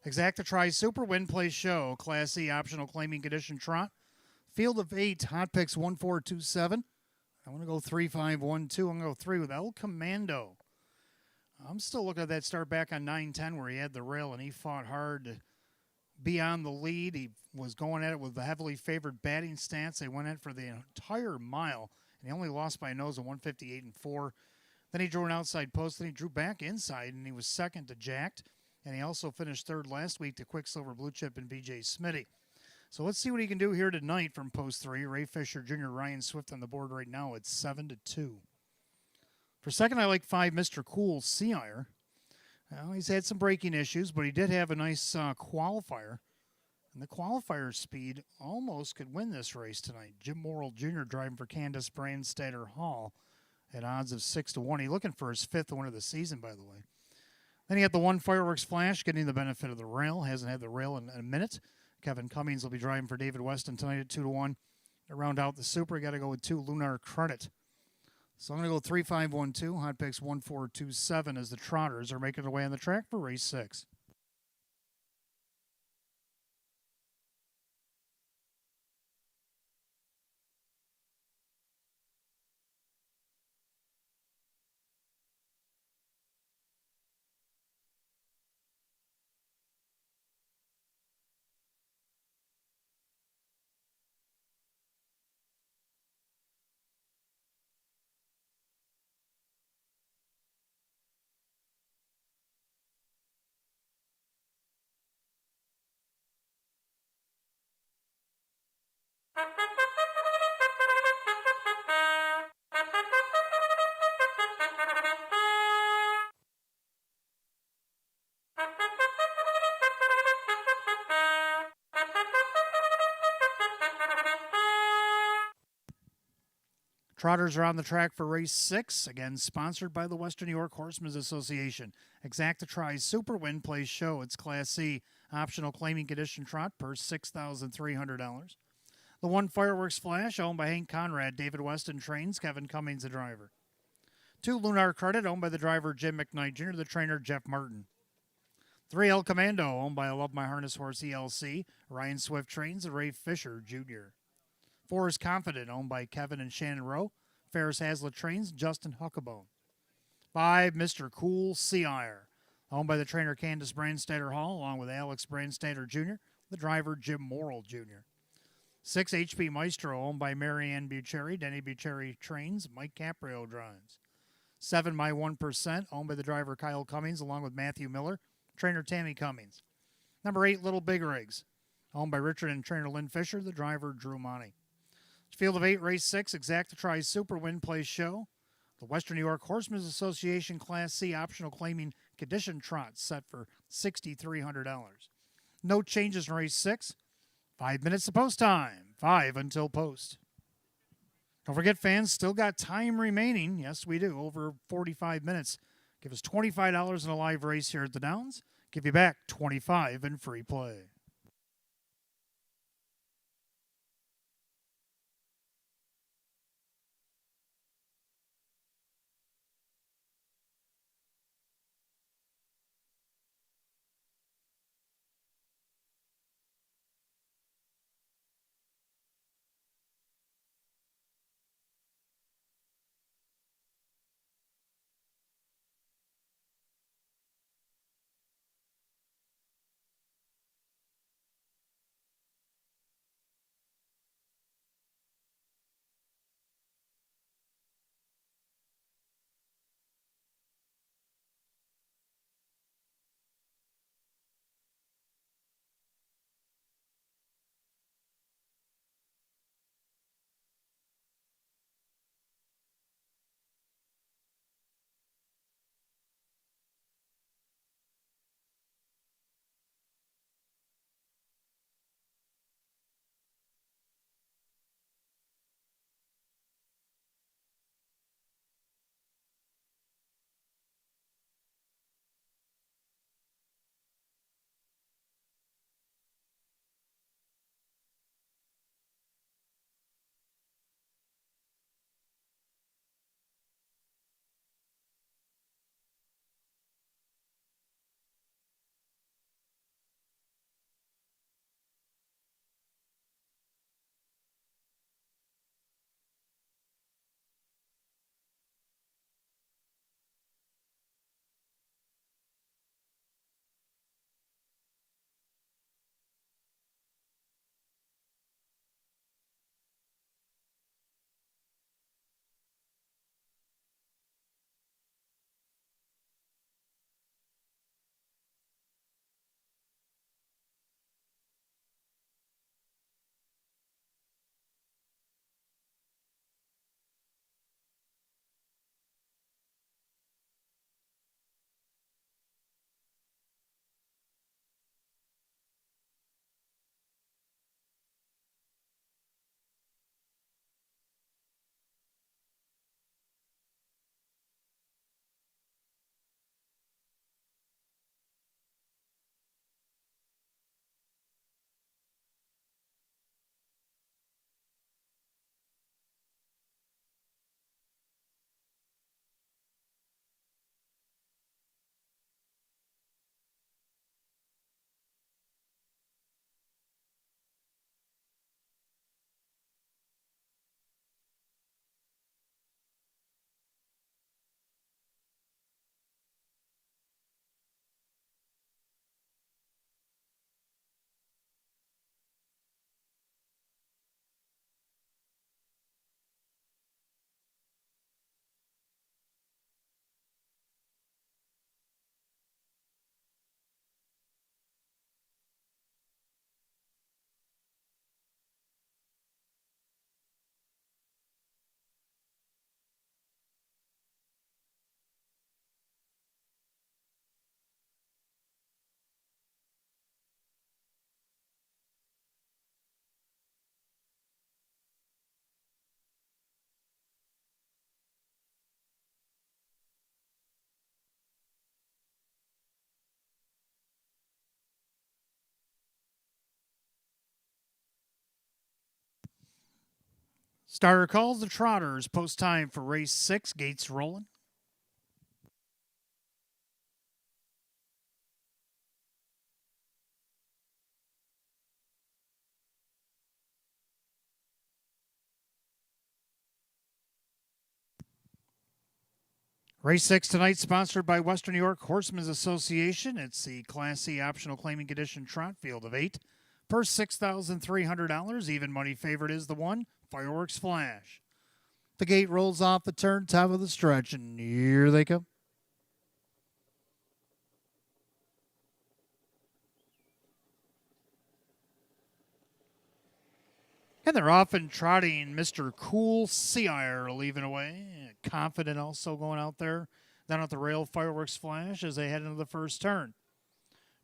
Exacta Tri Super Win Place Show, Class C optional claiming condition trot. Field of 8, hot picks 1, 4, 2, 7. I want to go 3, 5, 1, 2. I'm going to go 3 with El Commando. I'm still looking at that start back on 9-10 where he had the rail and he fought hard to be on the lead. He was going at it with the heavily favored batting stance. They went in for the entire mile, and he only lost by a nose of 158 and 4. Then he drew an outside post, then he drew back inside, and he was second to Jacked. And he also finished third last week to Quicksilver Blue Chip and BJ Smitty. So let's see what he can do here tonight from post 3. Ray Fisher Jr., Ryan Swift on the board right now. It's 7-2. For second, I like 5, Mr. Cool Seire. Well, he's had some braking issues, but he did have a nice qualifier. And the qualifier speed almost could win this race tonight. Jim Morrill Jr. driving for Candace Brandstatter Hall at odds of 6-1. He's looking for his 5th win of the season, by the way. Then he got the 1 Fireworks Flash, getting the benefit of the rail. Hasn't had the rail in a minute. Kevin Cummings will be driving for David Weston tonight at 2-1. To round out the Super, you got to go with 2 Lunar Credit. So I'm going to go 3, 5, 1, 2. Hot picks 1, 4, 2, 7 as the Trotters are making their way on the track for race 6. Trotters are on the track for race 6, again sponsored by the Western New York Horsemen's Association. Exacta Tri Super Win Place Show. It's Class C optional claiming condition trot per $6,300. The 1 Fireworks Flash, owned by Hank Conrad. David Weston trains. Kevin Cummings, the driver. 2 Lunar Credit, owned by the driver Jim McKnight Jr., the trainer Jeff Martin. 3 El Commando, owned by I Love My Harness Horse ELC. Ryan Swift trains, and Ray Fisher Jr. 4 is Confident, owned by Kevin and Shannon Rowe. Ferris Hazlitt trains, Justin Huckabone. 5, Mr. Cool Seire, owned by the trainer Candace Brandstatter Hall, along with Alex Brandstatter Jr., the driver Jim Morrill Jr. 6, HP Maestro, owned by Marianne Bucherri. Denny Bucherri trains, Mike Caprio drives. 7, My 1%, owned by the driver Kyle Cummings, along with Matthew Miller, trainer Tammy Cummings. Number 8, Little Big Rigs, owned by Richard and trainer Lynn Fisher, the driver Drew Monty. Field of 8, race 6, Exacta Tri Super Win Place Show. The Western New York Horsemen's Association Class C optional claiming condition trot set for $6,300. No changes in race 6. 5 minutes to post time. 5 until post. Don't forget, fans, still got time remaining. Yes, we do. Over 45 minutes. Give us $25 in a live race here at the Downs. Give you back $25 in free play. Starter calls the Trotters. Post time for race 6. Gates rolling. Race 6 tonight, sponsored by Western New York Horsemen's Association. It's the Class C optional claiming condition trot field of 8. Purse $6,300. Even money favorite is the 1, Fireworks Flash. The gate rolls off the turn, top of the stretch, and here they come. And they're off and trotting. Mr. Cool Seire leaving away. Confident also going out there. Down at the rail, Fireworks Flash as they head into the first turn.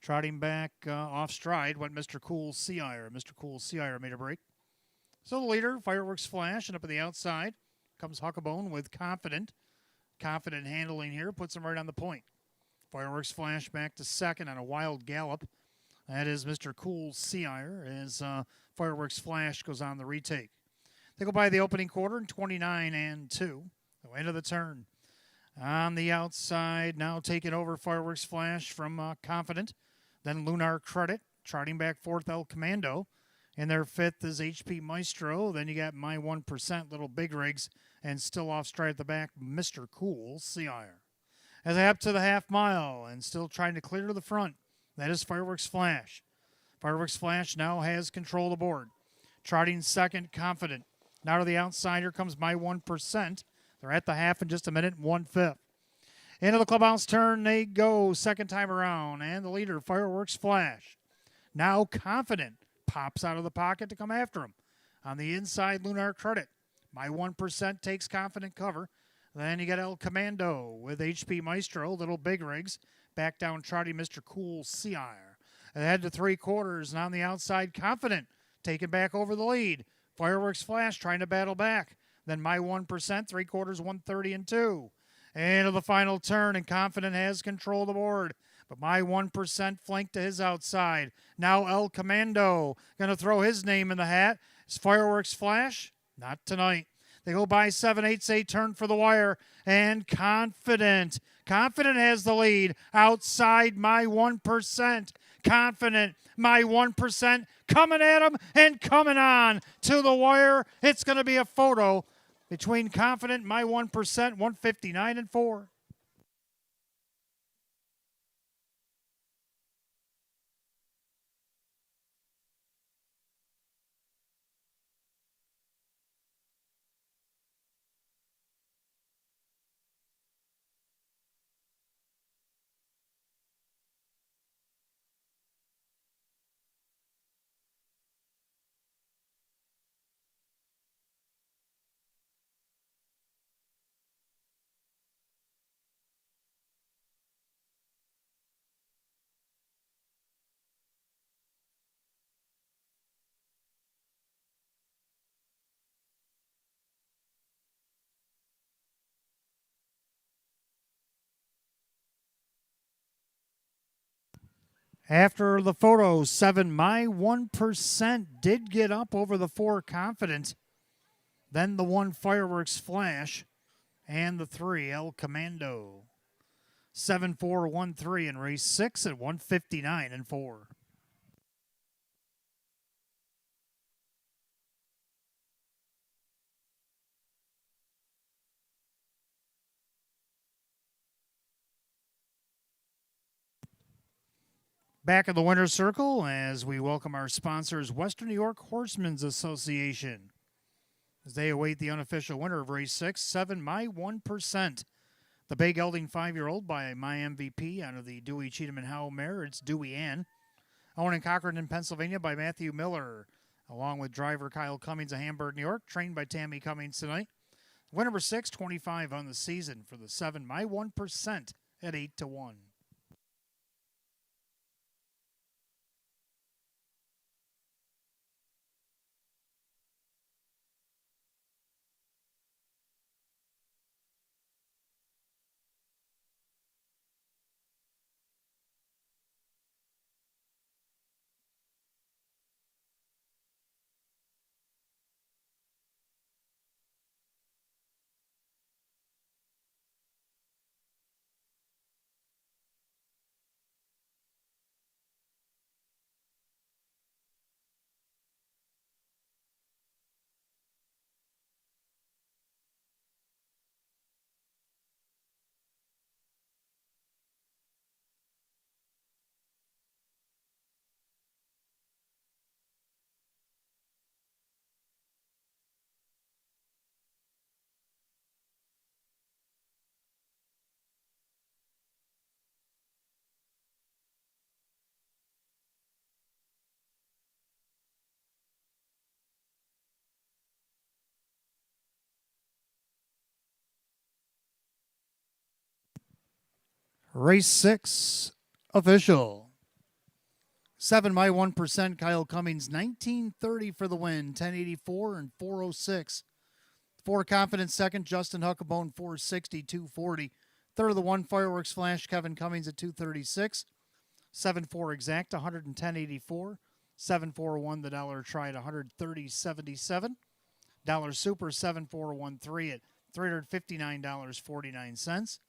Trotting back off stride went Mr. Cool Seire. Mr. Cool Seire made a break. So the leader, Fireworks Flash, and up on the outside comes Huckabone with Confident. Confident handling here puts him right on the point. Fireworks Flash back to second on a wild gallop. That is Mr. Cool Seire as Fireworks Flash goes on the retake. They go by the opening quarter in 29 and 2. The end of the turn. On the outside, now taking over Fireworks Flash from Confident. Then Lunar Credit, trotting back fourth El Commando. In their fifth is HP Maestro. Then you got My 1%, Little Big Rigs, and still off stride at the back, Mr. Cool Seire. As they up to the half mile and still trying to clear to the front, that is Fireworks Flash. Fireworks Flash now has control of the board. Trotting second, Confident. Now to the outside, here comes My 1%. They're at the half in just a minute, 1/5. Into the clubhouse turn they go, second time around. And the leader, Fireworks Flash. Now Confident pops out of the pocket to come after him. On the inside, Lunar Credit. My 1% takes Confident cover. Then you got El Commando with HP Maestro, Little Big Rigs. Back down trotting Mr. Cool Seire. Ahead to three quarters, and on the outside, Confident taking back over the lead. Fireworks Flash trying to battle back. Then My 1%, three quarters, 130 and 2. Into the final turn, and Confident has control of the board. But My 1% flanked to his outside. Now El Commando going to throw his name in the hat. Is Fireworks Flash? Not tonight. They go by 7/8, they turn for the wire. And Confident has the lead outside My 1%. Confident, My 1% coming at him and coming on to the wire. It's going to be a photo between Confident, My 1%, 159 and 4. After the photo, 7 My 1% did get up over the 4 Confident. Then the 1 Fireworks Flash and the 3 El Commando. 7-4-1-3 in race 6 at 159 and 4. Back in the winner's circle as we welcome our sponsors, Western New York Horsemen's Association. As they await the unofficial winner of race 6, 7 My 1%. The Bay Gelding 5-year-old by My MVP out of the Dewey Cheatham and Howe mare. It's Dewey Ann. Owned in Cochrane in Pennsylvania by Matthew Miller, along with driver Kyle Cummings of Hamburg, New York, trained by Tammy Cummings tonight. Win number 6, 25 on the season for the 7 My 1% at 8-1. Race 6 official. 7 by 1%, Kyle Cummings, 1930 for the win, 1084 and 406. 4 confidence second, Justin Huckabone, 460, 240. Third of the 1 fireworks flash, Kevin Cummings at 236. 7-4 exact, 110.84. 7-4-1 the dollar try at 130.77. Dollar super 7-4-1-3 at $359.49.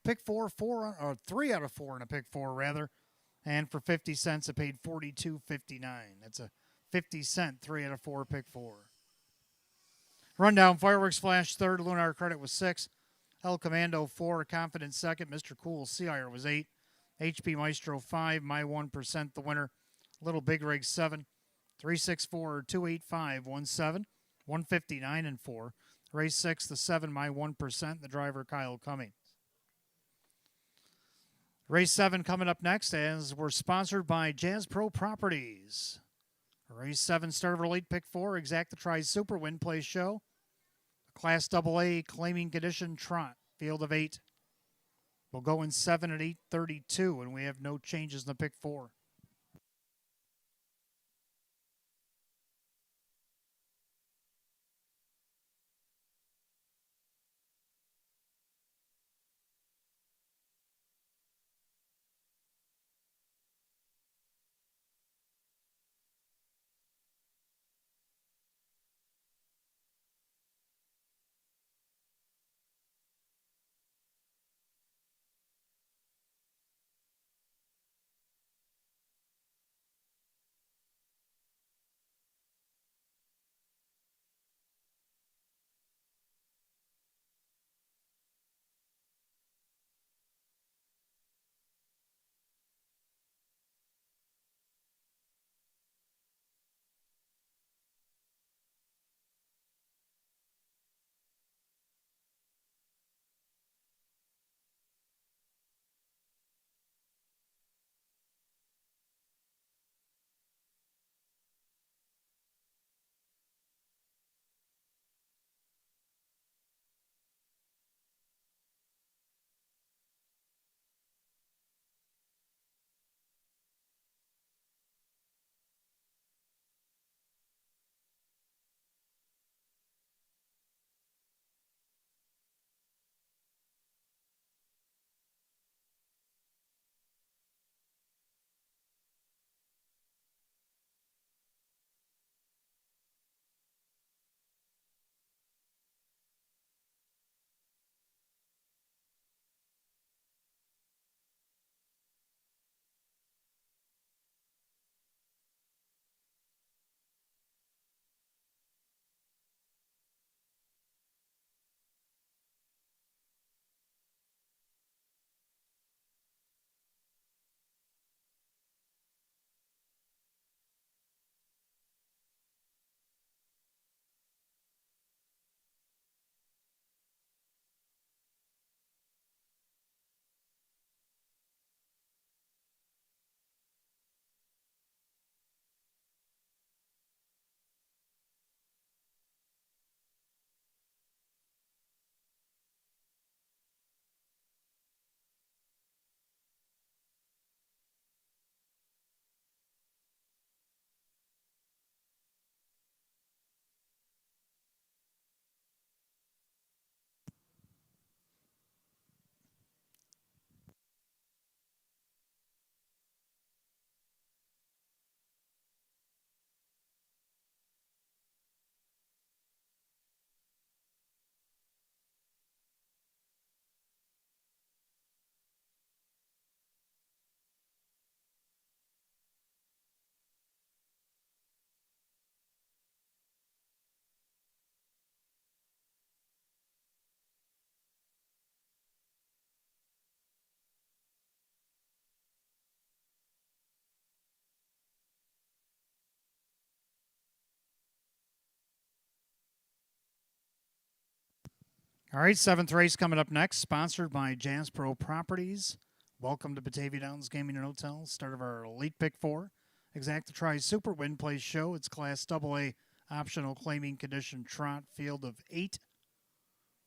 Pick 3 out of 4 in a pick 4 rather. And for 50 cents, it paid $42.59. That's a 50-cent 3 out of 4 pick 4. Rundown: Fireworks Flash third, Lunar Credit was 6, El Commando 4, Confidence second, Mr. Cool Seaire was 8, HP Maestro 5, My 1% the winner, Little Big Rig 7, 364 285 17, 159 and 4. Race 6, the 7, My 1%, the driver Kyle Cummings. Race 7 coming up next, as we're sponsored by Jazz Pro Properties. Race 7, start of our late pick 4, Exact the Try Super Win Play Show. Class AA claiming condition trot, field of 8. We'll go in 7 at 8:32, and we have no changes in the pick 4. All right, 7th race coming up next, sponsored by Jazz Pro Properties. Welcome to Batavia Downs Gaming and Hotel. Start of our Elite Pick 4. Exact the Try Super Win Play Show. It's Class AA optional claiming condition trot, field of 8.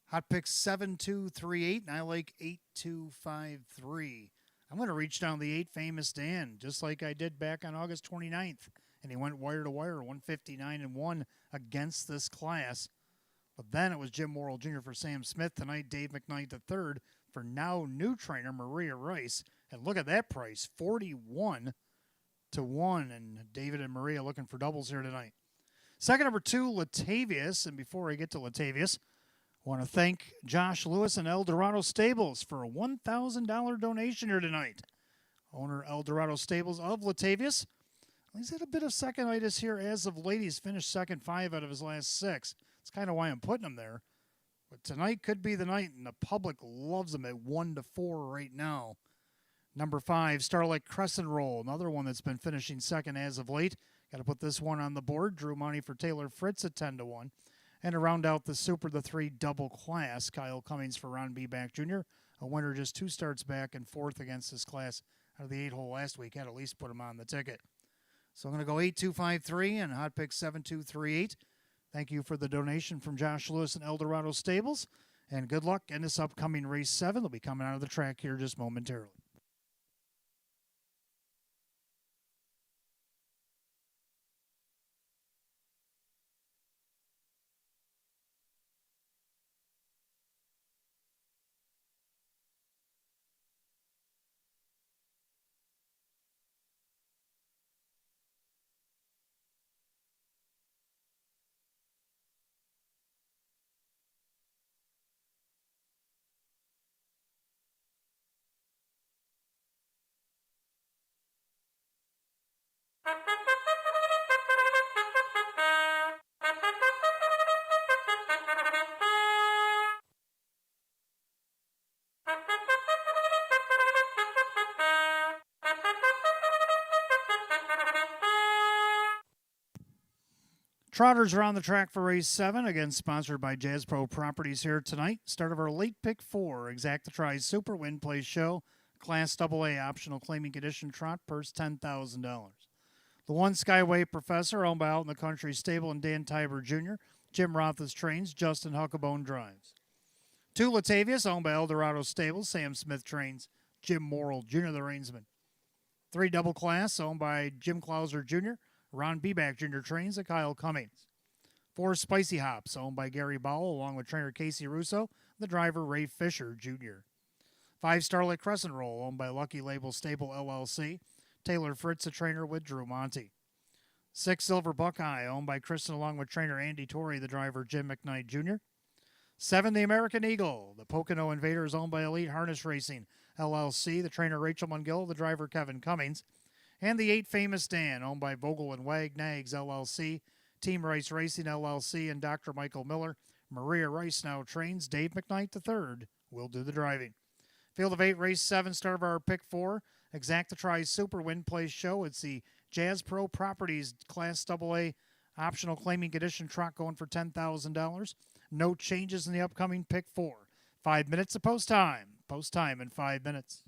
Hot pick 7238, and I like 8253. I'm going to reach down the 8 famous Dan, just like I did back on August 29th. And he went wire to wire, 159 and 1 against this class. But then it was Jim Morrill Jr. for Sam Smith tonight, Dave McKnight the third for now new trainer Maria Rice. And look at that price, 41 to 1. And David and Maria looking for doubles here tonight. Second number 2, Latavius. And before I get to Latavius, I want to thank Josh Lewis and El Dorado Stables for a $1,000 donation here tonight. Owner El Dorado Stables of Latavius. He's had a bit of second-itis here as of late. He's finished second 5 out of his last 6. That's kind of why I'm putting him there. But tonight could be the night, and the public loves him at 1 to 4 right now. Number 5, Starlight Crescent Roll, another one that's been finishing second as of late. Got to put this one on the board. Drew money for Taylor Fritz at 10 to 1. And to round out the Super, the 3 double class, Kyle Cummings for Ron B. Back Jr., a winner just 2 starts back and 4th against this class out of the 8-hole last week. Had to at least put him on the ticket. So I'm going to go 8253 and hot pick 7238. Thank you for the donation from Josh Lewis and El Dorado Stables. And good luck in this upcoming race 7. They'll be coming out of the track here just momentarily. Trotters are on the track for race 7, again sponsored by Jazz Pro Properties here tonight. Start of our late pick 4, Exacta Tries Super Win Play Show, Class AA optional claiming condition trot, purse $10,000. The 1 Skyway Professor, owned by Out in the Country Stable and Dan Tiber Jr., Jim Roth's trains, Justin Huckabone drives. 2 Latavius, owned by El Dorado Stables, Sam Smith trains, Jim Morrill Jr., the reinsman. 3 Double Class, owned by Jim Clauser Jr., Ron Beback Jr. trains at Kyle Cummings. 4 Spicy Hops, owned by Gary Bowell, along with trainer Casey Russo, the driver Ray Fisher Jr. 5 Starlight Crescent Roll, owned by Lucky Label Stable LLC, Taylor Fritz, a trainer with Drew Monty. 6 Silver Buckeye, owned by Kristen, along with trainer Andy Torrey, the driver Jim McKnight Jr. 7 The American Eagle, the Pocono Invaders, owned by Elite Harness Racing LLC, the trainer Rachel Mungill, the driver Kevin Cummings. And the 8 Famous Dan, owned by Vogel and Wag Nags LLC, Team Rice Racing LLC, and Dr. Michael Miller. Maria Rice now trains. Dave McKnight III will do the driving. Field of 8, race 7, start of our pick 4. Exacta Tries Super Win Play Show. It's the Jazz Pro Properties Class AA optional claiming condition trot going for $10,000. No changes in the upcoming pick 4. 5 minutes of post time. Post time in 5 minutes.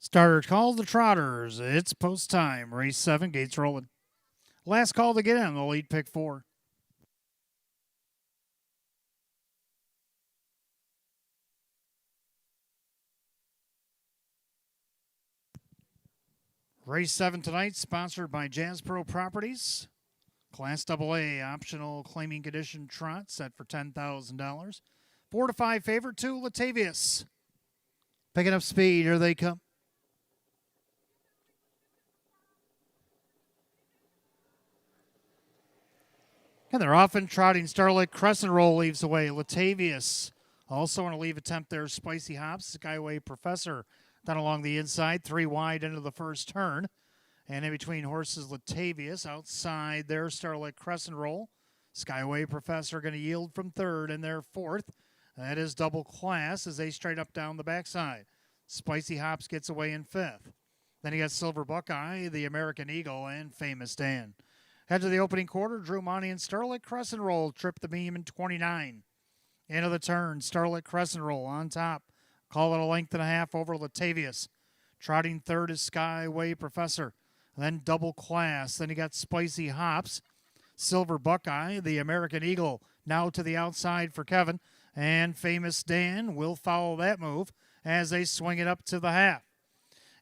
Starter called the Trotters. It's post time. Race 7, gates rolling. Last call to get in, the lead pick 4. Race 7 tonight, sponsored by Jazz Pro Properties. Class AA, optional claiming condition trot set for $10,000. 4 to 5 favorite, 2 Latavius. Picking up speed, here they come. And they're often trotting. Starlight Crescent Roll leaves away. Latavius also on a leave attempt there. Spicy Hops, Skyway Professor down along the inside. 3 wide into the first turn. And in between horses, Latavius outside there. Starlight Crescent Roll. Skyway Professor going to yield from third and their fourth. That is Double Class as they straight up down the backside. Spicy Hops gets away in fifth. Then you got Silver Buckeye, the American Eagle, and Famous Dan. Head to the opening quarter. Drew Monty and Starlight Crescent Roll trip the beam in 29. Into the turn. Starlight Crescent Roll on top. Call it a length and a half over Latavius. Trotting third is Skyway Professor. Then Double Class. Then you got Spicy Hops. Silver Buckeye, the American Eagle, now to the outside for Kevin. And Famous Dan will follow that move as they swing it up to the half.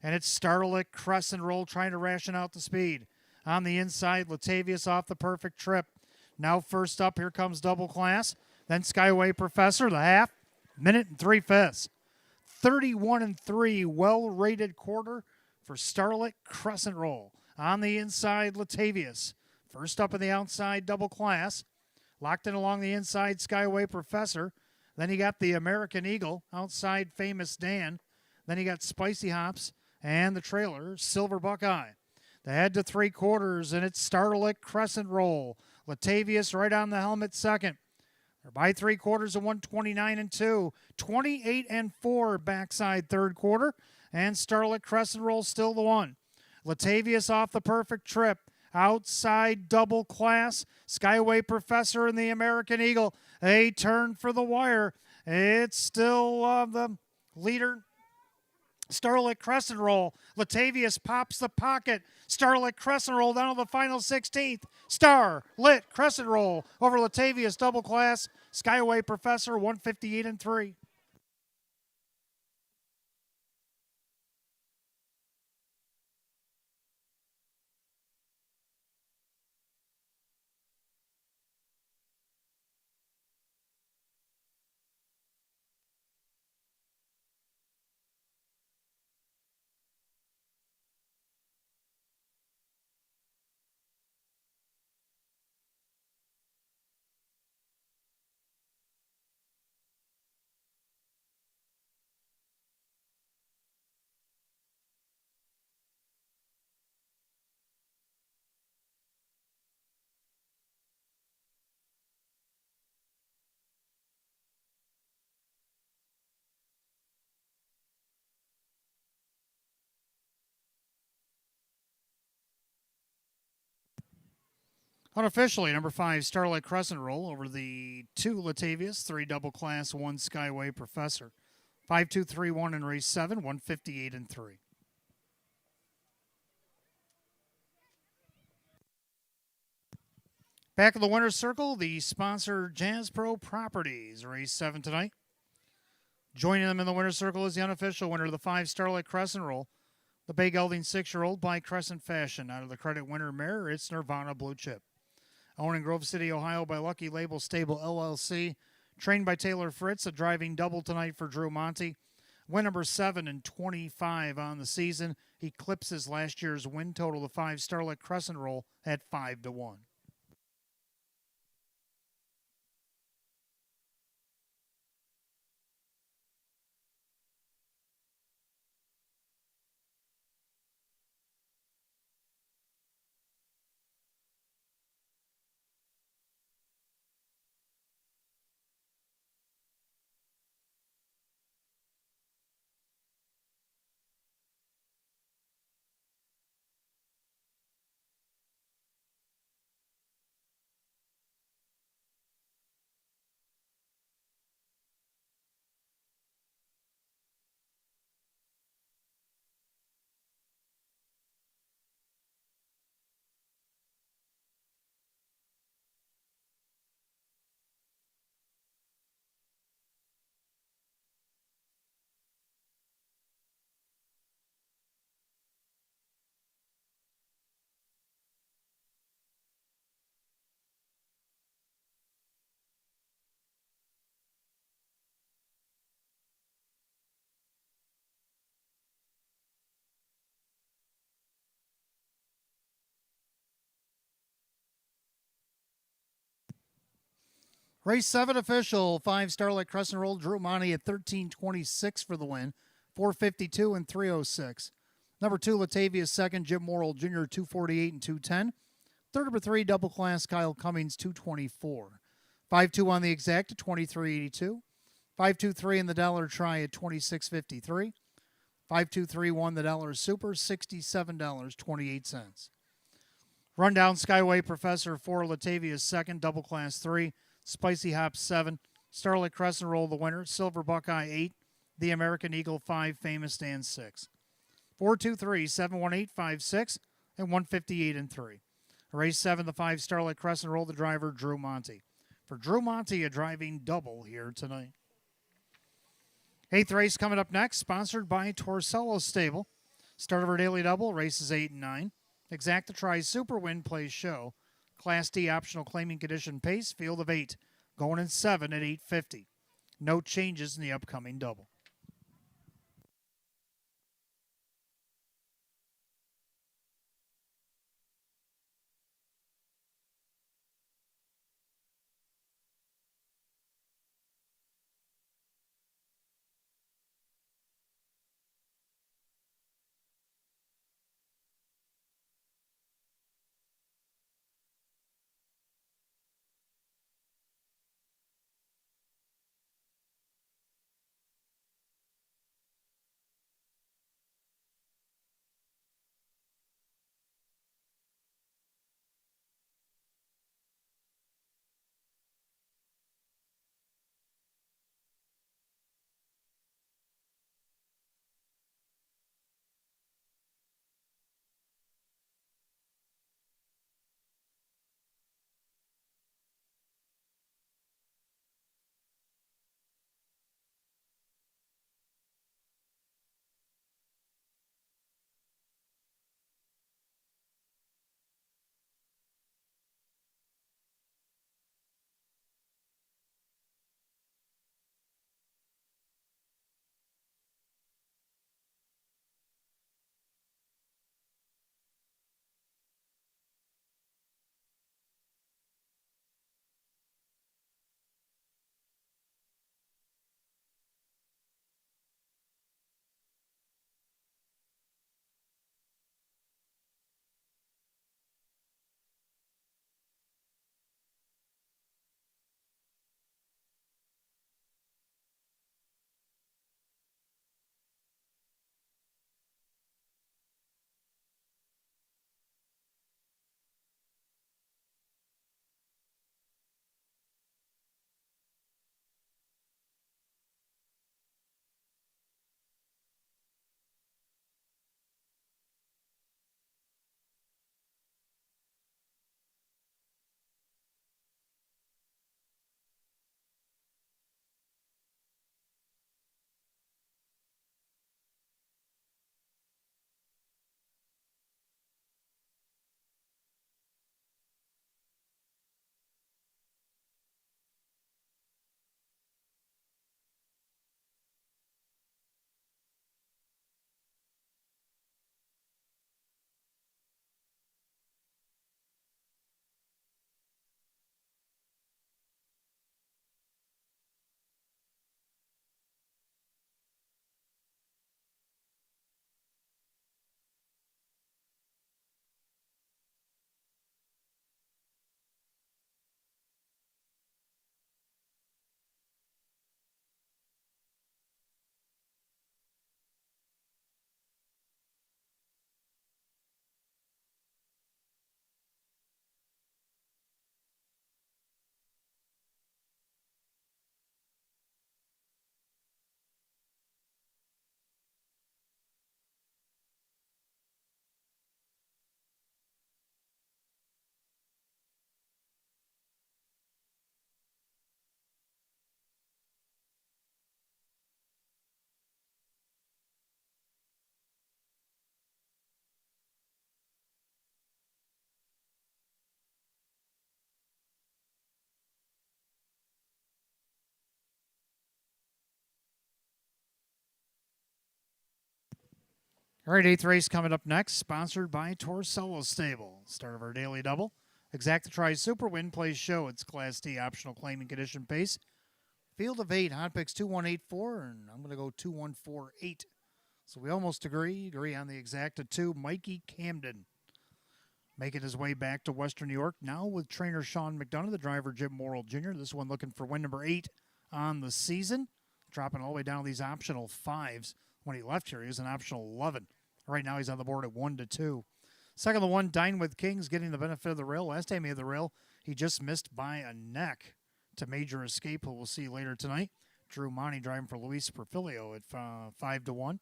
And it's Starlight Crescent Roll trying to ration out the speed. On the inside, Latavius off the perfect trip. Now first up, here comes Double Class. Then Skyway Professor, the half. Minute and 3/5. 31-3, well-rated quarter for Starlight Crescent Roll. On the inside, Latavius. First up on the outside, Double Class. Locked in along the inside, Skyway Professor. Then you got the American Eagle, outside Famous Dan. Then you got Spicy Hops and the trailer, Silver Buckeye. The head to 3/4, and it's Starlight Crescent Roll. Latavius right on the helmet second. They're by 3/4 of 129-2. 28-4 backside third quarter. And Starlight Crescent Roll still the one. Latavius off the perfect trip. Outside Double Class. Skyway Professor and the American Eagle. They turn for the wire. It's still the leader. Starlight Crescent Roll. Latavius pops the pocket. Starlight Crescent Roll down to the final 16th. Starlight Crescent Roll over Latavius Double Class. Skyway Professor 158-3. Unofficially, number 5, Starlight Crescent Roll over the 2 Latavius, 3 Double Class, 1 Skyway Professor. 5-2-3-1 in race 7, 158-3. Back of the winner's circle, the sponsor Jazz Pro Properties, race 7 tonight. Joining them in the winner's circle is the unofficial winner of the 5 Starlight Crescent Roll, the Bay Gelding 6-year-old by Crescent Fashion. Out of the credit winner mare, it's Nirvana Blue Chip. Owned in Grove City, Ohio by Lucky Label Stable LLC. Trained by Taylor Fritz, a driving double tonight for Drew Monty. Win number 7-25 on the season. Eclipses last year's win total of 5 Starlight Crescent Roll at 5-1. Race 7 official, 5 Starlight Crescent Roll, Drew Monty at 13:26 for the win, 4:52 and 3:06. Number 2, Batavia second, Jim Morrill Jr., 2:48 and 2:10. Third, number 3, double class, Kyle Cummings, 2:24. 5-2 on the exact at 23.82. 5-2-3 in the dollar try at 26.53. 5-2-3 won the dollar super, $67.28. Rundown Skyway Professor 4, Latavia second, double class 3, Spicy Hop 7, Starlight Crescent Roll the winner, Silver Buckeye 8, the American Eagle 5, Famous Dan 6. 4-2-3, 7-1-8, 5-6, and 158 and 3. Race 7, the 5 Starlight Crescent Roll the driver, Drew Monty. For Drew Monty, a driving double here tonight. 8th race coming up next, sponsored by Torcello Stable. Start of our daily double, races 8 and 9. Exacta tries Super Win Plays Show. Class D optional claiming condition pace, field of 8. Going in 7 at 850. No changes in the upcoming double. All right, 8th race coming up next, sponsored by Torcello Stable. Start of our daily double. Exacta Tri Super Win Plays Show. It's Class D optional claiming condition pace. Field of 8, hot picks 2184, and I'm going to go 2148. So we almost agree on the exacta 2. Mikey Camden making his way back to Western New York now with trainer Sean McDonough, the driver Jim Morrill Jr. This one looking for win number 8 on the season, dropping all the way down to these optional 5s. When he left here, he was an optional 11. Right now he's on the board at 1-2. Second the one, Dine with Kings, getting the benefit of the rail. Last time he had the rail, he just missed by a neck to Major Escape, who we'll see later tonight. Drew Monty driving for Luis Perfilio at 5-1.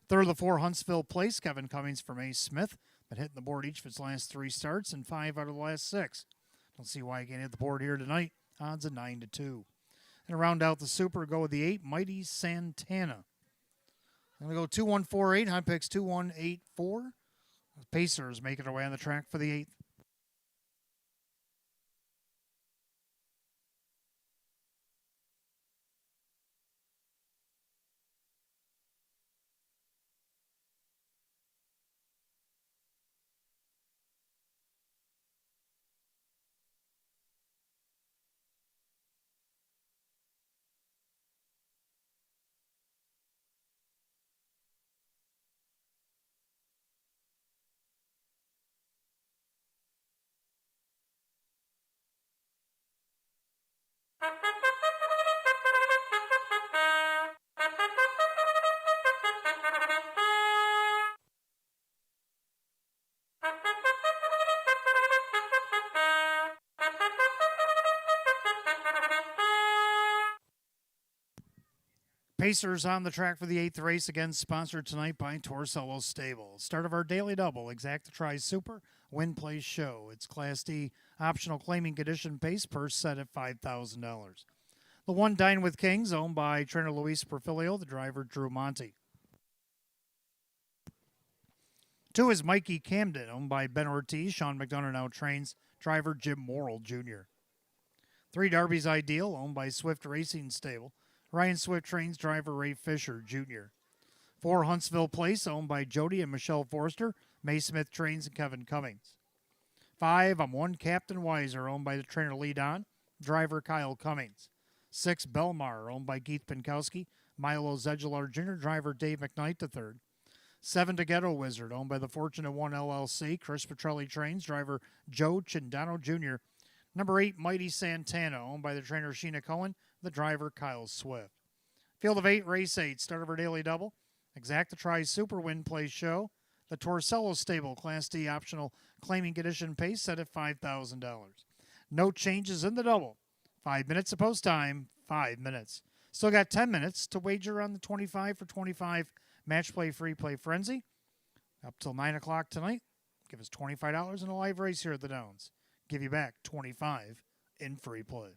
Third of the 4, Huntsville Place, Kevin Cummings from A. Smith, been hitting the board each of its last 3 starts and 5 out of the last 6. Don't see why he can't hit the board here tonight. Odds of 9-2. And to round out the Super, go with the 8, Mighty Santana. I'm going to go 2148, hot picks 2184. Pacers making their way on the track for the 8th. Pacers on the track for the 8th race, again sponsored tonight by Torcello Stable. Start of our daily double, Exacta Tri Super, Win Plays Show. It's Class D optional claiming condition pace, purse set at $5,000. The 1, Dine with Kings, owned by trainer Luis Perfilio, the driver Drew Monty. 2 is Mikey Camden, owned by Ben Ortiz. Sean McDonough now trains driver Jim Morrill Jr. 3, Darby's Ideal, owned by Swift Racing Stable. Ryan Swift trains driver Ray Fisher Jr. 4, Huntsville Place, owned by Jody and Michelle Forrester. May Smith trains and Kevin Cummings. 5, I'm 1, Captain Weiser, owned by the trainer Lee Don, driver Kyle Cummings. 6, Belmar, owned by Keith Pinkowski. Milo Zedular Jr., driver Dave McKnight III. 7, to Ghetto Wizard, owned by the Fortunate One LLC. Chris Petrelli trains, driver Joe Chindano Jr. Number 8, Mighty Santana, owned by the trainer Sheena Cohen, the driver Kyle Swift. Field of 8, race 8, start of our daily double. Exacta Tri Super Win Play Show. The Torcello Stable Class D optional claiming condition pace set at $5,000. No changes in the double. 5 minutes of post time, 5 minutes. Still got 10 minutes to wager on the 25 for 25 match play free play frenzy. Up till 9 o'clock tonight. Give us $25 in a live race here at the Downs. Give you back 25 in free play.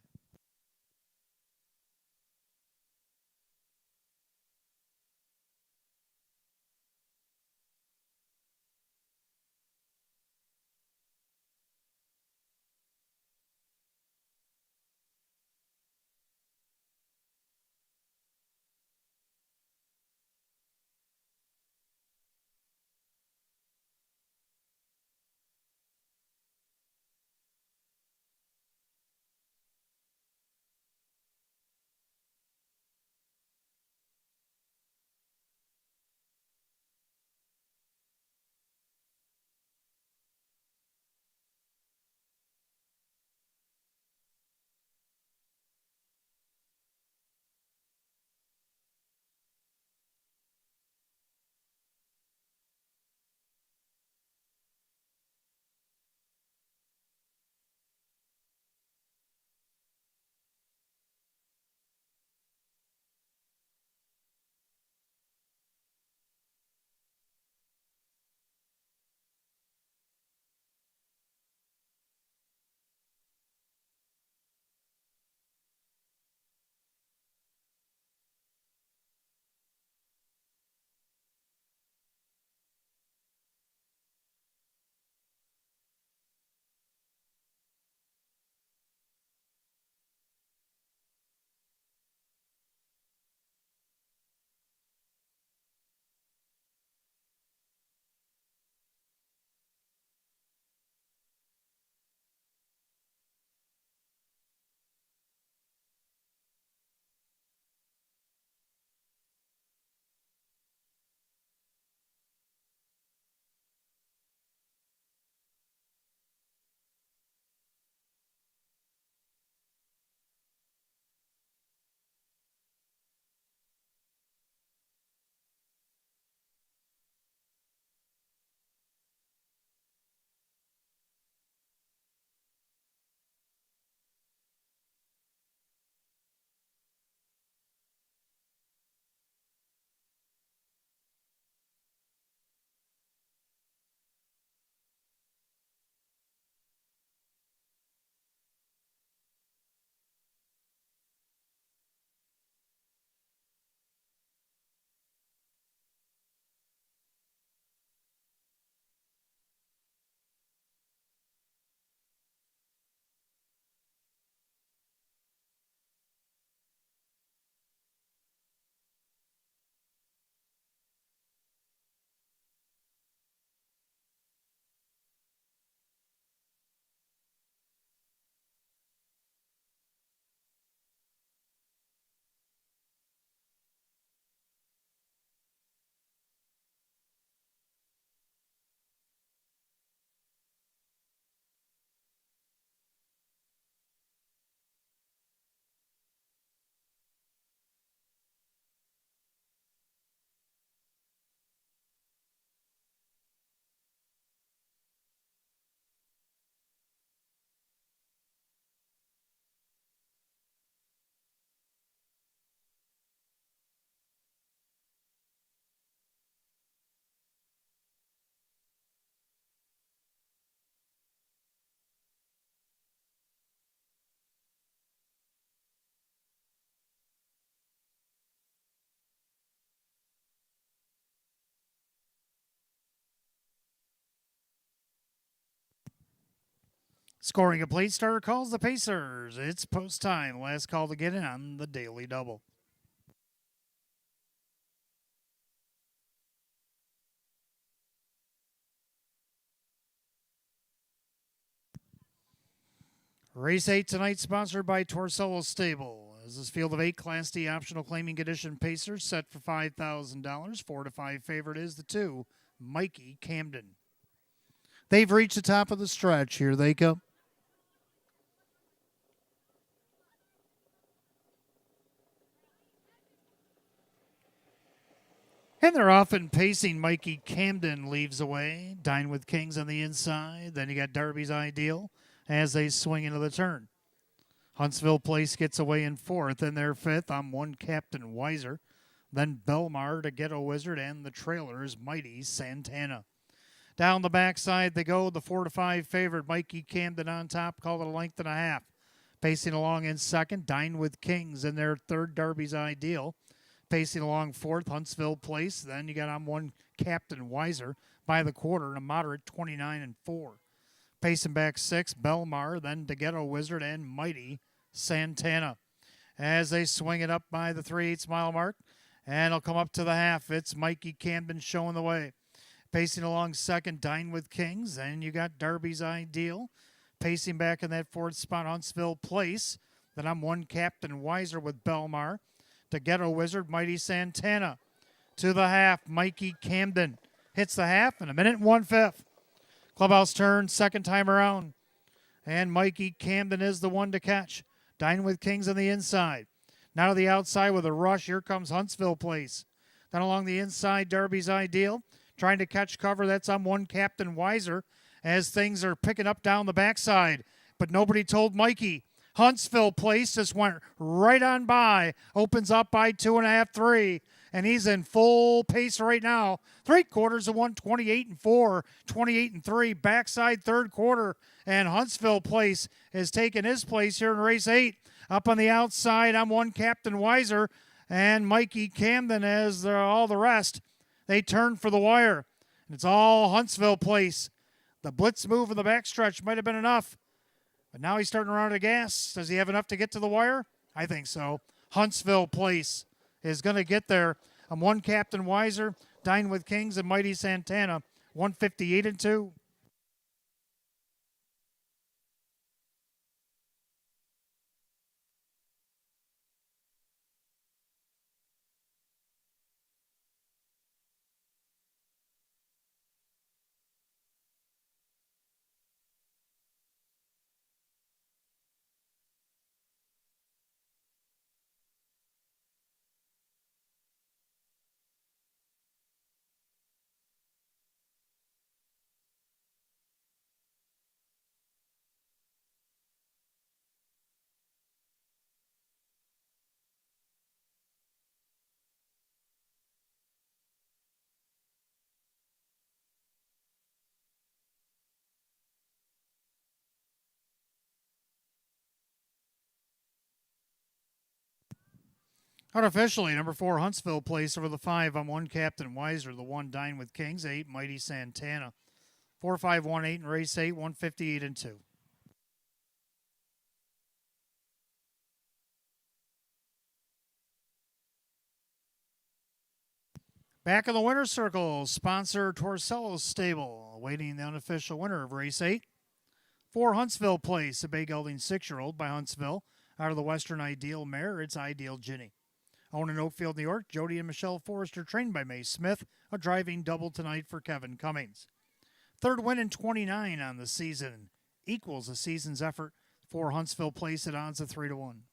Scoring a plate starter calls the Pacers. It's post time. Last call to get in on the Daily Double. Race 8 tonight sponsored by Torcello Stable. As this field of 8 Class D optional claiming condition Pacers set for $5,000. 4 to 5 favorite is the 2, Mikey Camden. They've reached the top of the stretch. Here they come. And they're off and pacing. Mikey Camden leaves away. Dine with Kings on the inside. Then you got Darby's Ideal as they swing into the turn. Huntsville Place gets away in 4th. In their 5th, I'm 1 Captain Weiser. Then Belmar to Ghetto Wizard and the trailers, Mighty Santana. Down the backside they go. The 4 to 5 favorite, Mikey Camden on top, called it a length and a half. Pacing along in 2nd, Dine with Kings in their 3rd, Darby's Ideal. Pacing along 4th, Huntsville Place. Then you got on 1 Captain Weiser by the quarter, a moderate 29 and 4. Pacing back 6th, Belmar, then the Ghetto Wizard and Mighty Santana. As they swing it up by the 3/8 mile mark, and it'll come up to the half. It's Mikey Camden showing the way. Pacing along 2nd, Dine with Kings. Then you got Darby's Ideal. Pacing back in that 4th spot, Huntsville Place. Then I'm 1 Captain Weiser with Belmar. To Ghetto Wizard, Mighty Santana. To the half, Mikey Camden. Hits the half in 1 1/5. Clubhouse turn, 2nd time around. And Mikey Camden is the one to catch. Dine with Kings on the inside. Now to the outside with a rush. Here comes Huntsville Place. Then along the inside, Darby's Ideal. Trying to catch cover. That's on 1 Captain Weiser as things are picking up down the backside. But nobody told Mikey. Huntsville Place just went right on by. Opens up by 2.5, 3. And he's in full pace right now. 3/4 of 1, 28 and 4, 28 and 3. Backside 3rd quarter. And Huntsville Place has taken his place here in race 8. Up on the outside, I'm 1 Captain Weiser and Mikey Camden as all the rest. They turn for the wire. And it's all Huntsville Place. The blitz move in the backstretch might have been enough. But now he's starting to run out of gas. Does he have enough to get to the wire? I think so. Huntsville Place is going to get there. I'm 1 Captain Weiser, Dine with Kings, and Mighty Santana, 158 and 2. Unofficially, number 4, Huntsville Place over the 5. I'm 1 Captain Weiser, the 1 Dine with Kings, 8 Mighty Santana. 4, 5, 1, 8 in race 8, 158 and 2. Back in the winner's circle, sponsor Torcello Stable, awaiting the unofficial winner of race 8. 4 Huntsville Place, a bay gelding 6-year-old by Huntsville. Out of the Western Ideal mare, it's Ideal Ginny. Owned in Oakfield, New York, Jody and Michelle Forrester, trained by May Smith. A driving double tonight for Kevin Cummings. 3rd win in 29 on the season. Equals the season's effort for Huntsville Place at odds of 3 to 1.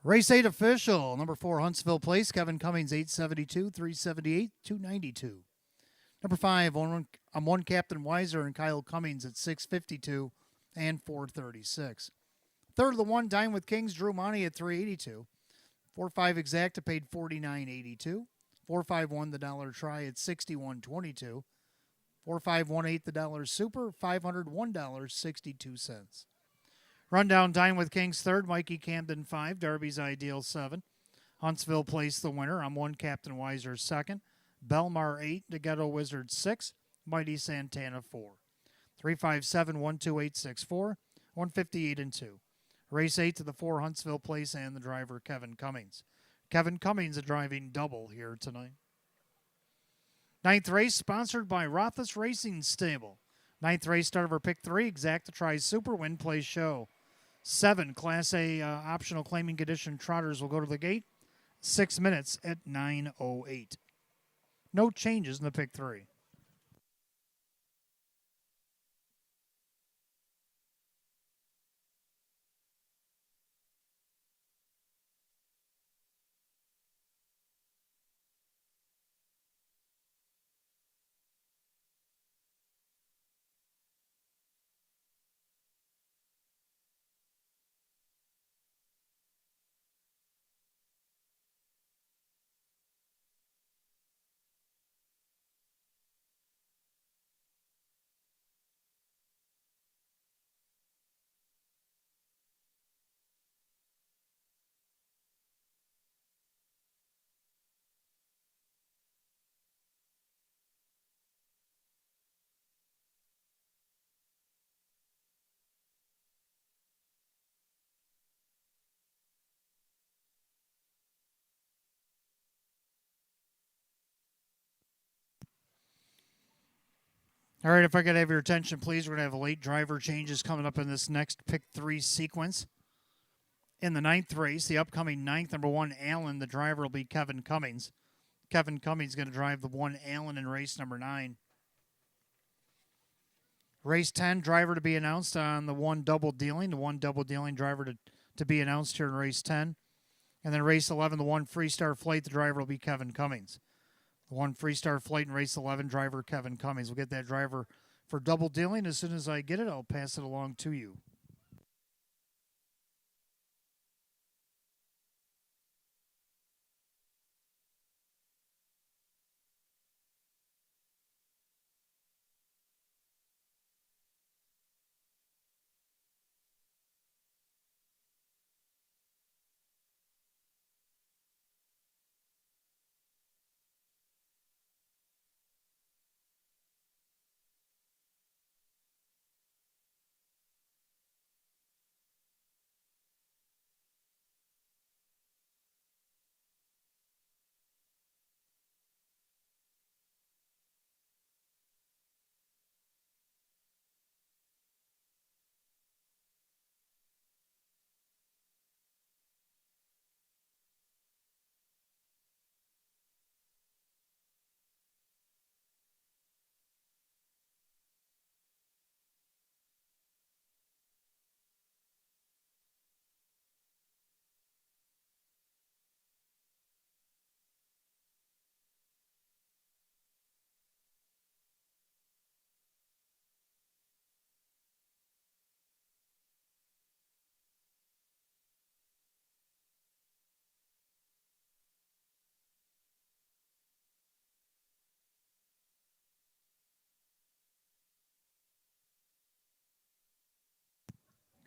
Race 8 official, number 4, Huntsville Place, Kevin Cummings, 872, 378, 292. Number 5, I'm one Captain Weiser and Kyle Cummings at 652 and 436. Third of the one, Dine with Kings, Drew Monty at 382. 4-5 Exacta paid 49.82. 4-5 won the dollar try at 61.22. 4-5 the dollar super, $501.62. Rundown, Dine with Kings third, Mikey Camden 5, Darby's Ideal 7. Huntsville Place the winner. I'm one Captain Weiser second. Belmar 8, the Ghetto Wizard 6, Mighty Santana 4. 357-12864, 158 and 2. Race 8 to the 4, Huntsville Place, and the driver Kevin Cummings. Kevin Cummings a driving double here tonight. Ninth race sponsored by Rothus Racing Stable. Ninth race start of our pick 3, Exacta Tries Super Win Play Show. 7 Class A optional claiming condition trotters will go to the gate. 6 minutes at 9:08. No changes in the pick 3. All right, if I could have your attention, please. We're going to have late driver changes coming up in this next pick 3 sequence. In the ninth race, the upcoming ninth, number 1, Allen, the driver will be Kevin Cummings. Kevin Cummings is going to drive the 1 Allen in race number 9. Race 10, driver to be announced on the 1 Double Dealing. The 1 Double Dealing driver to be announced here in race 10. And then race 11, the 1 Freestar Flight, the driver will be Kevin Cummings. The 1 Freestar Flight in race 11, driver Kevin Cummings. We'll get that driver for Double Dealing. As soon as I get it, I'll pass it along to you.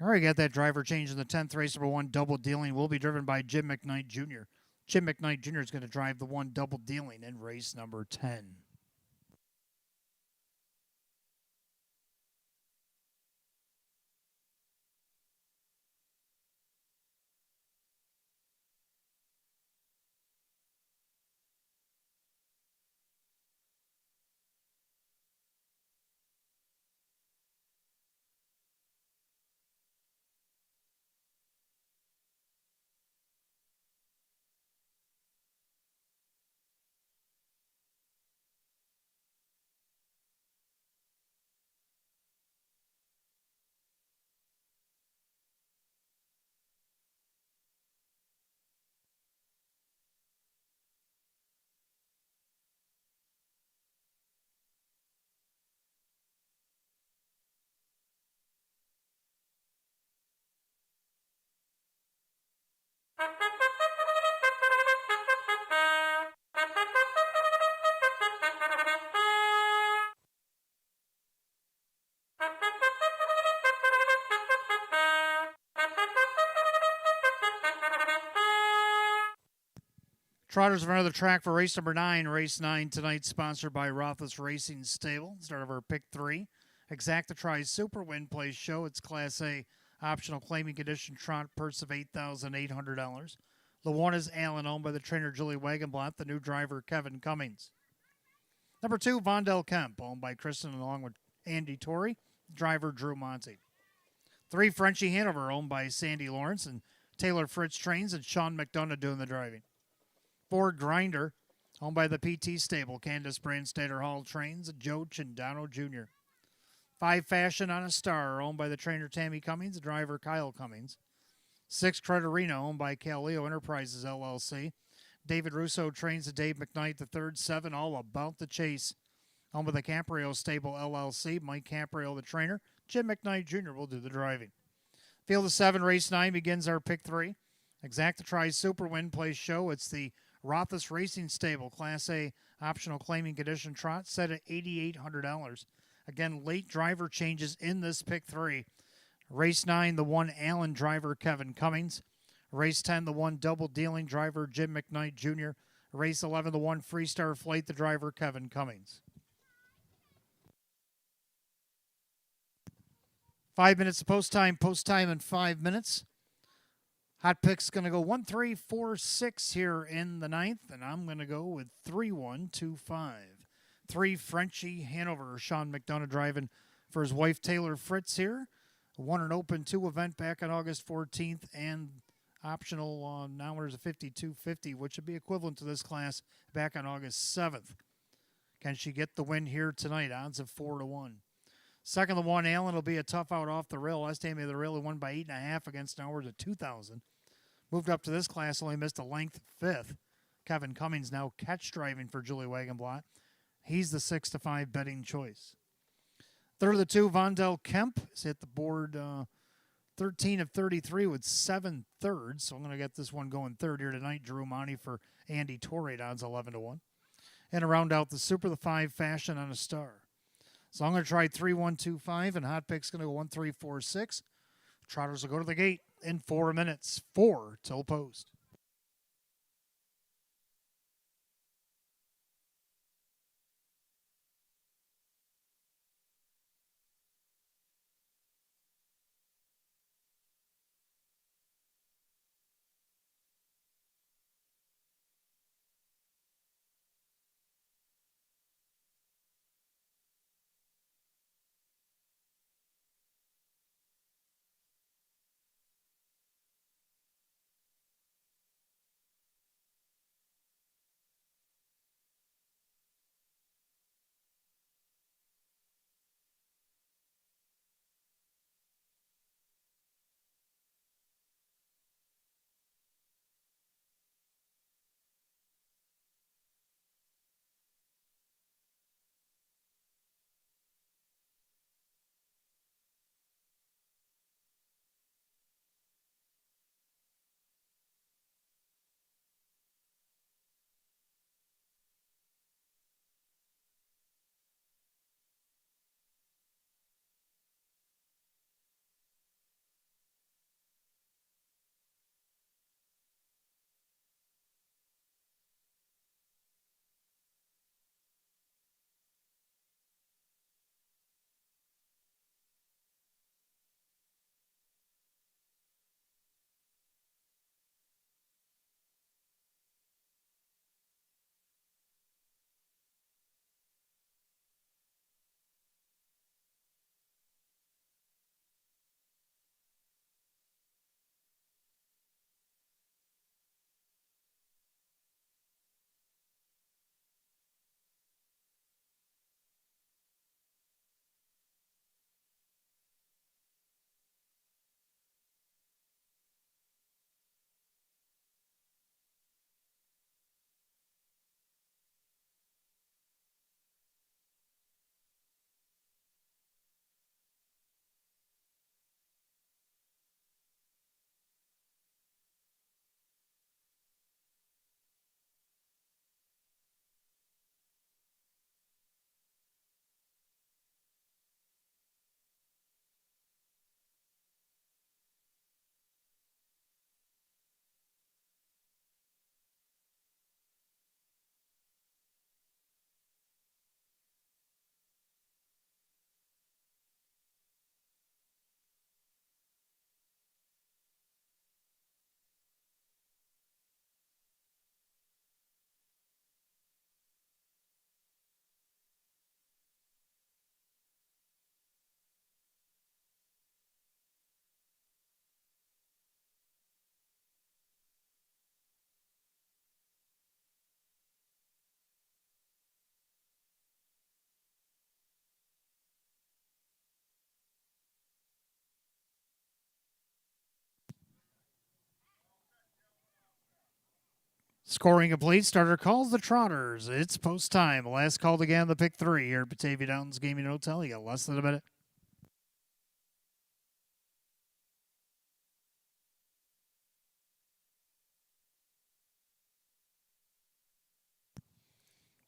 All right, got that driver change in the 10th race, number 1 Double Dealing. Will be driven by Jim McKnight Jr. Jim McKnight Jr. is going to drive the 1 Double Dealing in race number 10. Trotters of another track for race number 9. Race 9 tonight, sponsored by Rothus Racing Stable. Start of our pick 3. Exacta Tries Super Win Place Show. It's Class A optional claiming condition trot, purse of $8,800. The one is Allen, owned by the trainer Julie Wagenblatt, the new driver Kevin Cummings. Number 2, Vondell Kemp, owned by Kristen along with Andy Torrey, driver Drew Monty. 3, Frenchie Hanover, owned by Sandy Lawrence and Taylor Fritz trains and Sean McDonough doing the driving. 4, Grinder, owned by the PT Stable, Candace Brandstater Hall trains and Joe Chindano Jr. 5, Fashion on a Star, owned by the trainer Tammy Cummings, the driver Kyle Cummings. 6, Crederino, owned by Calio Enterprises LLC. David Russo trains the Dave McKnight III. 7, All About the Chase, owned by the Caprio Stable LLC. Mike Caprio, the trainer. Jim McKnight Jr. will do the driving. Field of 7, race 9 begins our pick 3. Exacta Tries Super Win Place Show. It's the Rothus Racing Stable, Class A optional claiming condition trot, set at $8,800. Again, late driver changes in this pick 3. Race 9, the 1 Allen driver Kevin Cummings. Race 10, the 1 double dealing driver Jim McKnight Jr. Race 11, the 1 Freestar Flight, the driver Kevin Cummings. 5 minutes of post time in 5 minutes. Hot Pick's going to go 1, 3, 4, 6 here in the 9th, and I'm going to go with 3, 1, 2, 5. 3, Frenchie Hanover, Sean McDonough driving for his wife Taylor Fritz here. Won an Open 2 event back on August 14th, and optional now there's a 5250, which would be equivalent to this class back on August 7th. Can she get the win here tonight? Odds of 4 to 1. Second, the 1 Allen will be a tough out off the rail. Last time the rail won by 8.5 against hours of 2,000. Moved up to this class, only missed a length 5th. Kevin Cummings now catch driving for Julie Wagenblatt. He's the 6 to 5 betting choice. Third of the 2, Vondell Kemp has hit the board 13 of 33 with 7 thirds. So I'm going to get this one going third here tonight. Drew Monty for Andy Torrey, odds 11 to 1. And to round out the Super, the 5 Fashion on a Star. So I'm going to try 3, 1, 2, 5, and Hot Pick's going to go 1, 3, 4, 6. Trotters will go to the gate in 4 minutes. 4 till post. Scoring complete. Starter calls the Trotters. It's post time. Last called again, the pick 3 here at Batavia Downs Gaming Hotel. You got less than a minute.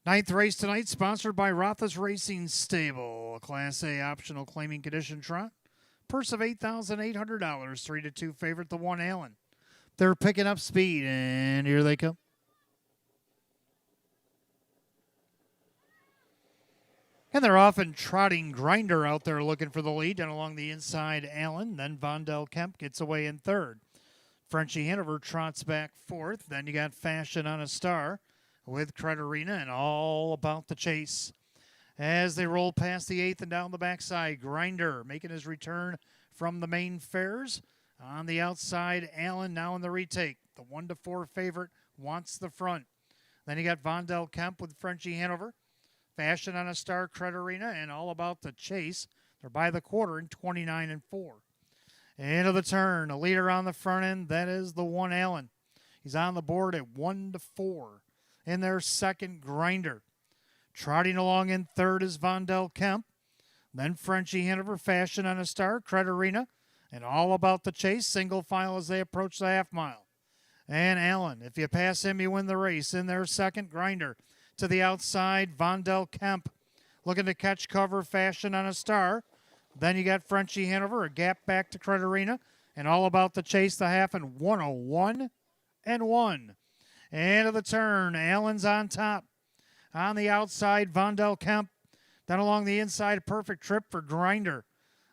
Ninth race tonight, sponsored by Rothas Racing Stable. A Class A optional claiming condition trot. Purse of $8,800. 3-2 favorite, the 1 Allen. They're picking up speed, and here they come. And they're often trotting Grinder out there looking for the lead. And along the inside, Allen. Then Vondell Kemp gets away in third. Frenchie Hanover trots back fourth. Then you got Fashion on a Star with Credarina and All About the Chase. As they roll past the eighth and down the backside, Grinder making his return from the main fairs. On the outside, Allen now in the retake. The 1-4 favorite wants the front. Then you got Vondell Kemp with Frenchie Hanover. Fashion on a Star, Credarina, and All About the Chase. They're by the quarter in 29-4. Into the turn, a leader on the front end. That is the 1 Allen. He's on the board at 1-4. In their second, Grinder. Trotting along in third is Vondell Kemp. Then Frenchie Hanover, Fashion on a Star, Credarina, and All About the Chase. Single file as they approach the half mile. And Allen, if you pass him, you win the race. In their second, Grinder. To the outside, Vondell Kemp looking to catch cover, Fashion on a Star. Then you got Frenchie Hanover, a gap back to Credarina, and All About the Chase, the half, and 101-1. Into the turn, Allen's on top. On the outside, Vondell Kemp. Then along the inside, perfect trip for Grinder.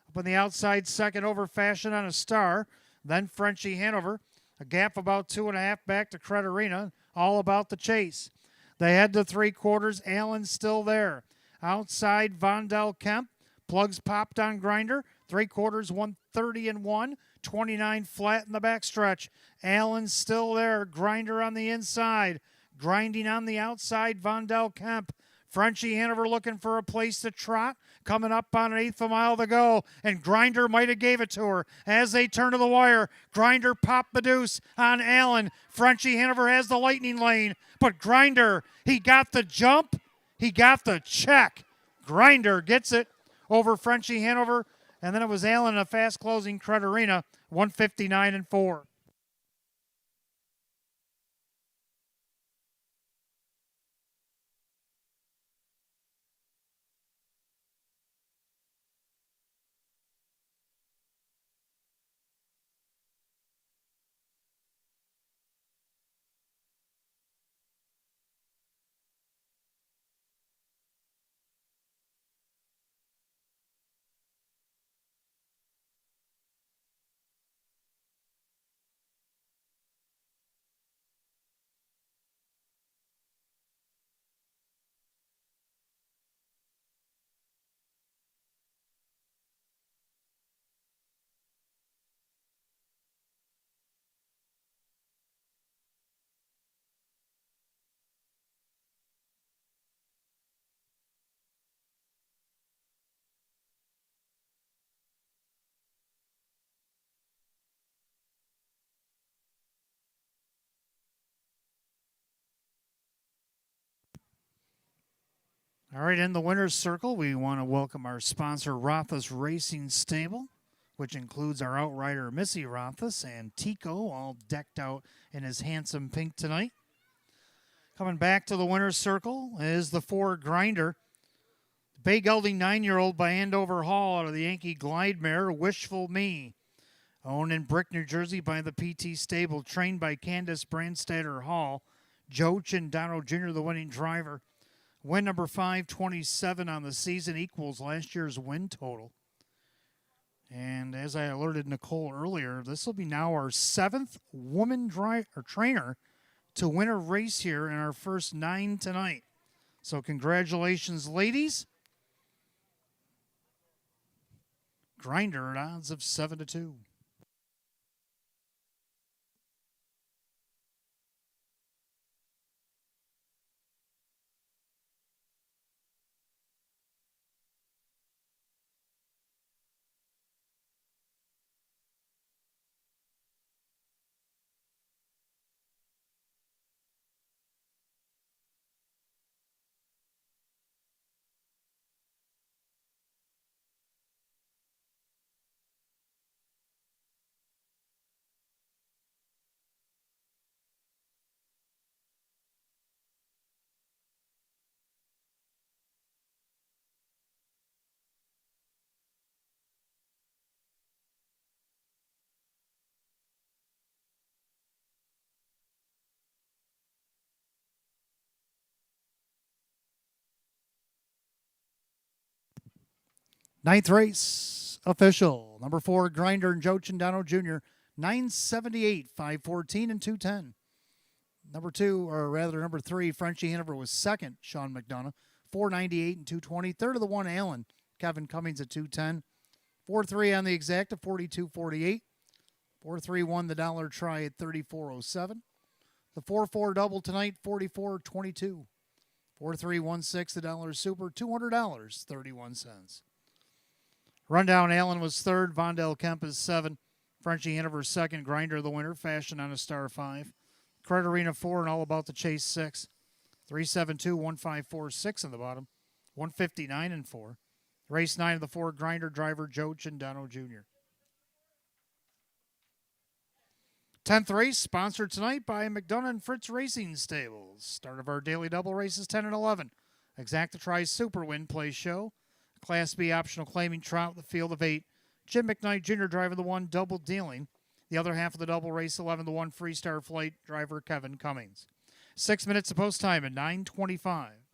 Up on the outside, second over, Fashion on a Star. Then Frenchie Hanover, a gap about 2.5 back to Credarina, All About the Chase. They head to three quarters. Allen's still there. Outside, Vondell Kemp. Plugs popped on Grinder. Three quarters, 130-1. 29 flat in the backstretch. Allen's still there. Grinder on the inside. Grinding on the outside, Vondell Kemp. Frenchie Hanover looking for a place to trot. Coming up on an eighth of a mile to go. And Grinder might have gave it to her. As they turn to the wire, Grinder popped the deuce on Allen. Frenchie Hanover has the lightning lane. But Grinder, he got the jump. He got the check. Grinder gets it over Frenchie Hanover. And then it was Allen, a fast closing Credarina, 159-4. All right, in the winner's circle, we want to welcome our sponsor, Rothas Racing Stable, which includes our outrider, Missy Rothas, and Tico, all decked out in his handsome pink tonight. Coming back to the winner's circle is the 4 Grinder. Bay gelding 9-year-old by Andover Hall out of the Yankee Glide Mare, Wishful Me. Owned in Brick, New Jersey by the PT Stable, trained by Candace Brandstatter Hall. Joe Chindano Jr., the winning driver. Win number 527 on the season equals last year's win total. And as I alerted Nicole earlier, this will be now our 7th woman trainer to win a race here in our first 9 tonight. So congratulations, ladies. Grinder at odds of 7-2. Ninth race official. Number 4, Grinder and Joe Chindano Jr. 978, 514, and 210. Number 2, or rather number 3, Frenchie Hanover was second. Sean McDonough, 498 and 220. Third of the 1, Allen. Kevin Cummings at 210. 4-3 on the exacta, 42.48. 4-3 won the dollar try at 34.07. The 4-4 double tonight, 44.22. 4-3-1-6, the dollar super, $200, 31 cents. Rundown, Allen was third. Vondell Kemp is 7. Frenchie Hanover second. Grinder the winner. Fashion on a star 5. Credit Arena 4 and All About the Chase 6. 372, 1546 in the bottom. 159 and 4. Race 9 of the 4, Grinder driver Joe Chindano Jr. 10th race, sponsored tonight by McDonough and Fritz Racing Stables. Start of our daily double races 10 and 11. Exacta Tries Super Win Play Show. Class B optional claiming trout, the field of 8. Jim McKnight Jr. driving the 1, double dealing. The other half of the double race 11, the 1 Freestar Flight driver Kevin Cummings. 6 minutes of post time at 9:25.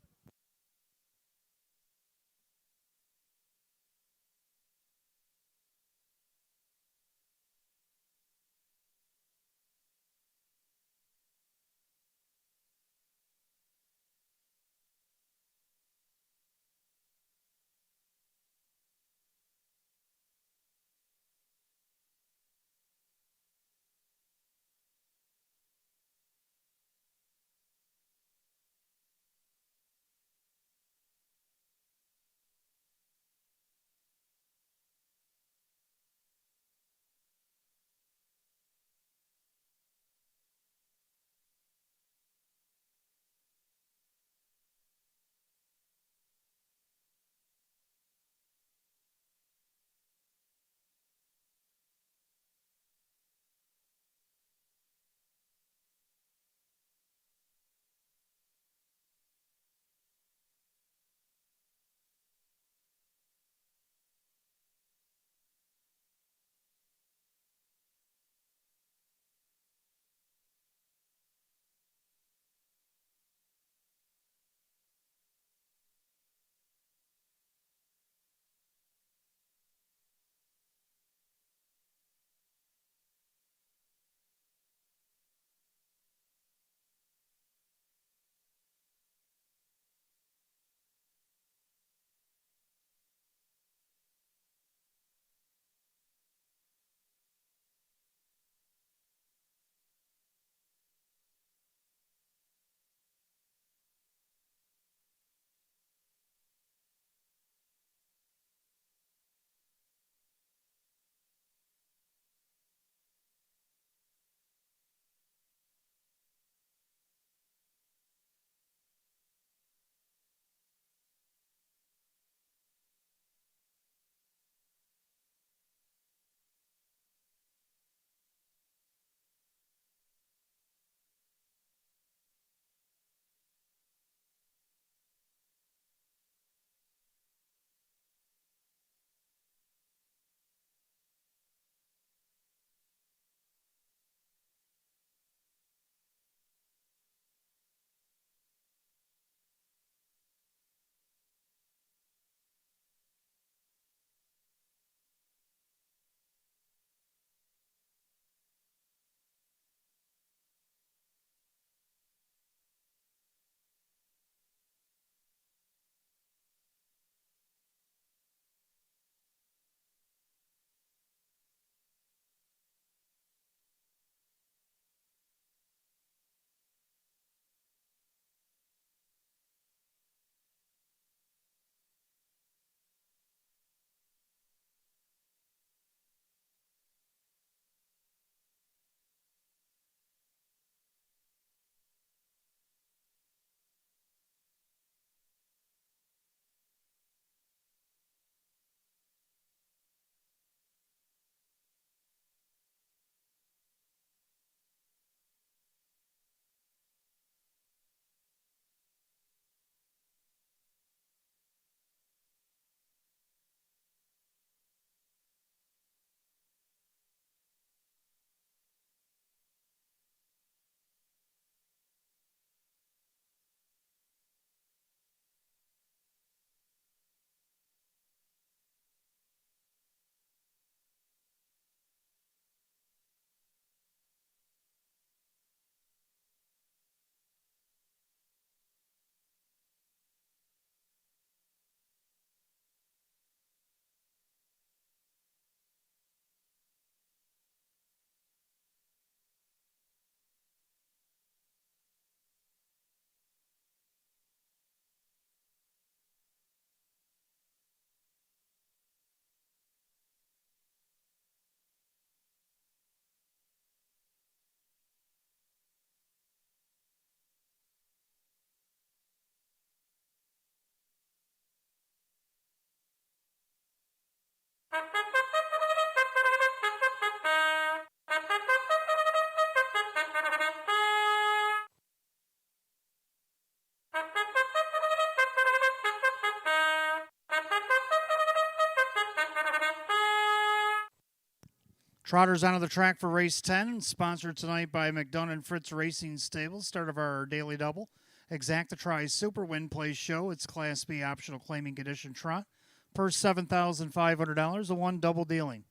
Trotters onto the track for race 10, sponsored tonight by McDonough and Fritz Racing Stables. Start of our daily double. Exacta Tri Super Win Place Show. It's Class B optional claiming condition trot. Purse $7,500, a one double dealing.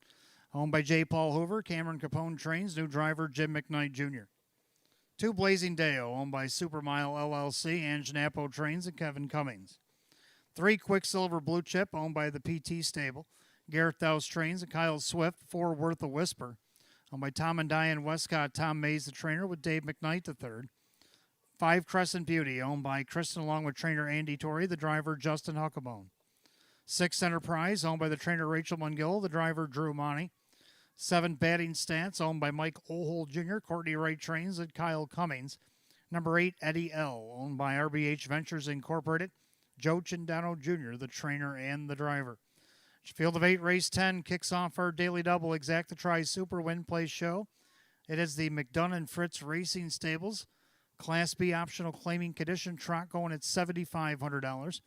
Owned by J. Paul Hoover, Cameron Capone trains, new driver Jim McKnight Jr. Two Blazing Deo, owned by Supermile LLC, Ange Napo trains, and Kevin Cummings. Three Quicksilver Blue Chip, owned by the PT Stable, Garrett Dowse trains, and Kyle Swift. Four Worth a Whisper, owned by Tom and Diane Westcott, Tom Mays the trainer, with Dave McKnight the third. Five Crescent Beauty, owned by Kristen along with trainer Andy Torrey, the driver Justin Huckabone. Six Enterprise, owned by the trainer Rachel Mungill, the driver Drew Monty. Seven Batting Stats, owned by Mike Ohold Jr., Courtney Wright trains, and Kyle Cummings. Number 8, Eddie L., owned by RBH Ventures Incorporated, Joe Chindano Jr., the trainer and the driver. Field of 8, race 10, kicks off our daily double Exacta Tri Super Win Place show. It is the McDonough and Fritz Racing Stables. Class B optional claiming condition trot going at $7,500.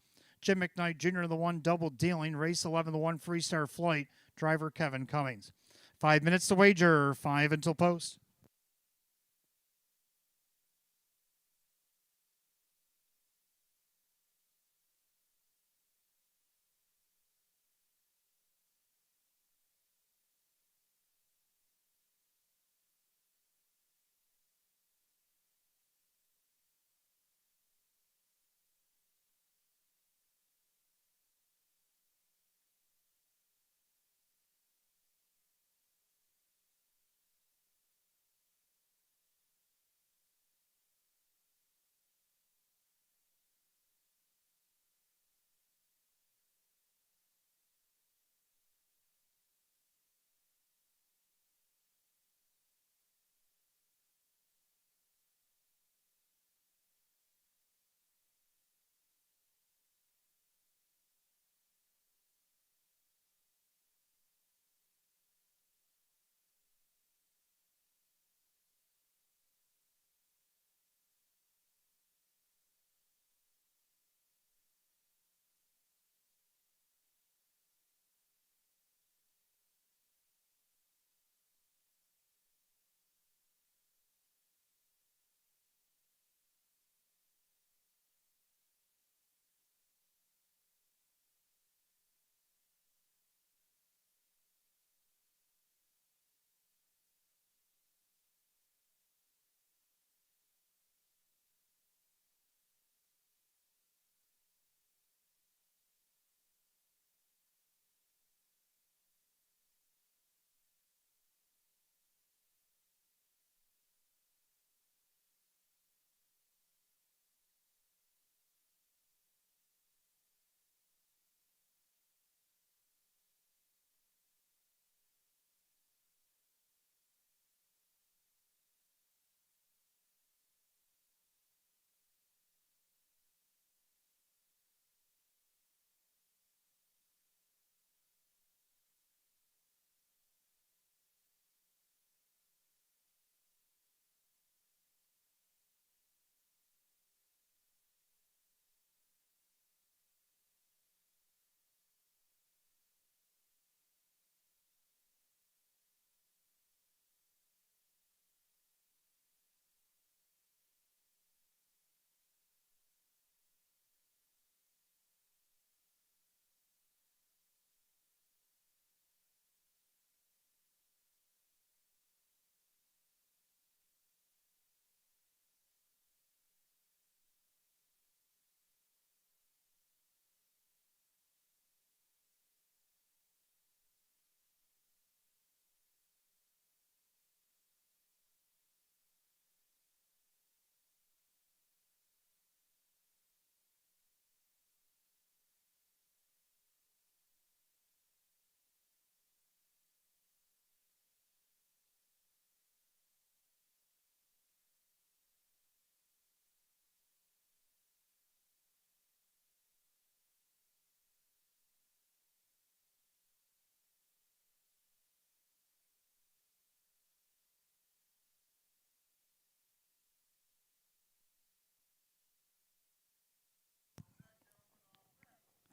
Jim McKnight Jr. the one double dealing. Race 11 the one Freestar Flight. Driver Kevin Cummings. 5 minutes to wager. 5 until post.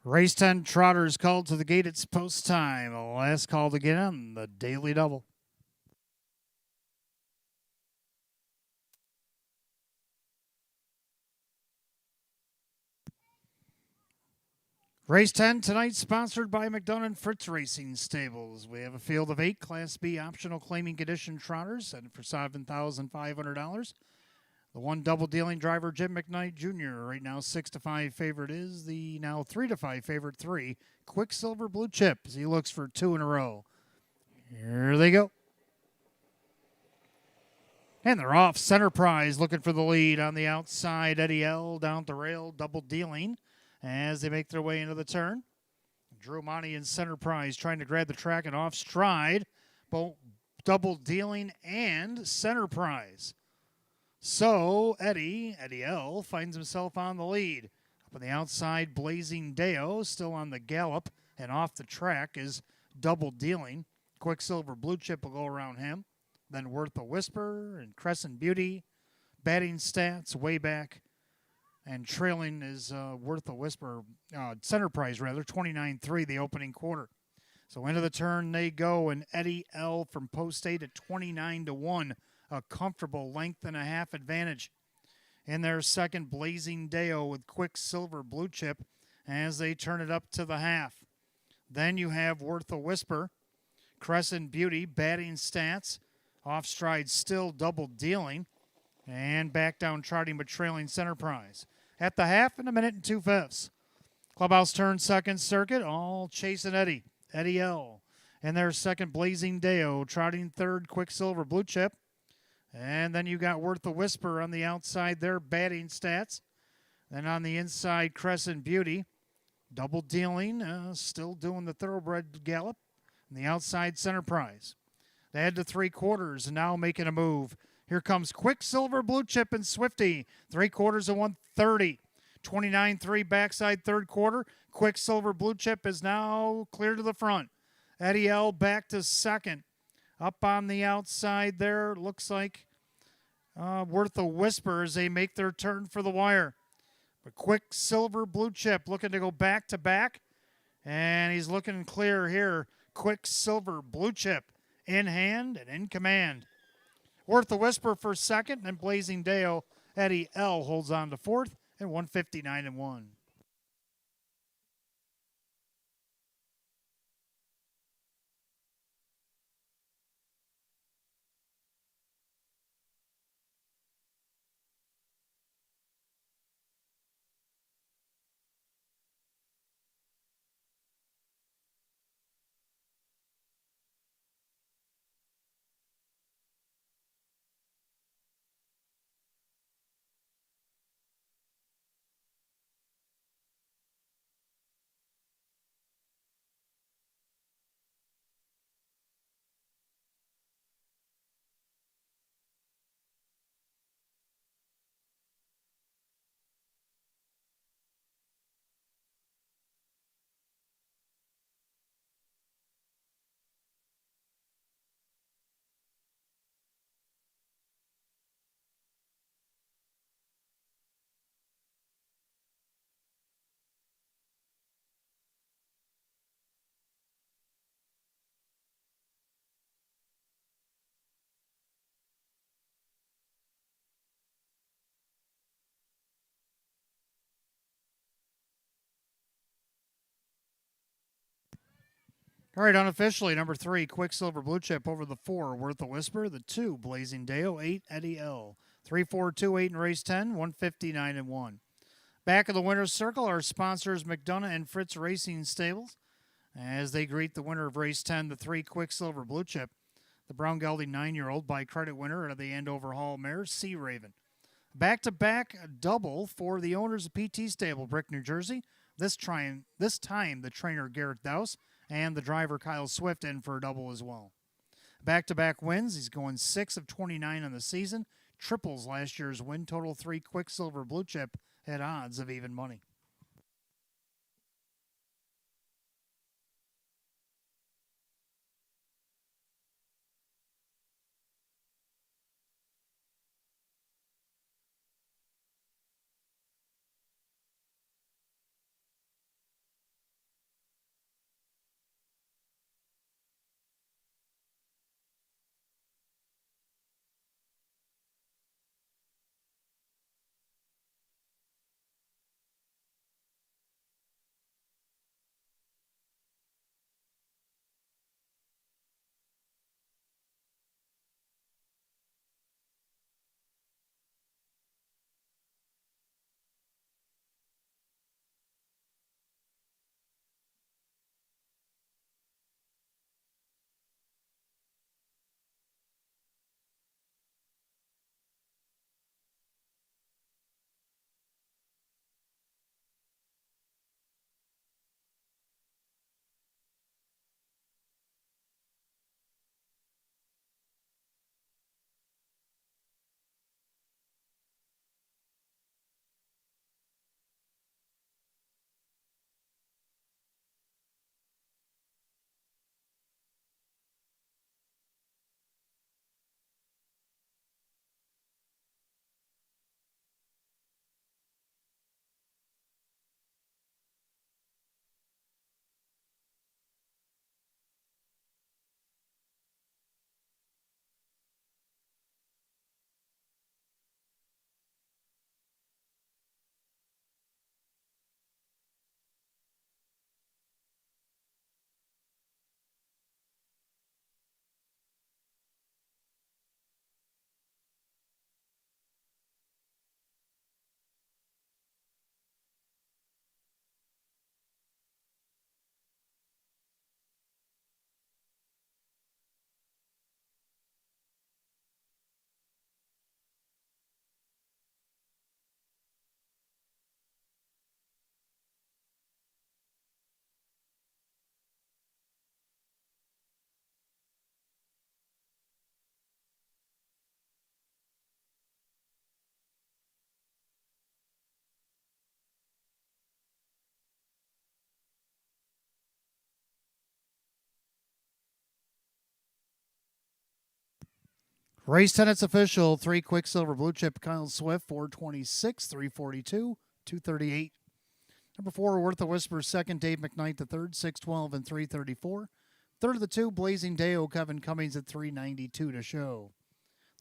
Race 10 Trotters called to the gate. It's post time. Last call to get on the Daily Double. Race 10 tonight sponsored by McDonough and Fritz Racing Stables. We have a field of 8 Class B optional claiming condition trotters set for $7,500. The one double dealing driver, Jim McKnight Jr. Right now, 6-5 favorite is the now 3-5 favorite 3, Quicksilver Blue Chip, as he looks for 2 in a row. Here they go. And they're off. Center Prize looking for the lead on the outside. Eddie L. down the rail, double dealing as they make their way into the turn. Drew Monty and Center Prize trying to grab the track and off stride. Both double dealing and Center Prize. So Eddie L. finds himself on the lead. Up on the outside, Blazing Deo still on the gallop, and off the track is double dealing. Quicksilver Blue Chip will go around him. Then Worth a Whisper and Crescent Beauty. Batting stats way back. And trailing is Worth a Whisper, Center Prize rather, 29-3 the opening quarter. So into the turn they go, and Eddie L. from post 8 at 29-1. A comfortable length and a half advantage. In their second, Blazing Deo with Quicksilver Blue Chip as they turn it up to the half. Then you have Worth a Whisper, Crescent Beauty, batting stats, off stride still double dealing, and back down trotting but trailing Center Prize. At the half in a minute and 2/5. Clubhouse turn second circuit, all chasing Eddie L. In their second, Blazing Deo, trotting third, Quicksilver Blue Chip. And then you got Worth a Whisper on the outside there, batting stats. Then on the inside, Crescent Beauty, double dealing, still doing the thoroughbred gallop. And the outside, Center Prize. They head to 3/4 and now making a move. Here comes Quicksilver Blue Chip and Swifty. 3/4 and 130. 29-3 backside third quarter. Quicksilver Blue Chip is now clear to the front. Eddie L. back to second. Up on the outside there, looks like Worth a Whisper as they make their turn for the wire. But Quicksilver Blue Chip looking to go back to back. And he's looking clear here. Quicksilver Blue Chip in hand and in command. Worth a Whisper for second, and Blazing Deo. Eddie L. holds on to fourth at 159-1. All right, unofficially, number 3, Quicksilver Blue Chip over the 4, Worth a Whisper. The 2, Blazing Deo. 8, Eddie L. 3, 4, 2, 8 in race 10, 159-1. Back of the winner's circle, our sponsors, McDonough and Fritz Racing Stables, as they greet the winner of race 10, the 3, Quicksilver Blue Chip. The brown gelding 9-year-old by credit winner of the Andover Hall mare, Sea Raven. Back-to-back double for the owners of PT Stable, Brick, New Jersey. This time, the trainer Garrett Dowse and the driver Kyle Swift in for a double as well. Back-to-back wins. He's going 6 of 29 on the season. Triples last year's win total. 3, Quicksilver Blue Chip at odds of even money. Race 10, it's official. 3 Quicksilver Blue Chip, Kyle Swift, 426, 342, 238. Number 4, Worth a Whisper, second, Dave McKnight, the third, 612 and 334. Third of the 2, Blazing Deo, Kevin Cummings at 392 to show.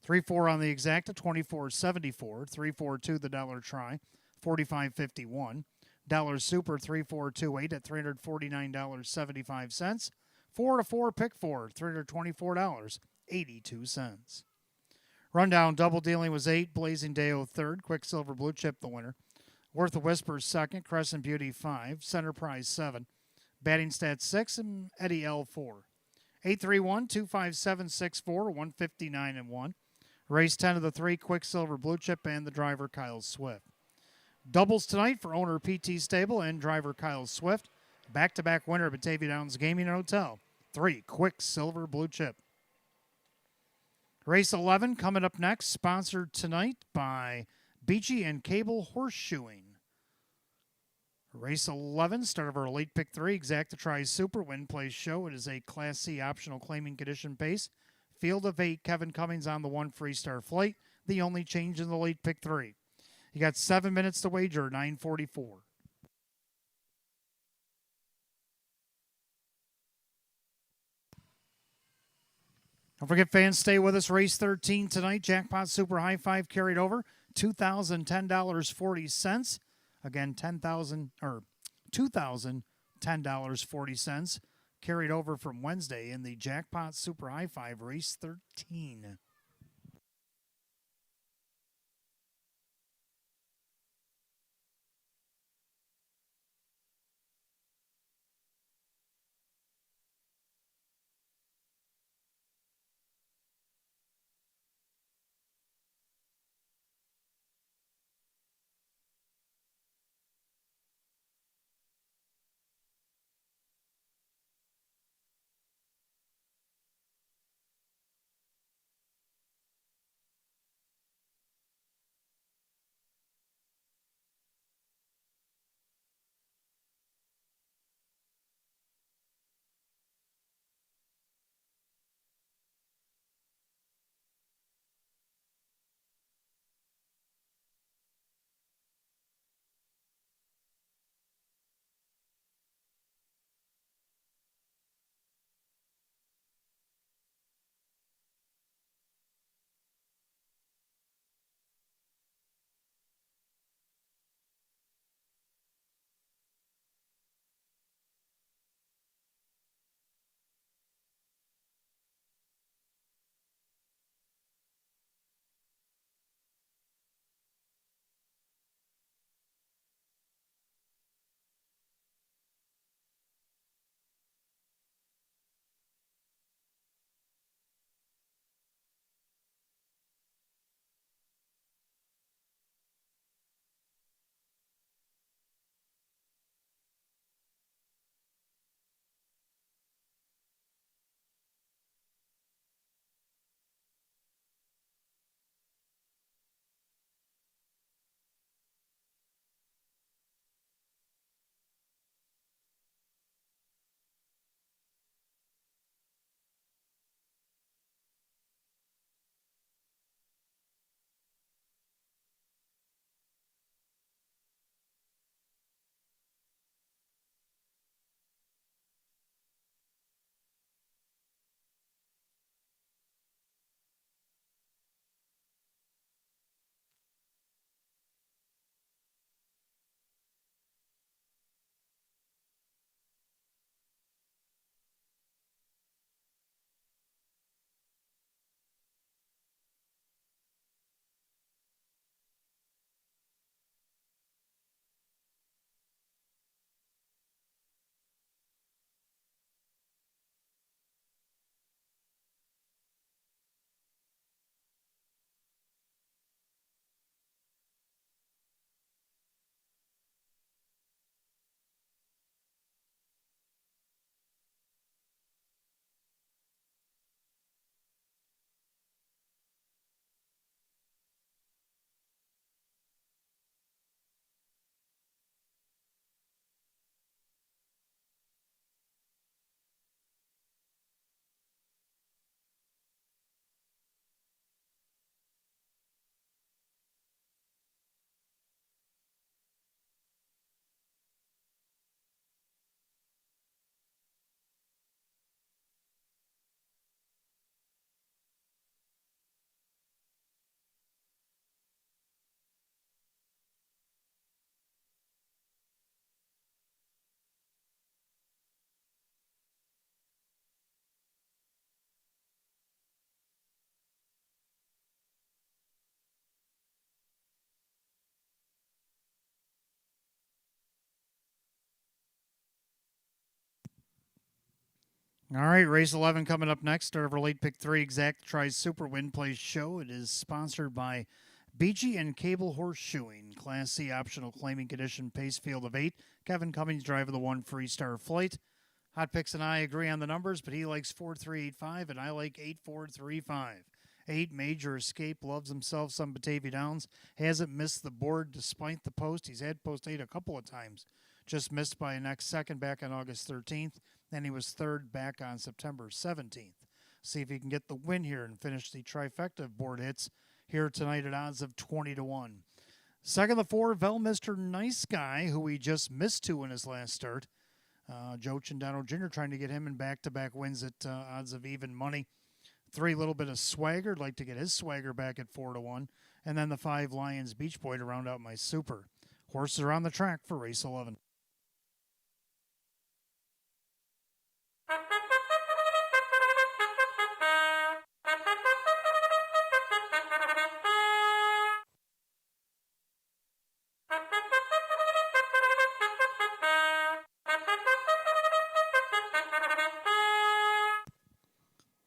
3-4 on the exacta, 24.74. 3-4-2 the dollar try, 45.51. Dollar Super 3428 at $349.75. 4-4 pick 4, $324.82. Rundown double dealing was 8, Blazing Deo third, Quicksilver Blue Chip the winner. Worth a Whisper second, Crescent Beauty 5, Center Prize 7, Batting Stats 6, and Eddie L 4. 831-257-64, 159 and 1. Race 10 of the 3, Quicksilver Blue Chip and the driver Kyle Swift. Doubles tonight for owner PT Stable and driver Kyle Swift. Back-to-back winner at Batavia Downs Gaming and Hotel. 3, Quicksilver Blue Chip. Race 11 coming up next, sponsored tonight by Beachy and Cable Horseshoeing. Race 11, start of our late pick 3, Exacta Tri Super Win Place Show. It is a Class C optional claiming condition pace. Field of 8, Kevin Cummings on the 1 Freestar flight. The only change in the late pick 3. You got 7 minutes to wager, 9:44. Don't forget, fans, stay with us. Race 13 tonight. Jackpot Super High Five carried over. $2,010.40. Again, $2,010.40 carried over from Wednesday in the Jackpot Super High Five Race 13. All right, race 11 coming up next. Start of our late pick 3 exact tries Super Win Place Show. It is sponsored by Beachy and Cable Horseshoeing. Class C optional claiming condition pace field of 8. Kevin Cummings driving the 1 Freestar Flight. Hot Picks and I agree on the numbers, but he likes 4385 and I like 8435. 8 Major Escape loves himself some Batavia Downs. Hasn't missed the board despite the post. He's had post 8 a couple of times. Just missed by a next second back on August 13th. Then he was third back on September 17th. See if he can get the win here and finish the trifecta of board hits here tonight at odds of 20 to 1. Second, the 4, Mr. Nice Guy, who he just missed to in his last start. Joe Chandano Jr. trying to get him in back-to-back wins at odds of even money. 3, little bit of swagger. Like to get his swagger back at 4 to 1. And then the 5, Lions Beach Boy to round out my super. Horses are on the track for race 11.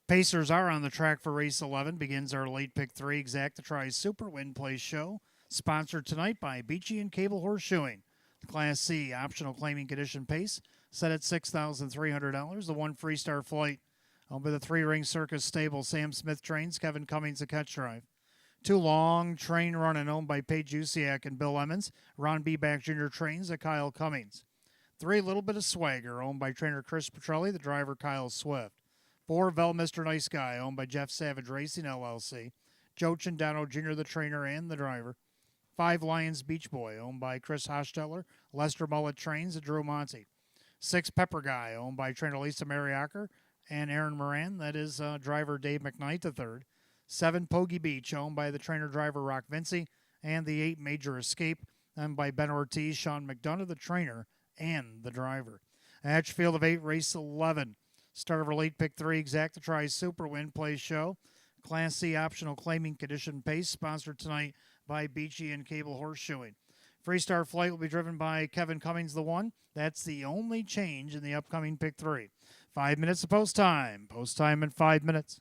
Pacers are on the track for race 11. Begins our late pick 3 exact to try Super Win Place Show. Sponsored tonight by Beachy and Cable Horseshoeing. The Class C optional claiming condition pace set at $6,300. The 1 Freestar Flight owned by the 3 Ring Circus Stable. Sam Smith trains. Kevin Cummings a catch drive. 2 Long Train Running owned by Paige Usiak and Bill Emmons. Ron B. Back Jr. trains a Kyle Cummings. 3 Little Bit of Swagger owned by trainer Chris Petrelli. The driver Kyle Swift. 4 Mr. Nice Guy, owned by Jeff Savage Racing, LLC. Joe Chandano Jr., the trainer and the driver. 5 Lions Beach Boy, owned by Chris Hostetler. Lester Mullet trains, and Drew Monty. 6 Pepper Guy, owned by trainer Lisa Mariacker and Aaron Moran. That is driver Dave McKnight III. 7 Pogie Beach, owned by the trainer driver Rock Vinci. And the 8 Major Escape, owned by Ben Ortiz, Sean McDonough, the trainer and the driver. Hatch Field of 8, race 11. Start of our late pick 3 exact to try Super Win Place Show. Class C optional claiming condition pace, sponsored tonight by Beachy and Cable Horseshoeing. Freestar Flight will be driven by Kevin Cummings, the 1. That's the only change in the upcoming pick 3. 5 minutes of post time. Post time in 5 minutes.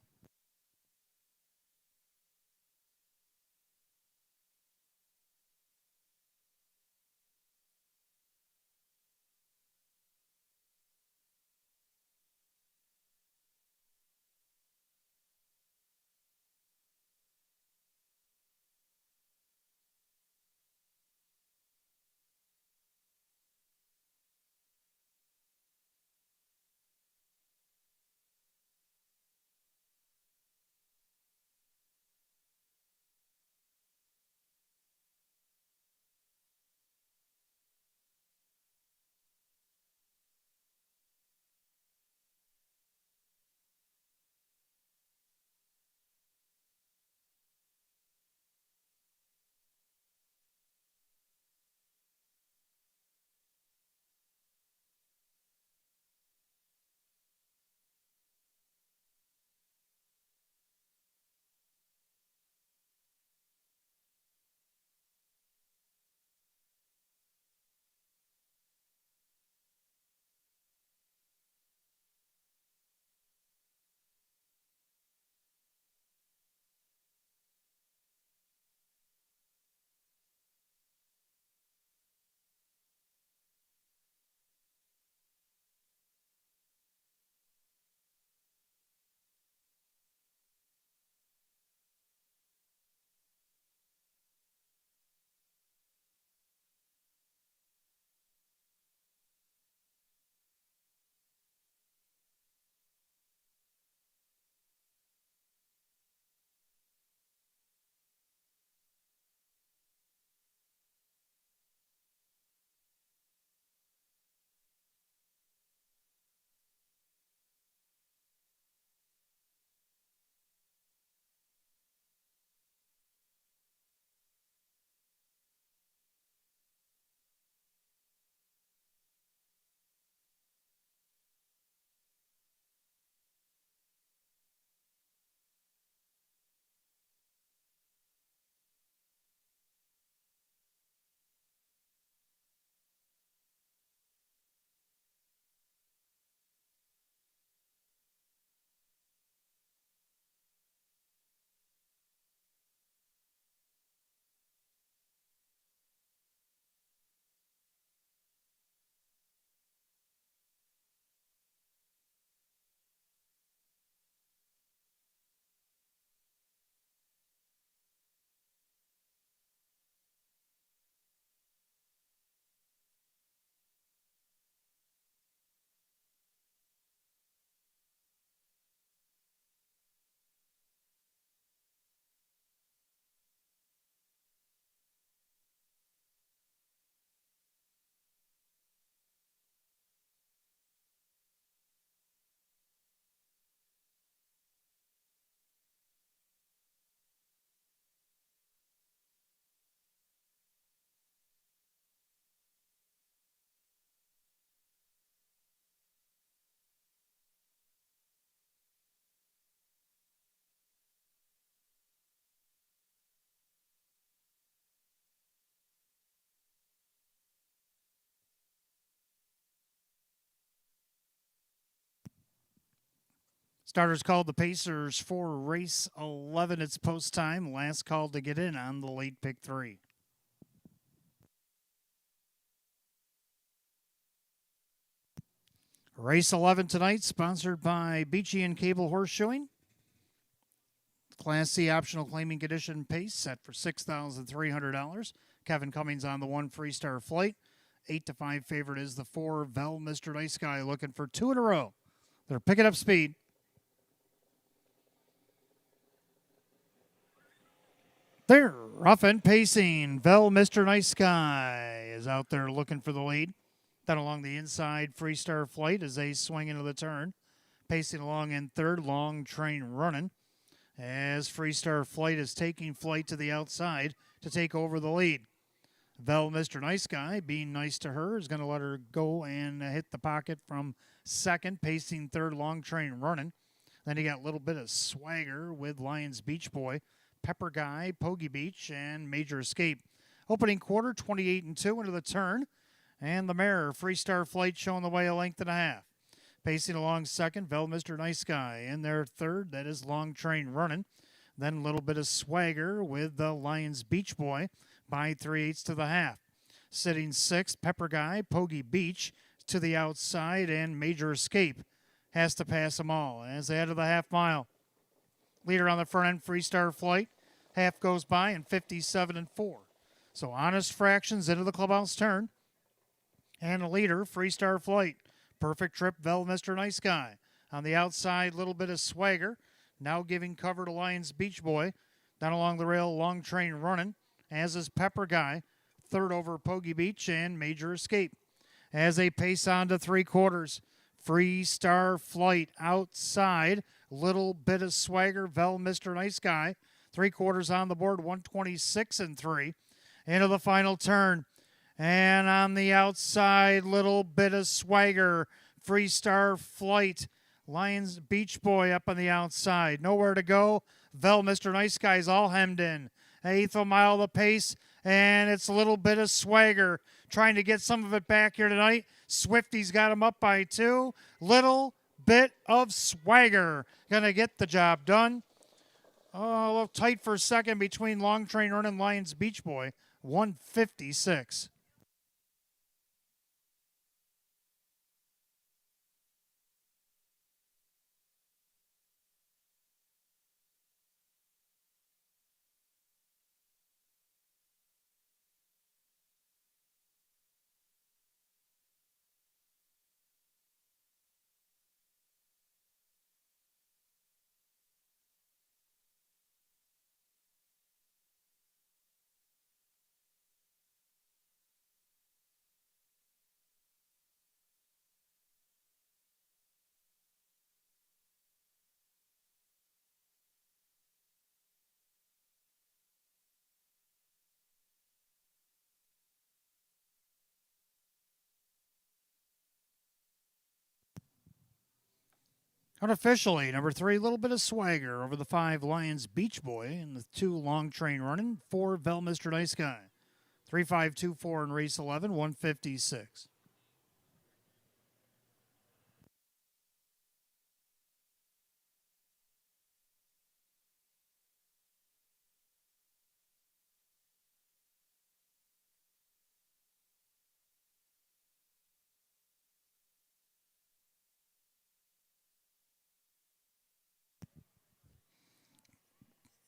Starters called the Pacers for race 11. It's post time. Last call to get in on the late pick 3. Race 11 tonight, sponsored by Beachy and Cable Horseshoeing. Class C optional claiming condition pace set for $6,300. Kevin Cummings on the 1 Freestar Flight. 8-5 favorite is the 4 Vel Mr. Nice Guy, looking for 2 in a row. They're picking up speed. They're rough and pacing. Vel Mr. Nice Guy is out there looking for the lead. Then along the inside, Freestar Flight as they swing into the turn. Pacing along in third, Long Train Running. As Freestar Flight is taking flight to the outside to take over the lead. Vel Mr. Nice Guy, being nice to her, is going to let her go and hit the pocket from second, pacing third, Long Train Running. Then you got a little bit of swagger with Lions Beach Boy, Pepper Guy, Pogie Beach, and Major Escape. Opening quarter, 28-2 into the turn. And the mare, Freestar Flight, showing the way a length and a half. Pacing along second, Vel Mr. Nice Guy. In their third, that is Long Train Running. Then a little bit of swagger with the Lions Beach Boy by 3/8 to the half. Sitting sixth, Pepper Guy, Pogie Beach to the outside, and Major Escape has to pass them all as they head to the half mile. Leader on the front end, Freestar Flight. Half goes by in 57-4. So honest fractions into the clubhouse turn. And a leader, Freestar Flight. Perfect trip, Vel Mr. Nice Guy. On the outside, little bit of swagger. Now giving cover to Lions Beach Boy. Down along the rail, Long Train Running. As is Pepper Guy. Third over Pogie Beach and Major Escape. As they pace on to 3/4. Freestar Flight outside. Little bit of swagger, Vel Mr. Nice Guy. 3/4 on the board, 126-3. Into the final turn. And on the outside, little bit of swagger. Freestar Flight. Lions Beach Boy up on the outside. Nowhere to go. Vel Mr. Nice Guy's all hemmed in. 1/8 of a mile the pace. And it's a little bit of swagger. Trying to get some of it back here tonight. Swifty's got him up by 2. Little bit of swagger. Gonna get the job done. Oh, a little tight for a second between Long Train Run and Lions Beach Boy. 156. Unofficially, number 3, little bit of swagger over the 5 Lions Beach Boy and the 2 Long Train Running. 4 Vel Mr. Nice Guy. 3.524 in race 11, 156.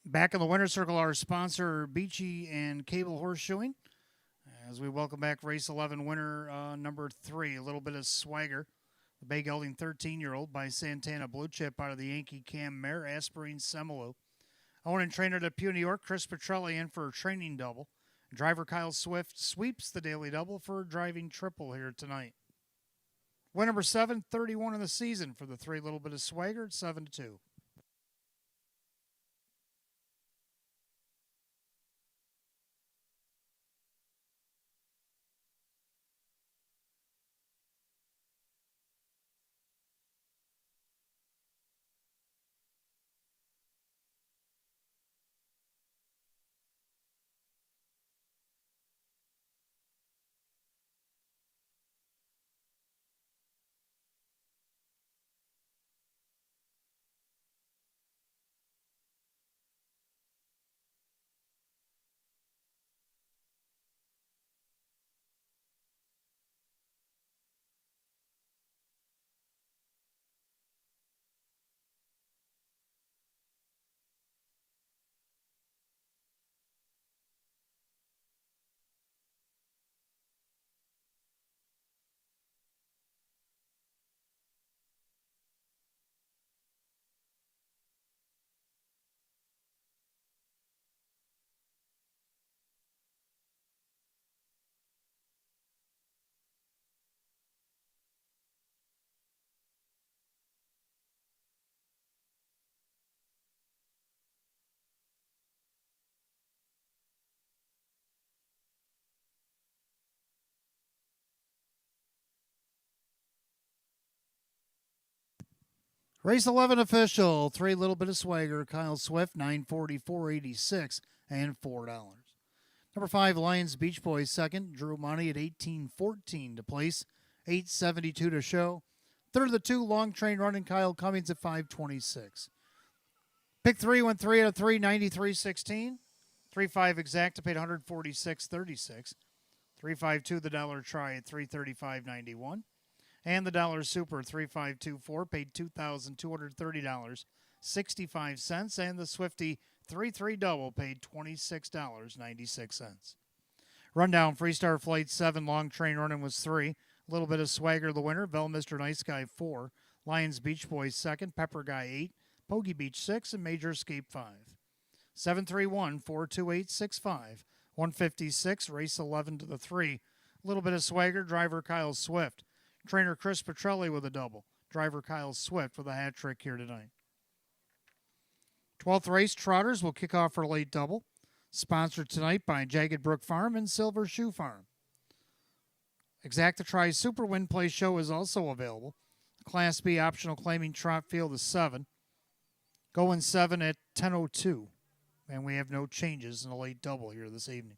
Back in the winner's circle, our sponsor, Beachy and Cable Horseshoeing. As we welcome back race 11 winner number 3, a little bit of swagger. The bay gelding 13-year-old by Santana Blue Chip out of the Yankee Cam Mare, Aspirine Semelo. Owner and trainer to Pew, New York, Chris Petrelli in for a training double. Driver Kyle Swift sweeps the daily double for a driving triple here tonight. Win number 7, 31 in the season for the 3, little bit of swagger at 7-2. Race 11 official, 3 little bit of swagger, Kyle Swift, $9.40, $4.86, and $4. Number 5, Lions Beach Boys second, Drew Money at $18.14 to place, $8.72 to show. Third of the 2, Long Train Running, Kyle Cummings at $5.26. Pick 3 went 3 out of 3, $93.16. 3-5 exacta paid $146.36. 3-5-2 the dollar try at $335.91. And the dollar super 3524 paid $2,230.65. And the Swifty 3-3 double paid $26.96. Rundown Freestar Flight 7 Long Train Running was 3. A little bit of swagger the winner. Bell Mr. Nice Guy 4. Lions Beach Boys second. Pepper Guy 8. Pogey Beach 6. And Major Escape 5. 731-42865. 156. Race 11 to the 3. A little bit of swagger. Driver Kyle Swift. Trainer Chris Petrelli with a double. Driver Kyle Swift with a hat trick here tonight. 12th race, Trotters will kick off for late double. Sponsored tonight by Jagged Brook Farm and Silver Shoe Farm. Exacta Try Super Win Play Show is also available. Class B optional claiming trot field is 7. Going 7 at 10:02. And we have no changes in the late double here this evening.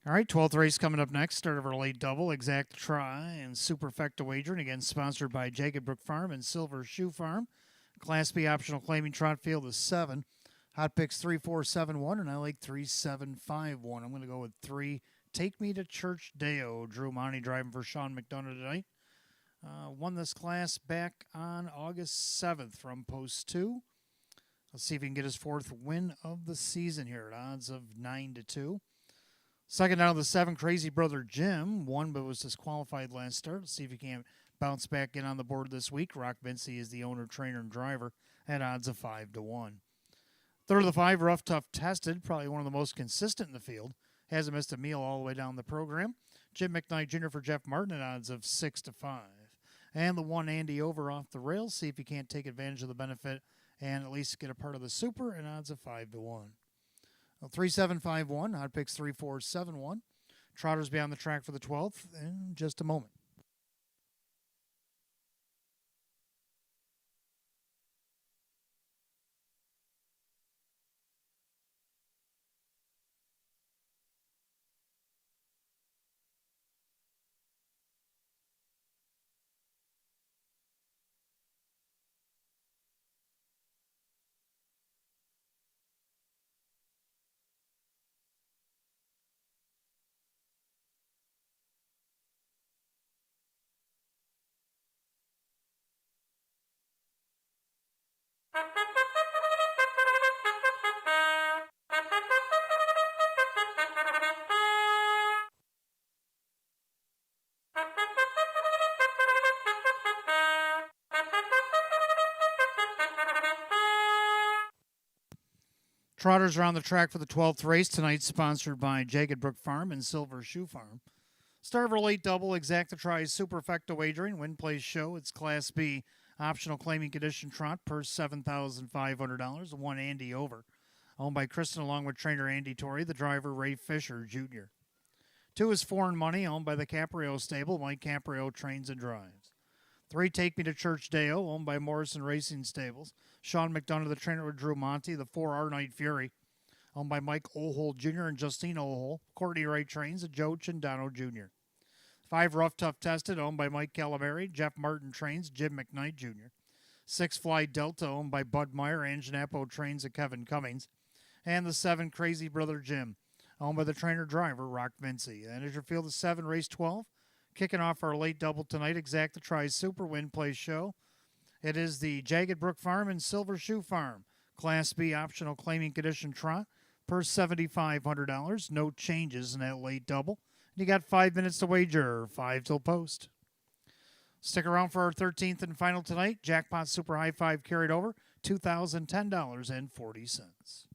All right, 12th race coming up next. Start of our late double, Exacta Try and Superfecta Wagering. Again, sponsored by Jagged Brook Farm and Silver Shoe Farm. Class B optional claiming trot field is 7. Hot picks 3, 4, 7, 1, and I like 3, 7, 5, 1. I'm going to go with 3, Take Me to Church Deo. Drew Monty driving for Sean McDonough tonight. Won this class back on August 7th from Post 2. Let's see if he can get his fourth win of the season here at odds of 9-2. Second down of the 7, Crazy Brother Jim. Won but was disqualified last start. Let's see if he can bounce back in on the board this week. Rock Vinci is the owner, trainer, and driver at odds of 5-1. Third of the 5, Rough Tough Tested. Probably one of the most consistent in the field. Hasn't missed a meal all the way down the program. Jim McKnight Jr. for Jeff Martin at odds of 6-5. And the 1, Andy Over off the rails. See if he can't take advantage of the benefit and at least get a part of the super and odds of 5-1. Well, 3-7-5-1. Odd picks 3-4-7-1. Trotters be on the track for the 12th in just a moment. Trotters are on the track for the 12th race tonight, sponsored by Jagged Brook Farm and Silver Shoe Farm. Star of a late double, Exacta tries Superfecta wagering, win place show. It's Class B, optional claiming condition trot per $7,500. 1, Andy Over, owned by Kristen along with trainer Andy Torrey, the driver Ray Fisher Jr. 2 is Foreign Money, owned by the Caprio stable. Mike Caprio trains and drives. 3, Take Me to Church Deo, owned by Morrison Racing Stables. Sean McDonough, the trainer with Drew Monty. The 4, Our Night Fury, owned by Mike Ohold Jr. and Justine Ohold. Courtney Wright trains and Joe Chindano Jr. 5, Rough Tough Tested, owned by Mike Calamari. Jeff Martin trains Jim McKnight Jr. 6, Fly Delta, owned by Bud Meyer. Anganapo trains and Kevin Cummings. And the 7, Crazy Brother Jim, owned by the trainer-driver Rock Vinci. And as your field of 7, race 12, kicking off our late double tonight, Exacta tries Super Win Place show. It is the Jagged Brook Farm and Silver Shoe Farm. Class B optional claiming condition trot per $7,500. No changes in that late double. And you got 5 minutes to wager, 5 till post. Stick around for our 13th and final tonight. Jackpot Super High 5 carried over, $2,010.40.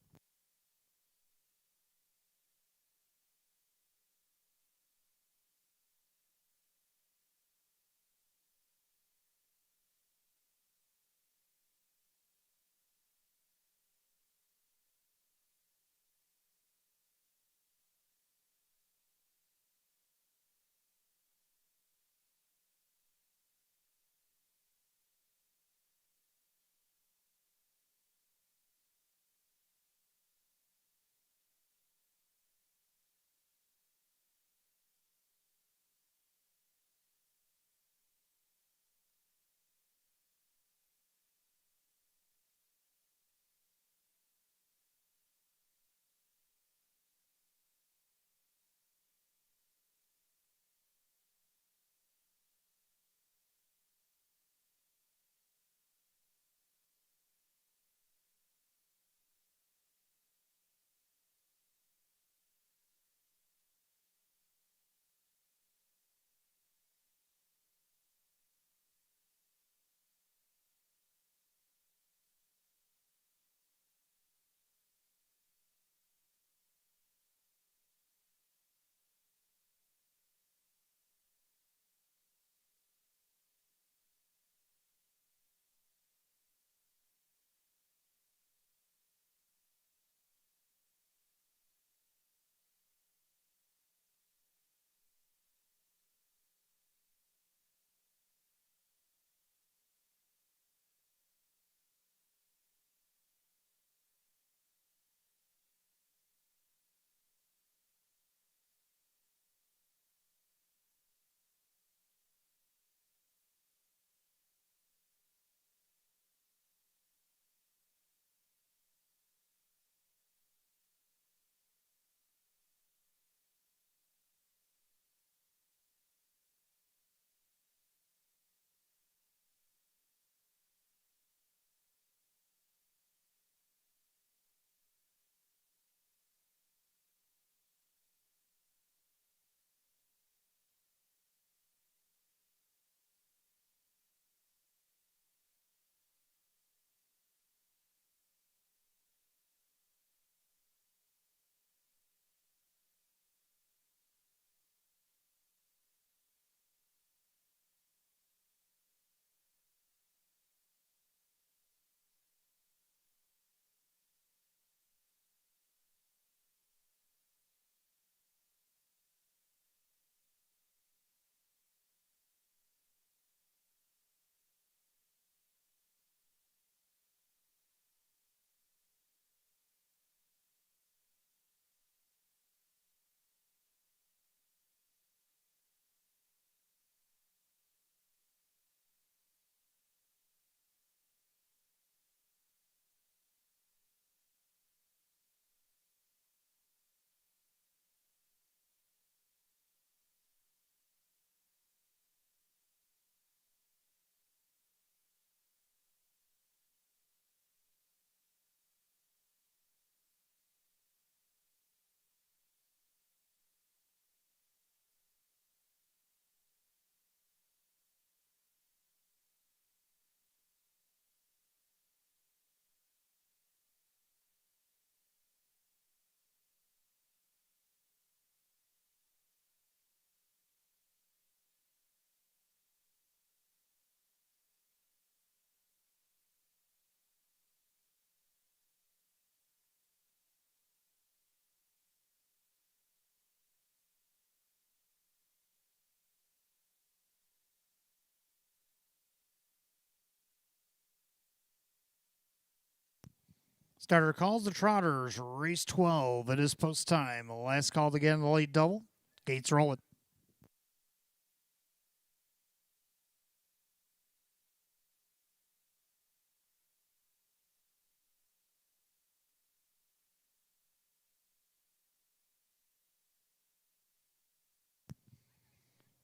Starter calls the Trotters, race 12. It is post time. The last call to get in the late double. Gates rolling.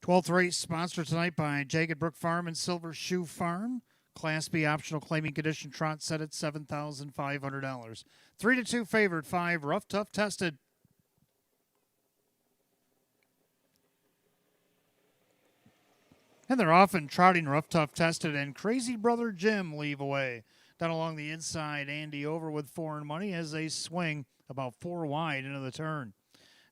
12th race sponsored tonight by Jagged Brook Farm and Silver Shoe Farm. Class B optional claiming condition trot set at $7,500. 3-2 favored, 5 rough, tough, tested. And they're often trotting rough, tough, tested, and Crazy Brother Jim leave away. Down along the inside, Andy over with foreign money as they swing about 4 wide into the turn.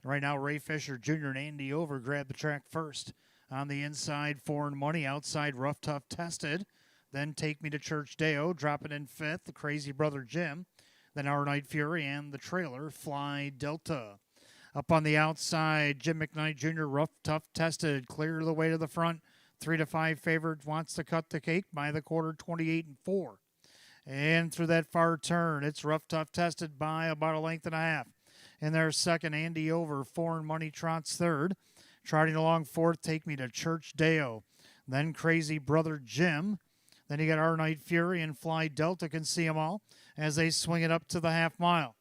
And right now, Ray Fisher Jr. and Andy over grab the track first. On the inside, foreign money, outside, rough, tough, tested. Then Take Me to Church Deo, dropping in 5th, the Crazy Brother Jim. Then Our Night Fury and the trailer, Fly Delta. Up on the outside, Jim McKnight Jr., rough, tough, tested, clear the way to the front. 3-5 favorite wants to cut the cake by the quarter, 28-4. And through that far turn, it's rough, tough, tested by about a length and a half. And there's second, Andy over, foreign money trots third. Trotting along fourth, Take Me to Church Deo. Then Crazy Brother Jim. Then you got Our Night Fury and Fly Delta, can see them all as they swing it up to the half mile.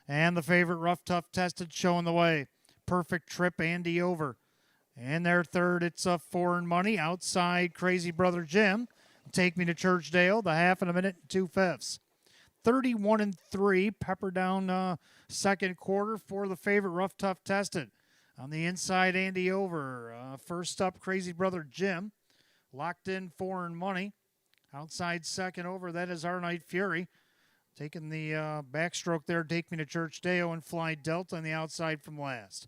And the favorite, rough, tough, tested, showing the way. Perfect Trip, Andy over. And their third, it's a foreign money. Outside, Crazy Brother Jim. Take Me to Church Dale, the half in a minute and 2/5. 31-3, pepper down second quarter for the favorite, rough, tough, tested. On the inside, Andy over. First up, Crazy Brother Jim. Locked in foreign money. Outside second over, that is Our Night Fury. Taking the backstroke there, Take Me to Church Deo and Fly Delta on the outside from last.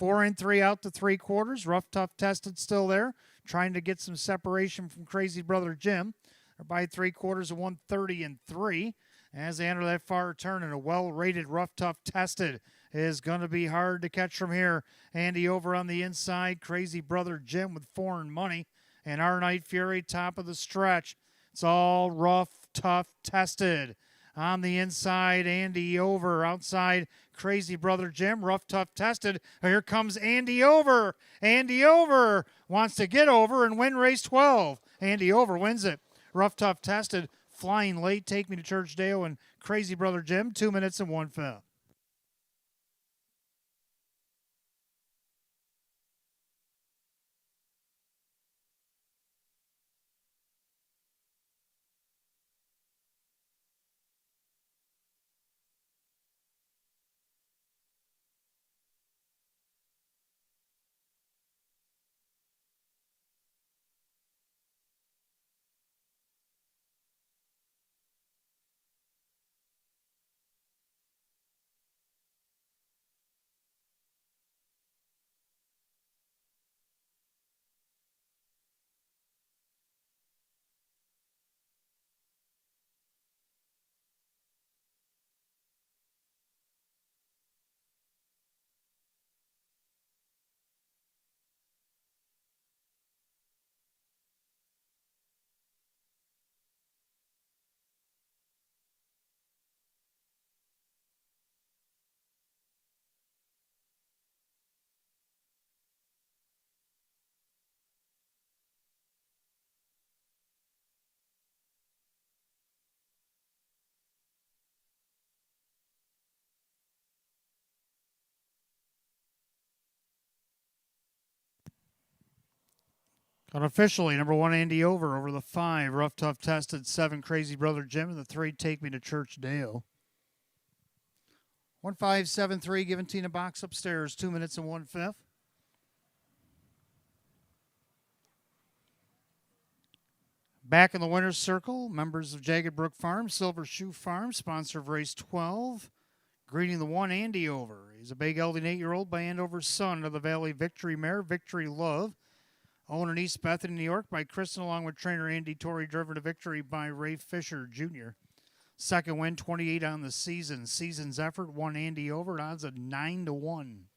4-3 out to 3/4. Rough, tough, tested still there. Trying to get some separation from Crazy Brother Jim. They're by 3/4 of 130-3. As they enter that far turn, and a well-rated rough, tough, tested is going to be hard to catch from here. Andy over on the inside. Crazy Brother Jim with foreign money. And Our Night Fury top of the stretch. It's all rough, tough, tested. On the inside, Andy over. Outside, Crazy Brother Jim. Rough, tough, tested. Here comes Andy over. Andy over wants to get over and win race 12. Andy over wins it. Rough, tough, tested. Flying late, Take Me to Church Dale and Crazy Brother Jim. 2 minutes and 1/5. Unofficially, number 1, Andy over the 5, rough, tough, tested, 7, Crazy Brother Jim, and the 3, Take Me to Church Dale. 1573, giving Tina box upstairs, 2 minutes and 1/5. Back in the winner's circle, members of Jagged Brook Farm, Silver Shoe Farm, sponsor of race 12. Greeting the 1, Andy over. He's a big gelding 8-year-old by Andover's son of the Valley Victory mare, Victory Love. Owned in East Bethany, New York by Kristen, along with trainer Andy Torrey, driven to victory by Ray Fisher Jr. Second win, 28 on the season. Season's effort, 1, Andy over, at odds of 9-1.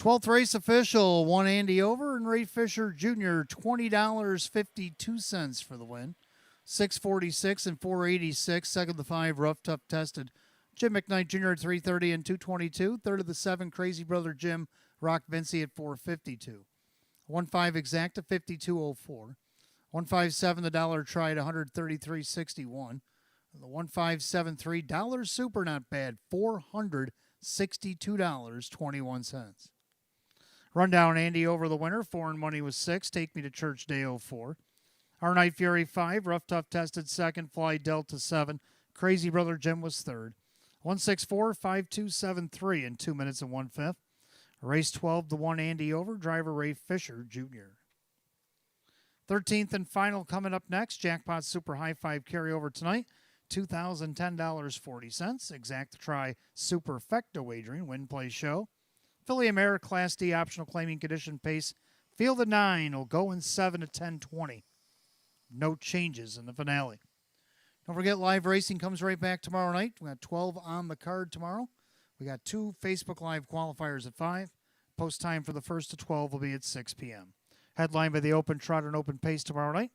12th race official, one Andy over, and Ray Fisher Jr., $20.52 for the win. 646 and 486. Second of the 5, rough, tough, tested. Jim McKnight Jr. at 330 and 222. Third of the 7, Crazy Brother Jim Rock Vinci at 452. 1-5 exacta 5204. 157 the dollar tried 133.61. The 1573 dollar super not bad $462.21. Rundown Andy over the winner. Foreign money was 6. Take Me to Church Day 04. Our Night Fury 5. Rough Tough Tested second. Fly Delta 7. Crazy Brother Jim was third. 164.5273 in 2 minutes and 1/5. Race 12 the 1 Andy over. Driver Ray Fisher Jr. 13th and final coming up next. Jackpot Super High 5 carryover tonight. $2,010.40. Exact try Superfecta wagering. Win play show. Philly America Class D optional claiming condition pace. Field of 9 will go in 7 to 10:20. No changes in the finale. Don't forget, live racing comes right back tomorrow night. We got 12 on the card tomorrow. We got 2 Facebook Live qualifiers at 5. Post time for the first to 12 will be at 6 p.m. Headlined by the Open Trot and Open Pace tomorrow night.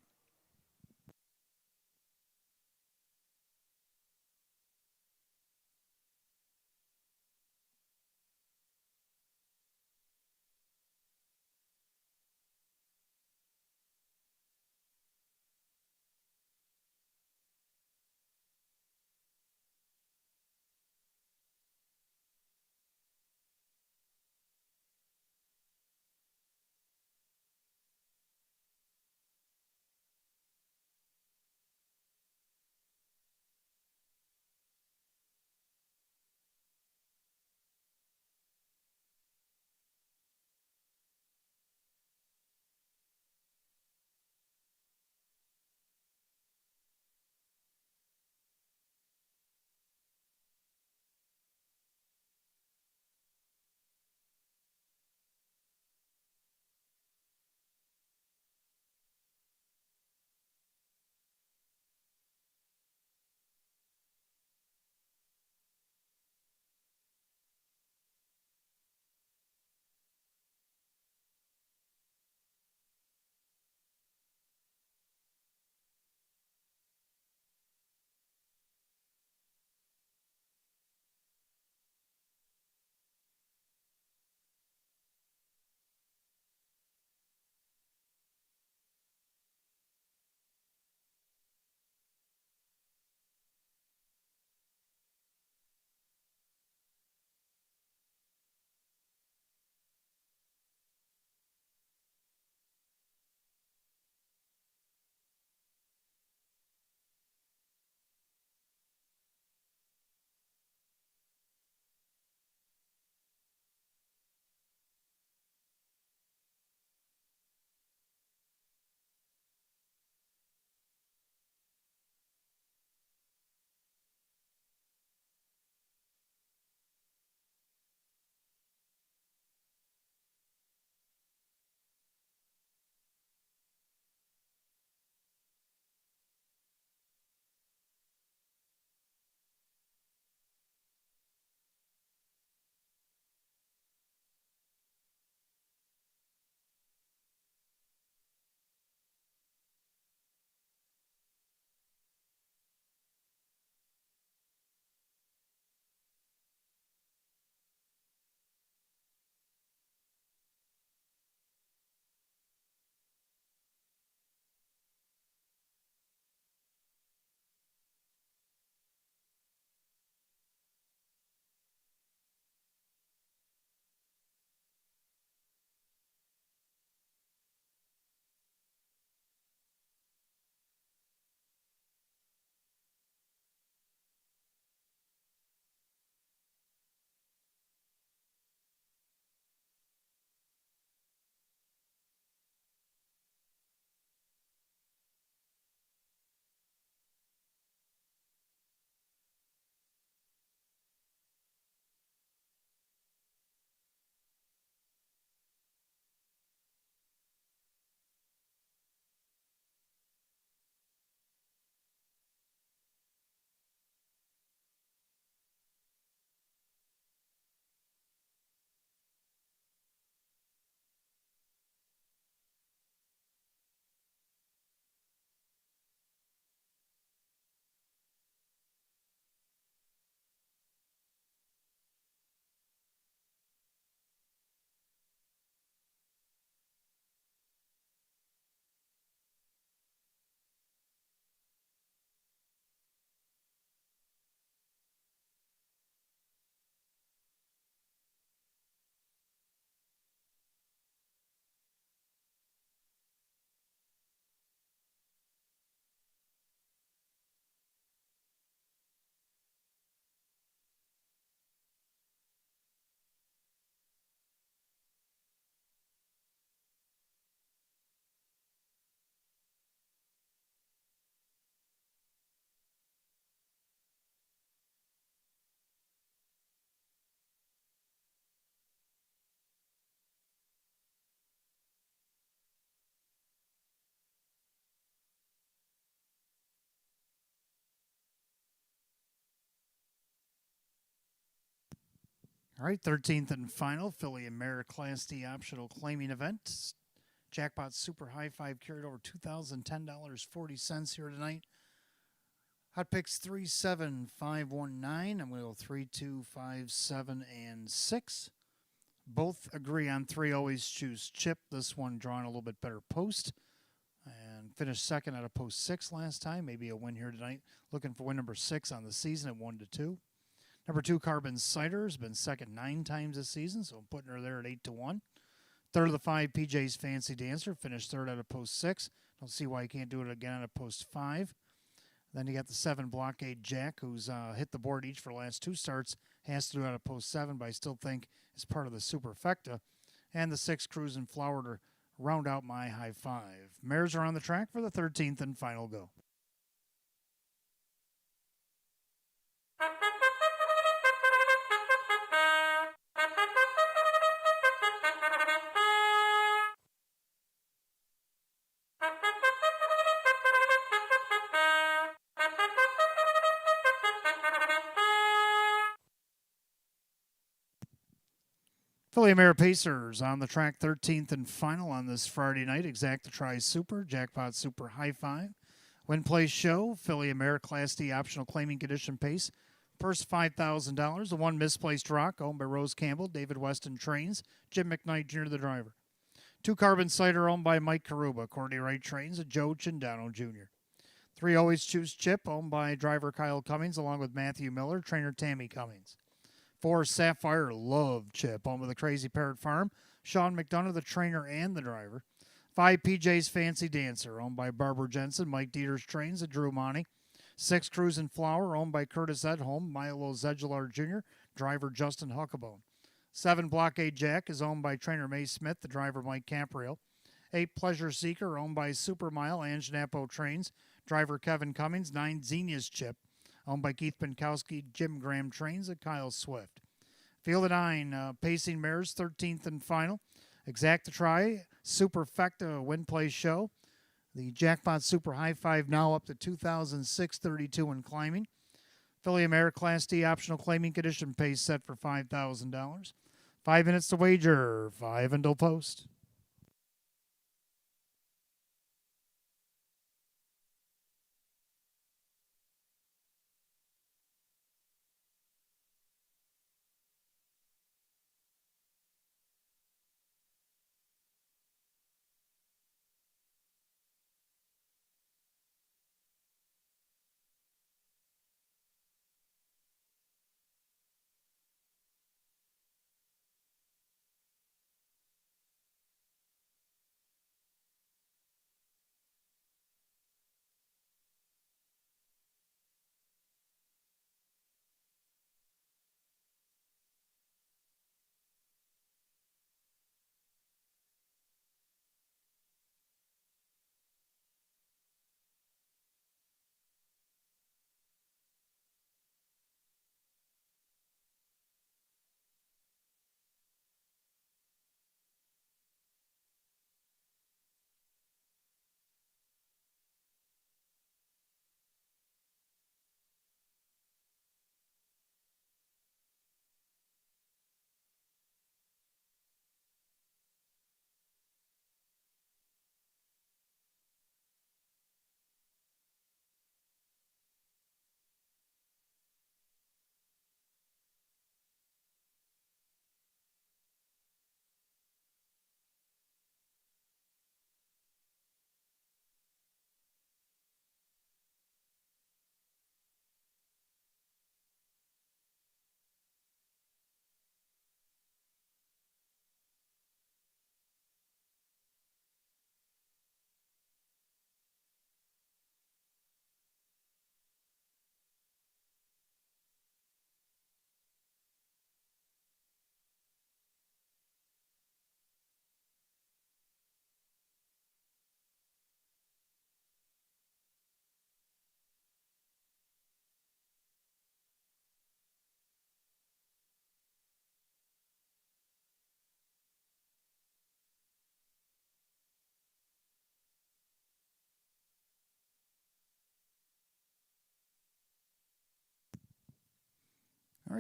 All right, 13th and final Philly and Mare Class D optional claiming event. Jackpot Super High Five carried over $2,010.40 here tonight. Hot picks 3, 7, 5, 1, 9. I'm going to go 3, 2, 5, 7, and 6. Both agree on 3. Always choose chip. This one drawing a little bit better post. And finished second out of post 6 last time. Maybe a win here tonight. Looking for win number 6 on the season at 1-2. Number 2, Carbon Cider, has been second 9 times this season, so I'm putting her there at 8-1. Third of the 5, PJ's Fancy Dancer, finished third out of post 6. Don't see why you can't do it again out of post 5. Then you got the 7, Blockade Jack, who's hit the board each for the last 2 starts. Has to do it out of post 7, but I still think is part of the superfecta. And the 6, Cruisin' Flower to round out my high 5. Mares are on the track for the 13th and final go. Philly Mare Pacers on the track 13th and final on this Friday night. Exacta Tri Super, Jackpot Super High 5. Win Place Show, Philly Mare Class D optional claiming condition pace. Purse $5,000. The 1 Misplaced Rock, owned by Rose Campbell, David Weston Trains, Jim McKnight Jr. the driver. 2 Carbon Cider, owned by Mike Karuba, Courtney Wright Trains, Joe Chindano Jr. 3 Always Choose Chip, owned by driver Kyle Cummings, along with Matthew Miller, trainer Tammy Cummings. 4 Sapphire Love Chip, owned by the Crazy Parrot Farm, Sean McDonough, the trainer and the driver. 5 PJ's Fancy Dancer, owned by Barbara Jensen, Mike Dieters Trains, Drew Monty. 6 Cruisin' Flower, owned by Curtis Edholm, Milo Zedular Jr., driver Justin Huckabone. 7 Blockade Jack is owned by trainer May Smith, the driver Mike Campriel. 8 Pleasure Seeker, owned by Supermile, Ange Napo Trains, driver Kevin Cummings. 9 Xenia's Chip, owned by Keith Pinkowski, Jim Graham Trains, and Kyle Swift. Field of 9, Pacing Mares, 13th and final. Exacta Tri, Superfecta Win Place Show. The Jackpot Super High 5 now up to $2,632 in climbing. Philly Mare Class D optional claiming condition pace set for $5,000. 5 minutes to wager, 5 until post.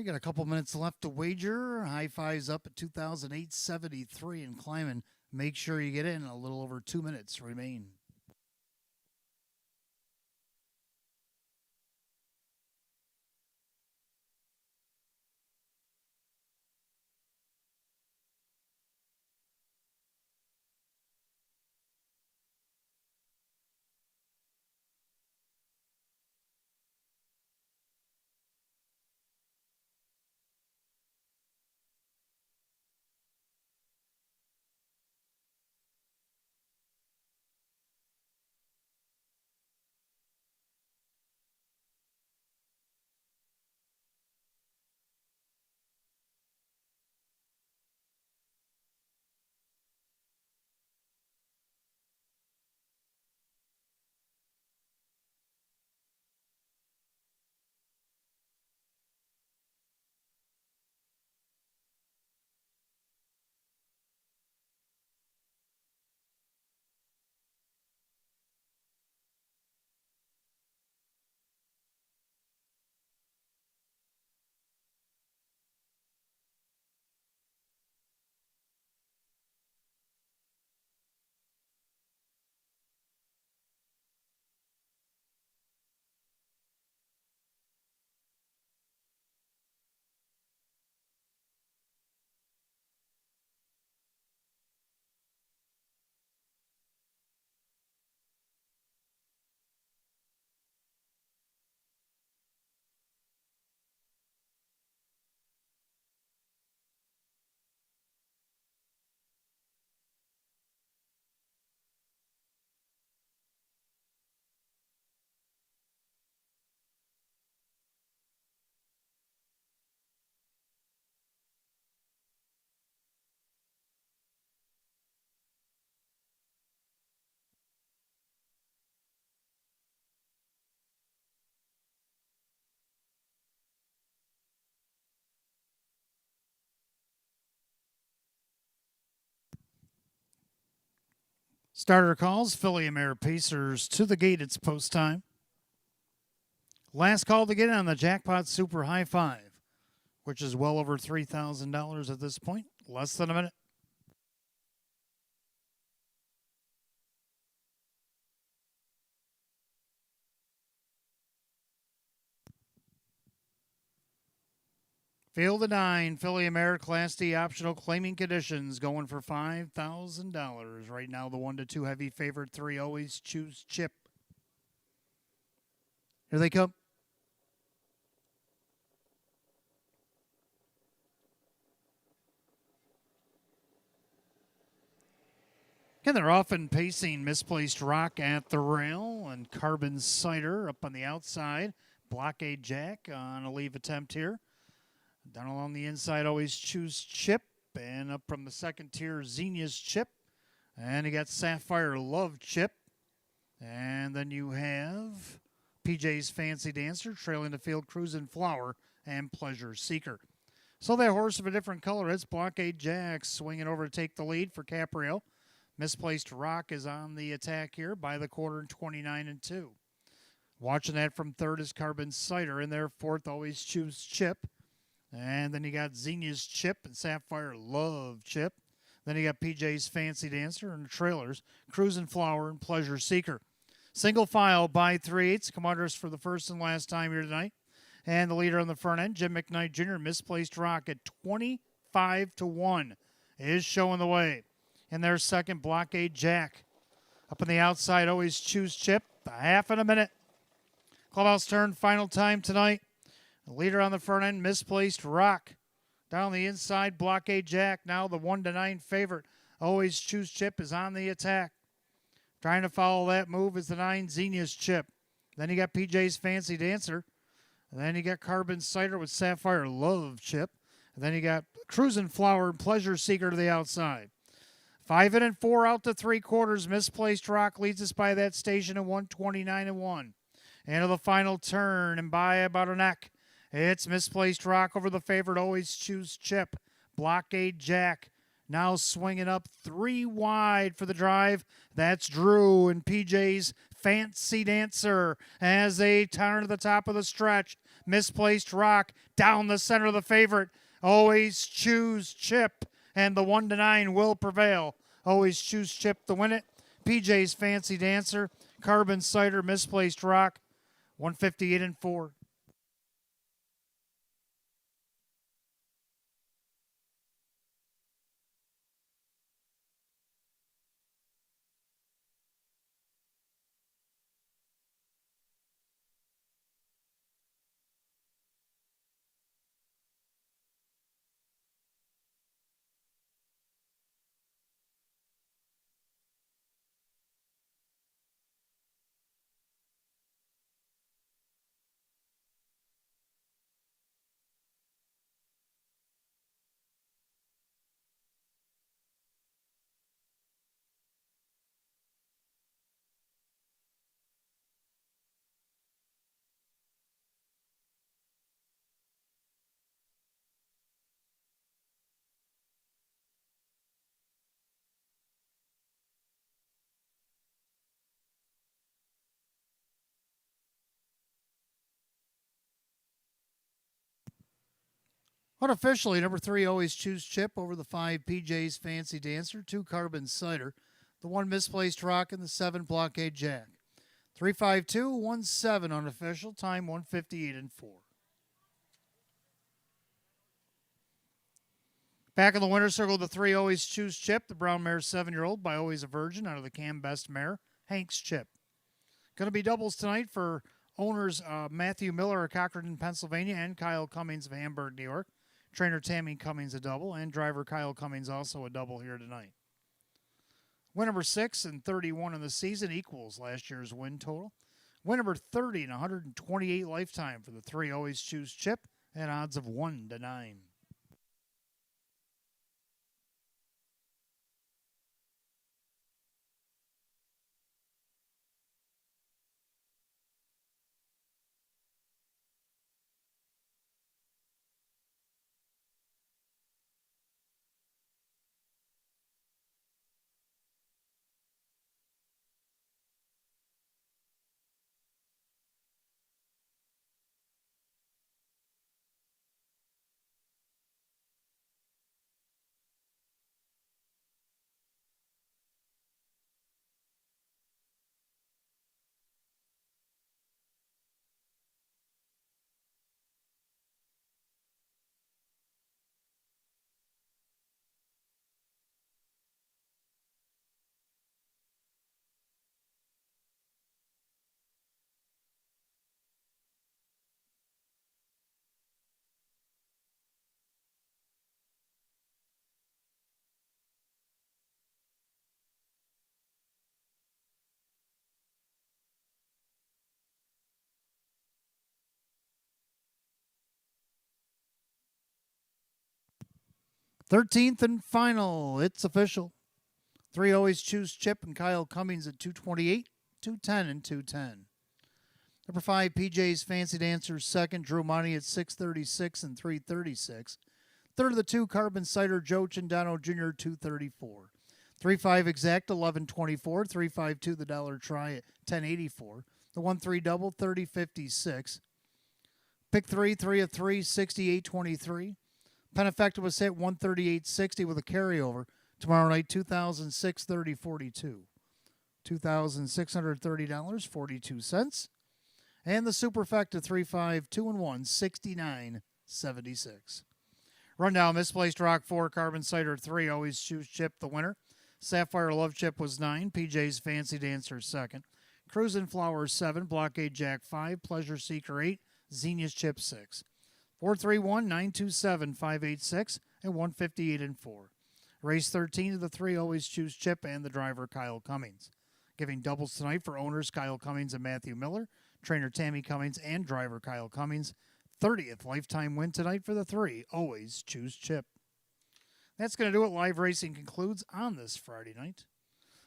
right, got a couple minutes left to wager. High fives up at 2,873 and climbing. Make sure you get in. A little over 2 minutes remain. Starter calls, Philly and Mare Pacers to the gate. It's post time. Last call to get in on the Jackpot Super High Five, which is well over $3,000 at this point. Less than a minute. Field of 9, Philly and Mare Class D optional claiming conditions going for $5,000. Right now, the 1 to 2 heavy favorite 3 always choose Chip. Here they come. Again, they're often pacing Misplaced Rock at the rail and Carbon Cider up on the outside. Blockade Jack on a leave attempt here. Down along the inside, always choose Chip. And up from the second tier, Xenia's Chip. And you got Sapphire Love Chip. And then you have PJ's Fancy Dancer, trailing the field, Cruisin' Flower, and Pleasure Seeker. So that horse of a different color, it's Blockade Jack swinging over to take the lead for Caprio. Misplaced Rock is on the attack here by the quarter in 29-2. Watching that from third is Carbon Cider. In there, fourth, always choose Chip. And then you got Xenia's Chip and Sapphire Love Chip. Then you got PJ's Fancy Dancer and the trailers, Cruisin' Flower and Pleasure Seeker. Single file by 3/8. Commanders for the first and last time here tonight. And the leader on the front end, Jim McKnight Jr., Misplaced Rock at 25-1 is showing the way. And their second, Blockade Jack. Up on the outside, always choose Chip. A half in a minute. Clubhouse turn, final time tonight. The leader on the front end, Misplaced Rock. Down the inside, Blockade Jack. Now the 1 to 9 favorite. Always choose Chip is on the attack. Trying to follow that move is the 9 Xenia's Chip. Then you got PJ's Fancy Dancer. And then you got Carbon Cider with Sapphire Love Chip. And then you got Cruisin' Flower and Pleasure Seeker to the outside. 5 in and 4 out to 3/4. Misplaced Rock leads us by that station at 129-1. And to the final turn and by about a neck. It's Misplaced Rock over the favorite. Always choose Chip. Blockade Jack. Now swinging up 3 wide for the drive. That's Drew and PJ's Fancy Dancer as they turn to the top of the stretch. Misplaced Rock down the center of the favorite. Always Choose Chip, and the 1-9 will prevail. Always Choose Chip to win it. PJ's Fancy Dancer, Carbon Cider, Misplaced Rock, 158 and 4. Unofficially, number 3, Always Choose Chip over the 5, PJ's Fancy Dancer, 2, Carbon Cider, the 1, Misplaced Rock, and the 7, Blockade Jack. 352-17 unofficial, time 158 and 4. Back in the winner's circle, the 3, Always Choose Chip, the brown mare 7-year-old by Always a Virgin out of the Cam Best mare, Hank's Chip. Going to be doubles tonight for owners Matthew Miller of Cockerton, Pennsylvania, and Kyle Cummings of Hamburg, New York. Trainer Tammy Cummings a double, and driver Kyle Cummings also a double here tonight. Win number 6 and 31 in the season equals last year's win total. Win number 30 and 128 lifetime for the 3, Always Choose Chip, and odds of 1-9. Thirteenth and final. It's official. 3, Always Choose Chip and Kyle Cummings at 228, 210, and 210. Number 5, PJ's Fancy Dancer, second. Drew Money at 636 and 336. Third of the 2, Carbon Cider, Joe Cindano Jr., 234. 3-5 Exact, 1124. 3-5-2 the Dollar Try at 1084. The 1-3 Double, 3056. Pick 3, 3 of 3, 6823. Peneffecta was hit 138.60 with a carryover. Tomorrow night, 2,630.42. $2,630.42. And the Superfecta 3-5, 2-1, 69.76. Rundown: Misplaced Rock 4, Carbon Cider 3, Always Choose Chip the winner. Sapphire Love Chip was 9, PJ's Fancy Dancer second. Cruisin' Flower 7, Blockade Jack 5, Pleasure Seeker 8, Xenia's Chip 6. 431, 927, 586, and 158 and 4. Race 13 of the 3, Always Choose Chip, and the driver Kyle Cummings. Giving doubles tonight for owners Kyle Cummings and Matthew Miller, trainer Tammy Cummings, and driver Kyle Cummings. 30th lifetime win tonight for the 3, Always Choose Chip. That's going to do it. Live racing concludes on this Friday night.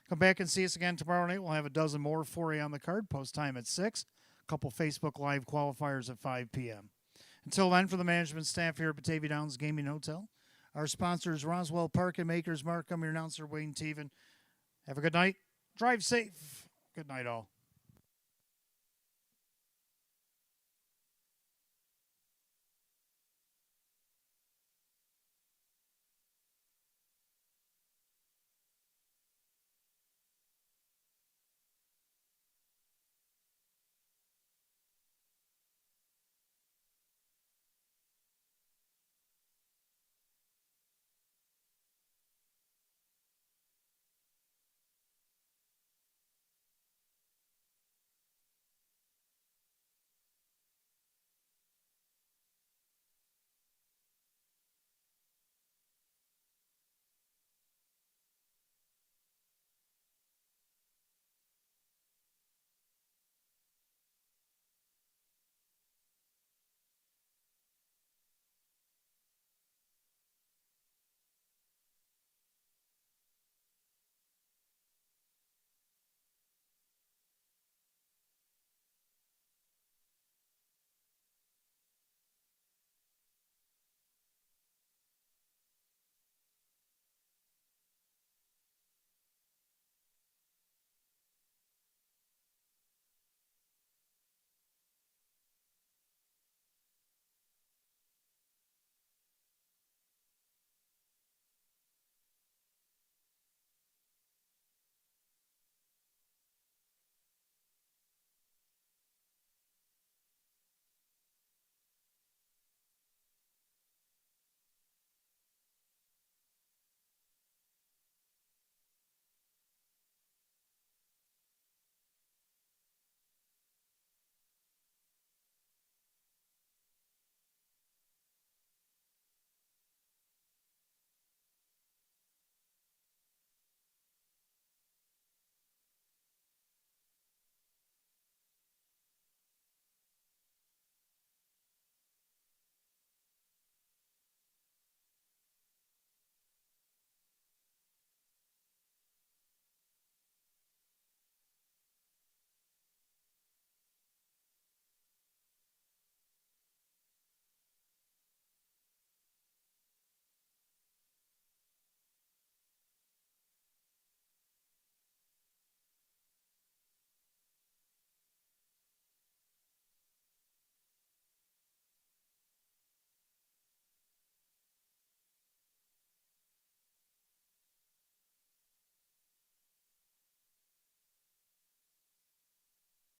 Come back and see us again tomorrow night. We'll have a dozen more 4A on the card, post time at 6. A couple Facebook Live qualifiers at 5 p.m. Until then, for the management staff here at Batavia Downs Gaming Hotel, our sponsors, Roswell Park and Makers Mark, I'm your announcer, Wayne Teven. Have a good night. Drive safe. Good night, all.